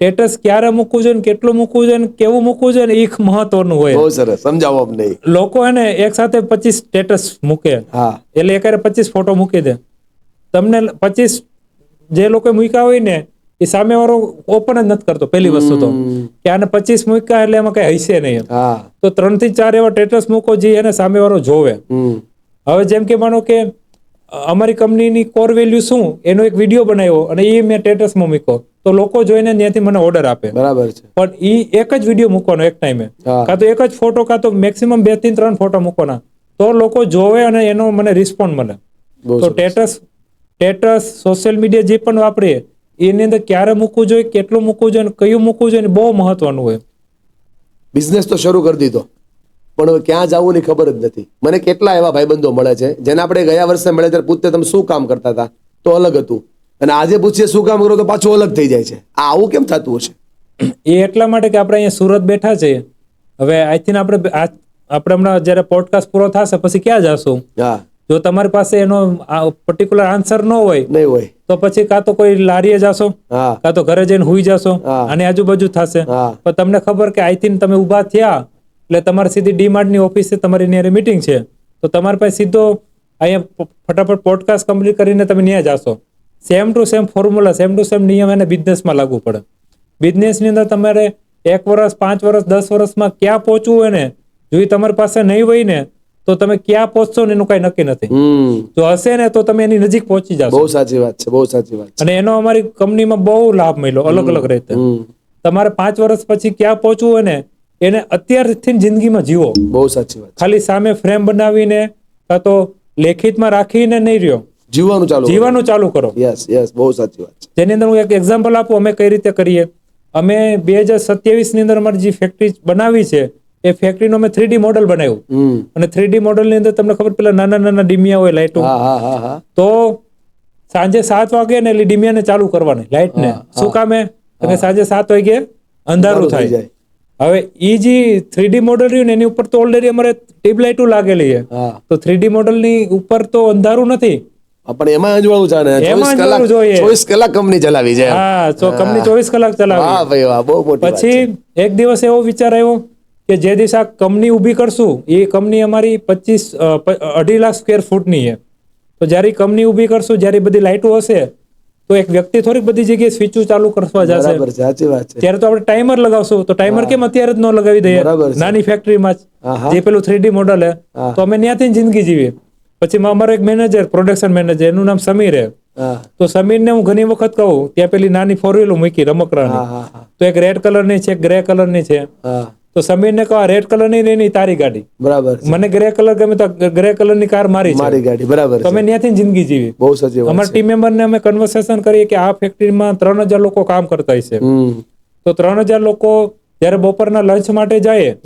સ્ટેટસ ક્યારે મૂકવું જોઈએ, કેટલું મૂકવું જોઈએ, કેવું મૂકવું જોઈએ ને, એ મહત્વનું હોય. બહુ સરસ, સમજાવો અમને. લોકો એને એક સાથે 25 સ્ટેટસ મૂકે, હા, એટલે એક 25 ફોટો મૂકી દે. તમને 25 જે લોકો મૂક્યા હોય ને એ સામે વાળો ઓપન જ નથી કરતો. પહેલી વસ્તુ તો કે આને 25 મૂક્યા એટલે એમાં કઈ હશે નહીં. હા, તો 3 થી 4 એવા સ્ટેટસ મૂકો જે એને સામે વાળો જોવે. હવે જેમ કે માનો કે અમારી કંપનીની કોર વેલ્યુ શું, એનો એક વિડીયો બનાવ્યો અને એ મેં સ્ટેટસમાં મૂક્યો, તો લોકો જોઈને ત્યાંથી મને ઓર્ડર આપે. બરાબર છે. પણ એ એક જ વિડીયો મૂકવાનો એક ટાઈમે, હા. કાં તો એક જ ફોટો, કાં તો મેક્સિમમ 2 થી 3 ફોટો મૂકવાના, તો લોકો જોવે અને એનો મને રિસ્પોન્ડ મળે. બહુ તો સ્ટેટસ સોશિયલ મીડિયા જે પણ વાપરીએ એની અંદર ક્યારે મૂકવું જોઈએ, કેટલું મૂકવું જોઈએ, કયું મૂકવું જોઈએ, બહુ મહત્વનું હોય. બિઝનેસ તો શરૂ કરી દીધો, પણ હવે ક્યાં જવું ની ખબર જ નથી. મને કેટલા એવા ભાઈબંધો મળે છે જેને આપણે ગયા વર્ષે મળે ત્યારે પૂછતે તમે શું કામ કરતા હતા તો અલગ હતું, અને આજે પૂછીએ શું કામ કરો તો પાછું અલગ થઈ જાય છે. આ આવું કેમ થતું હશે? એ એટલા માટે કે આપણે અહીંયા સુરત બેઠા છે. હવે આઈથી આપણે હમણાં જયારે પોડકાસ્ટ પૂરો થશે પછી ક્યાં જશું? હા, જો તમારી પાસે એનો પર્ટિક્યુલર આન્સર ન હોય નહીં હોય તો પછી કાં તો કોઈ લારીએ જાશો, હા, કાં તો ઘરે જઈને હુઈ જાશો, હા. આની આજુબાજુ થશે. હા, પણ તમને ખબર કે આઈથી તમે ઊભા થયા એટલે તમારે સીધી ડીમાર્ટની ઓફિસે તમારી ન્યારે મીટિંગ છે, તો તમારી પાસે સીધો અહીંયા ફટાફટ પોડકાસ્ટ કમ્પ્લીટ કરીને તમે ત્યાં જાશો. Same to same formula, same to same નિયમ એને બિઝનેસમાં લાગુ પડે. બિઝનેસની અંદર તમારે 1 વર્ષ, 5 વર્ષ, 10 વર્ષમાં ક્યાં પહોંચવું હોય ને, જો એ તમારી પાસે નહીં હોય ને તો તમે ક્યાં પહોંચશો ને એનું કઈ નક્કી નથી. જો હશે ને તો તમે એની નજીક પહોંચી જશો. બહુ સાચી વાત છે, બહુ સાચી વાત છે. અને એનો અમારી કંપનીમાં બહુ લાભ મળ્યો અલગ અલગ રીતે. તમારે 5 વર્ષ પછી ક્યાં પહોંચવું હોય ને એને અત્યારથી જિંદગીમાં જીવો. બહુ સાચી વાત છે. ખાલી સામે ફ્રેમ બનાવીને કાં તો લેખિતમાં રાખીને નહીં રહ્યો, જીવવાનું ચાલુ કરો. યસ યસ, બહુ સાચી વાત છે. જેની અંદર હું એક એક્ઝામ્પલ આપું અમે કઈ રીતે કરીએ. અમે 2027 ની અંદર અમારી જે ફેક્ટરી બનાવી છે એ ફેક્ટરીનો અમે 3D મોડલ બનાવ્યું. અને 3D મોડલ ની અંદર તમને ખબર પેલા નાના નાના ડીમિયા હોય લાઇટો, તો સાંજે 7 વાગે ને એટલે ડીમિયાને ચાલુ કરવાની લાઇટ ને. શું કામે? અને સાંજે 7 વાગે અંધારું થાય. હવે એ જે 3D મોડલ રહ્યું ને એની ઉપર તો ઓલરેડી અમારે ટ્યુબ લાઇટો લાગેલી છે, તો 3D મોડલ ની ઉપર તો અંધારું નથી, પણ એમાં અંજવાળું છે ને, એમાં અંજવાળું જોઈએ. 24 કલાક કંપની ચલાવી છે. હા, તો કંપની 24 કલાક ચલાવી. વાહ ભાઈ વાહ, બહુ મોટી વાત છે. પછી એક દિવસ એવો વિચાર આવ્યો કે જે દિવસે આ કંપની ઊભી કરશું, એ કંપની અમારી 2.5 લાખ સ્ક્વેર ફૂટની છે. તો જયારે કંપની ઊભી કરશું, જયારે બધી લાઇટો હશે, તો એક વ્યક્તિ થોડીક બધી જગ્યાએ સ્વિચો ચાલુ કરવા જશે. સાચી વાત છે. ત્યારે તો આપણે ટાઈમર લગાવશું, તો ટાઈમર કેમ અત્યારે જ ન લગાવી દઈએ નાની ફેક્ટરીમાં જ, જે પેલું 3D મોડલ હે, તો અમે ત્યાંથી જિંદગી જીવીએ. પછી અમારો એક મેનેજર, પ્રોડક્શન મેનેજર, એનું નામ સમીર હે. તો સમીરને હું ઘણી વખત કહું, ત્યાં પેલી નાની 4 વ્હીલર મૂકી રમકડાની, તો એક રેડ કલરની છે, એક ગ્રે કલરની છે. તો સમીરને કહો આ રેડ કલરની નહીં, તારી ગાડી. બરાબર. મને ગ્રે કલર ગમે તો ગ્રે કલરની કાર મારી ગાડી. બરાબર. તો અમે ત્યાંથી જિંદગી જીવી. બહુ સાચી વાત. અમારા ટીમ મેમ્બરને અમે કન્વર્સેશન કરીએ કે આ ફેક્ટરીમાં 3000 લોકો કામ કરતા હશે. તો 3000 લોકો જયારે બપોરના લંચ માટે જાય,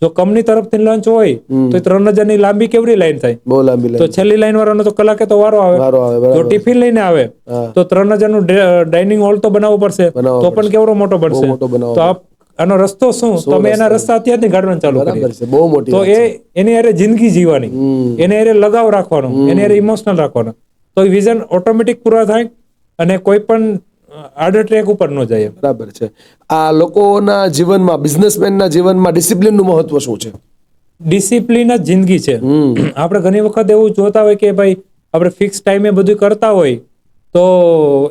જો કંપની તરફથી લંચ હોય તો 3000 ની લાંબી કેવડી લાઈન થાય? બહુ લાંબી લાઈન. તો છેલ્લી લાઈન વાળાનો તો કલાકે તો વારો આવે. જો ટિફિન લઈને આવે તો 3000 નું ડાઇનિંગ હોલ તો બનાવવો પડશે, તો પણ કેવડો મોટો પડશે. તો આનો રસ્તો શું? તમે એના રસ્તા અત્યારથી ગાડવાનું ચાલુ કરી. બહુ મોટી. તો એની હારે જિંદગી જીવવાની, એની હારે લગાવ રાખવાનો, એની હારે ઇમોશનલ રાખવાનો, તો વિઝન ઓટોમેટિક પૂરા થાય અને કોઈ પણ આડર ટ્રેક ઉપર ન જાય. બરાબર છે. આ લોકોના જીવનમાં, બિઝનેસમેનના જીવનમાં ડિસિપ્લિનનું મહત્વ શું છે? ડિસિપ્લિન જ જિંદગી છે. આપણે ઘણી વખત એવું જોતા હોય કે ભાઈ આપણે ફિક્સ ટાઈમે બધું કરતા હોય તો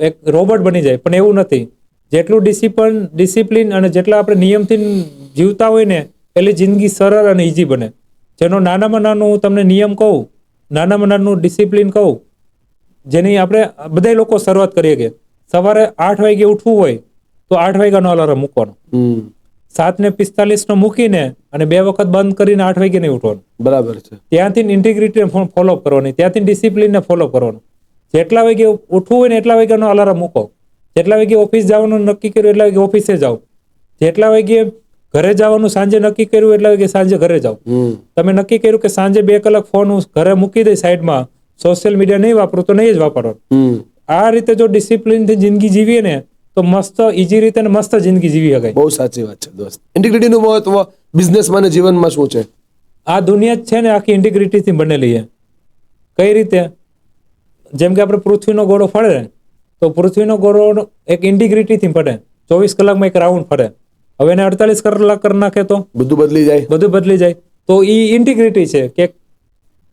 એક રોબોટ બની જાય, પણ એવું નથી. જેટલું ડિસિપ્લિન અને જેટલા આપણે નિયમથી જીવતા હોય ને એટલે જિંદગી સરળ અને ઈઝી બને. જેનો નાનામાં નાનો હું તમને નિયમ કહું, નાનામાં નાનું ડિસિપ્લિન કહું, જેની આપણે બધા લોકો શરૂઆત કરીએ કે સવારે 8 વાગે ઉઠવું હોય તો 8 વાગ્યાનો અલાર્મ મૂકવાનો, 7:45 નો મૂકીને અને 2 વખત બંધ કરીને 8 વાગે નહીં ઉઠવાનું. બરાબર છે. ત્યાંથી ઇન્ટિગ્રિટી ફોલો કરવાની, ત્યાંથી ડિસિપ્લિનને ફોલો કરવાનું. જેટલા વાગે ઉઠવું હોય ને એટલા વાગ્યાનો અલાર્મ મૂકો. જેટલા વાગે ઓફિસ જવાનું નક્કી કર્યું એટલા વાગે ઓફિસે જાઓ, જેટલા વાગે ઘરે જવાનું સાંજે નક્કી કર્યું એટલા વાગે સાંજે ઘરે જાઓ. તમે નક્કી કર્યું કે સાંજે 2 કલાક ફોન હું ઘરે મૂકી દઈ સાઈડમાં, સોશિયલ મીડિયા નહીં વાપરું તો નહીં જ વાપરવાનું. આ રીતે જો ડિસિપ્લિન થી જિંદગી જીવીએ ને તો મસ્ત ઈઝી રીતે ને મસ્ત જિંદગી જીવી શકાય. બહુ સાચી વાત છે દોસ્ત. ઇન્ટિગ્રિટીનું મહત્વ બિઝનેસમાં અને જીવનમાં શું છે? આ દુનિયા જ છે ને આખી ઇન્ટિગ્રિટી થી બનેલી છે. કઈ રીતે? જેમ કે આપણે પૃથ્વીનો ગોળો ફરે તો પૃથ્વીનો ગોળો એક ઇન્ટિગ્રિટી થી ફરે, 24 કલાકમાં એક રાઉન્ડ ફરે. હવે એને 48 કલાક કરી નાખે તો બધું બદલી જાય. બધું બદલી જાય. તો એ ઇન્ટિગ્રિટી છે કે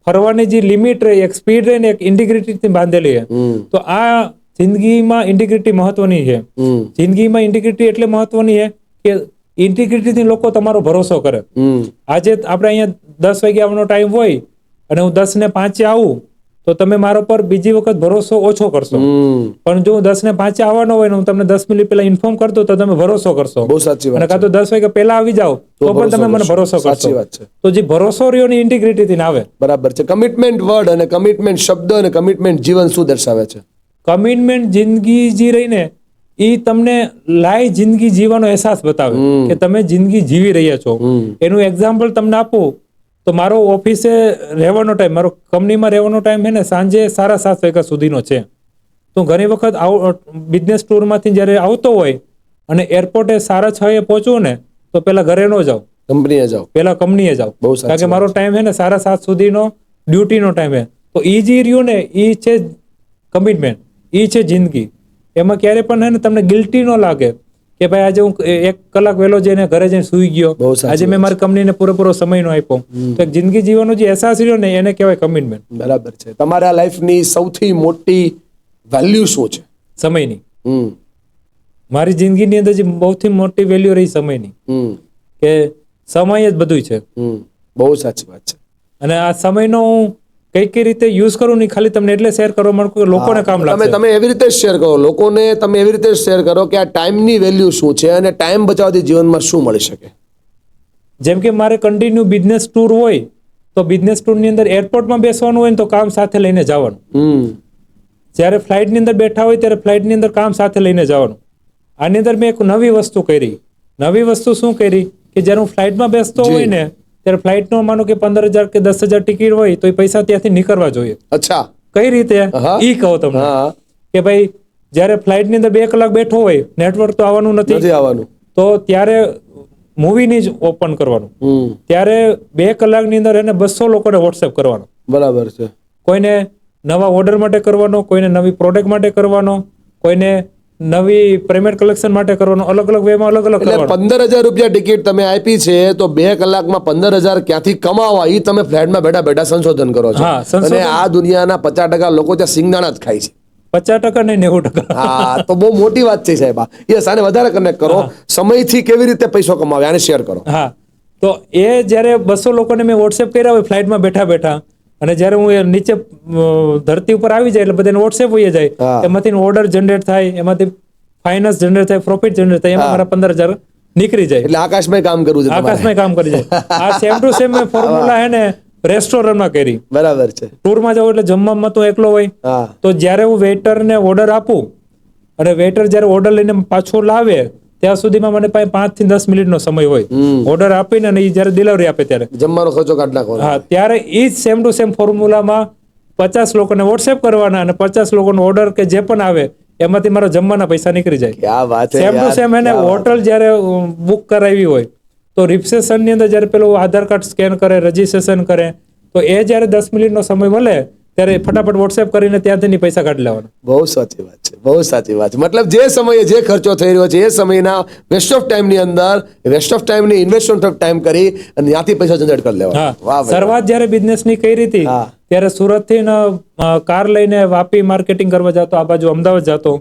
ફરવાની જે લિમિટ રહે, એક સ્પીડ રહે ને એક ઇન્ટિગ્રિટી થી બાંધેલી છે. તો આ જિંદગીમાં ઇન્ટિગ્રિટી મહત્વની છે. જિંદગીમાં ઇન્ટિગ્રિટી એટલે મહત્વની છે કે ઇન્ટિગ્રિટી થી લોકો તમારો ભરોસો કરે. આજે આપણે અહીંયા 10 વાગે આવવાનો ટાઈમ હોય અને હું 10:05 આવું તો તમે મારા પર બીજી વખત ભરોસો ઓછો કરશો. પણ જો હું 10:05 આવવાનો હોય ને હું તમને 10 મિનિટ પહેલા ઇન્ફોર્મ કરતો તો તમે ભરોસો કરશો. બહુ સાચી વાત અને કાં તો 10 વાગે પહેલા આવી જાઓ તો પણ તમે મને ભરોસો સાચી કરશો. વાત છે. તો જે ભરોસો રહ્યો ને ઇન્ટિગ્રિટી થી આવે. બરાબર છે. કમિટમેન્ટ વર્ડ અને કમિટમેન્ટ શબ્દ અને કમિટમેન્ટ જીવન શું દર્શાવે છે? કમિટમેન્ટ જિંદગી જે રહી ને એ તમને લાઈવ જિંદગી જીવવાનો અહેસાસ બતાવે કે તમે જિંદગી જીવી રહ્યા છો. એનું એક્ઝામ્પલ તમને આપું તો મારો ઓફિસે રહેવાનો ટાઈમ, મારો કંપનીમાં રહેવાનો ટાઈમ છે ને સાંજે 7:30 વાગ્યા સુધીનો છે. તો ઘણી વખત બિઝનેસ ટૂરમાંથી જ્યારે આવતો હોય અને એરપોર્ટે 6:30 પહોંચવું ને તો પેલા ઘરે ન જાઓ, કંપનીએ જાઓ, પેલા કંપનીએ જાઓ. બહુ સાચી કારણ કે મારો ટાઈમ છે ને 7:30 સુધીનો ડ્યુટીનો ટાઈમ છે. તો એ જે રહ્યું ને એ છે કમિટમેન્ટ, એ છે જિંદગી. એમાં ક્યારે પણ છે ને તમને ગિલ્ટી ન લાગે કે ભાઈ આજે હું 1 કલાક વહેલો જઈને ઘરે જઈને સુઈ ગયો, બહુ સાચી આજે મેં મારી કંપનીને પૂરેપૂરો સમય નો આપ્યો. તો એક જિંદગી જીવવાનો જે અહેસાસ રહ્યો ને એને કહેવાય કમિટમેન્ટ. બરાબર છે. તમારા લાઈફની સૌથી મોટી વેલ્યુ શું છે? સમયની. હમ મારી જિંદગીની અંદર જે સૌથી મોટી વેલ્યુ રહી સમયની, કે સમય જ બધું છે. બહુ સાચી વાત છે. અને આ સમયનો હું કઈ રીતે યુઝ કરું નહીં ખાલી તમને એટલે શેર કરવા માંગુ કે લોકોને કામ લાગે. તમે એવી રીતે શેર કરો લોકોને, તમે એવી રીતે શેર કરો કે આ ટાઈમની વેલ્યુ શું છે અને ટાઈમ બચાવવાથી જીવનમાં શું મળી શકે. જેમ કે મારે કન્ટિન્યુ બિઝનેસ ટૂર હોય તો બિઝનેસ ટૂરની અંદર એરપોર્ટમાં બેસવાનું હોય ને તો કામ સાથે લઈને જવાનું. જ્યારે ફ્લાઇટની અંદર બેઠા હોય ત્યારે ફ્લાઇટની અંદર કામ સાથે લઈને જવાનું. આની અંદર મેં એક નવી વસ્તુ કરી. નવી વસ્તુ શું કરી કે જ્યારે હું ફ્લાઇટમાં બેસતો હોય ને ત્યારે ફ્લાઇટનો માનો કે 15,000 કે 10,000 ટિકિટ હોય તો એ પૈસા ત્યાંથી નીકળવા જોઈએ. અચ્છા, કઈ રીતે ઈ કહો તમને કે ભાઈ જ્યારે ફ્લાઇટની અંદર 2 કલાક બેઠો હોય, નેટવર્ક તો આવવાનું નથી આવવાનું, તો ત્યારે મૂવીની જ ઓપન કરવાનું. ત્યારે 2 કલાકની અંદર એને 200 લોકોને વોટ્સએપ કરવાનો. બરાબર છે. કોઈને નવા ઓર્ડર માટે કરવાનો, કોઈને નવી પ્રોડક્ટ માટે કરવાનો, કોઈને નવી પેમેન્ટ કલેક્શન માટે કરવાનો. અલગ અલગ વેમાં અલગ અલગ કરવાનો. 15,000 રૂપિયા ટિકિટ તમે આપી છે તો 2 કલાકમાં 15,000 ક્યાંથી કમાવા એ તમે ફ્લેટમાં બેઠા બેઠા સંશોધન કરો છો. અને આ દુનિયાના 50% લોકો ત્યાં સિંગદાણા જ ખાય છે. 50% નહીં 90%. હા, તો બહુ મોટી વાત છે સાહેબ. યસ, આને વધારે કનેક્ટ કરો. સમયથી કેવી રીતે પૈસો કમાવે આને શેર કરો. હા, તો એ જ્યારે 200 લોકોને મેં વોટ્સએપ કર્યા હોય ફ્લાઇટમાં બેઠા બેઠા, અને જ્યારે હું નીચે ધરતી ઉપર આવી જાય એટલે બધાને વોટ્સએપ હોઈ જાય, એમાંથી ઓર્ડર જનરેટ થાય, એમાંથી ફાઇનાન્સ જનરેટ થાય, પ્રોફિટ જનરેટ થાય, એમાં મારા 15,000 નીકળી જાય. એટલે આકાશમાં કામ કરવું છે. આકાશમાં કામ કરી જાય. આ સેમ ટુ સેમ મેં ફોર્મ્યુલા હે ને રેસ્ટોરન્ટમાં કરી. બરાબર છે. ટૂરમાં જાઉં એટલે જમવામાં તો એકલો હોય, તો જ્યારે હું વેઇટરને ઓર્ડર આપું અને વેઇટર જ્યારે ઓર્ડર લઈને પાછો લાવે ત્યાં સુધીમાં મને પાસે 5 થી 10 મિનિટનો સમય હોય. ઓર્ડર આપીને અને એ જ્યારે ડિલિવરી આપે ત્યારે જમવાનો ખર્ચો કાઢી નાખવાનો. હા, ત્યારે એ જ સેમ ટુ સેમ ફોર્મ્યુલામાં 50 લોકોને વોટ્સએપ કરવાના અને 50 લોકોનો ઓર્ડર કે જે પણ આવે એમાંથી મારા જમવાના પૈસા નીકળી જાય. ક્યાં વાત છે. સેમ ટુ સેમ એને હોટલ જ્યારે બુક કરાવી હોય તો રિસેપ્શન ની અંદર જ્યારે પેલું આધાર કાર્ડ સ્કેન કરે, રજીસ્ટ્રેશન કરે, તો એ જ્યારે 10 મિનિટનો સમય મળે ત્યારે ફટાફટ વોટ્સએપ કરીને ત્યાંથી પૈસા કાઢી લેવાના. બહુ સાચી વાત છે. બહુ સાચી વાત છે. મતલબ જે સમયે જે ખર્ચો થઈ રહ્યો છે એ સમયના વેસ્ટ ઓફ ટાઈમ ની અંદર વેસ્ટ ઓફ ટાઈમ ની ઇન્વેસ્ટમેન્ટ ઓફ ટાઈમ કરી અને ત્યાંથી પૈસા જનરેટ કરી લેવા. શરૂઆત જ્યારે બિઝનેસ ની કરી હતી ત્યારે સુરત થી કાર લઈને વાપી માર્કેટિંગ કરવા જતો, આ બાજુ અમદાવાદ જતો,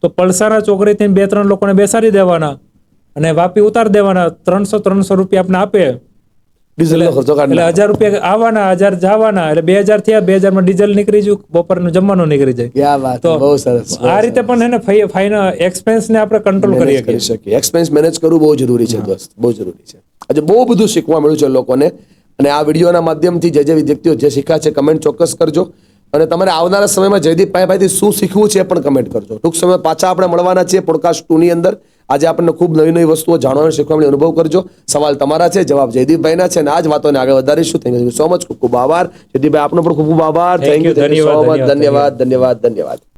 તો પલસાણા ચોકડી થી 2-3 લોકોને બેસાડી દેવાના અને વાપી ઉતાર દેવાના. 300 રૂપિયા આપણે આપે, ડીઝલનો ખર્ચો કાઢી એટલે 1000 રૂપિયા આવવાના, 1000 જવાના, એટલે 2000 થયા. 2000 માં ડીઝલ નીકળી જાય, બપોરનું જમવાનું નીકળી જાય. ક્યાં વાત છે. બહુ સરસ. આ રીતે પણ એને ફાઇનલ એક્સપેન્સ ને આપણે કંટ્રોલ કરી શકીએ. એક્સપેન્સ મેનેજ કરવું બહુ જરૂરી છે દોસ્ત, બહુ જરૂરી છે. આજે બહુ બધું શીખવા મળ્યું છે લોકોને, અને આ વિડીયોના માધ્યમથી જે વ્યક્તિઓ જે શીખ્યા છે કમેન્ટ ચોક્કસ કરજો. અને તમારે આવનારા સમયમાં જયદીપભાઈ પાસેથી શું શીખવું છે એ પણ કમેન્ટ કરજો. ટૂંક સમયમાં પાછા આપણે મળવાના છીએ પોડકાસ્ટ 2 ની અંદર. આજે આપણને ખૂબ નવી નવી વસ્તુઓ જાણવા શીખવા મળી. અનુભવ કરજો. સવાલ તમારા છે, જવાબ જયદીપભાઈના છે, અને આ જ વાતોને આગળ વધારીશું. Thank you so much. ખૂબ ખૂબ આભાર જયદીપભાઈ, આપનો પણ ખૂબ ખૂબ આભાર. Thank you so much. ધન્યવાદ.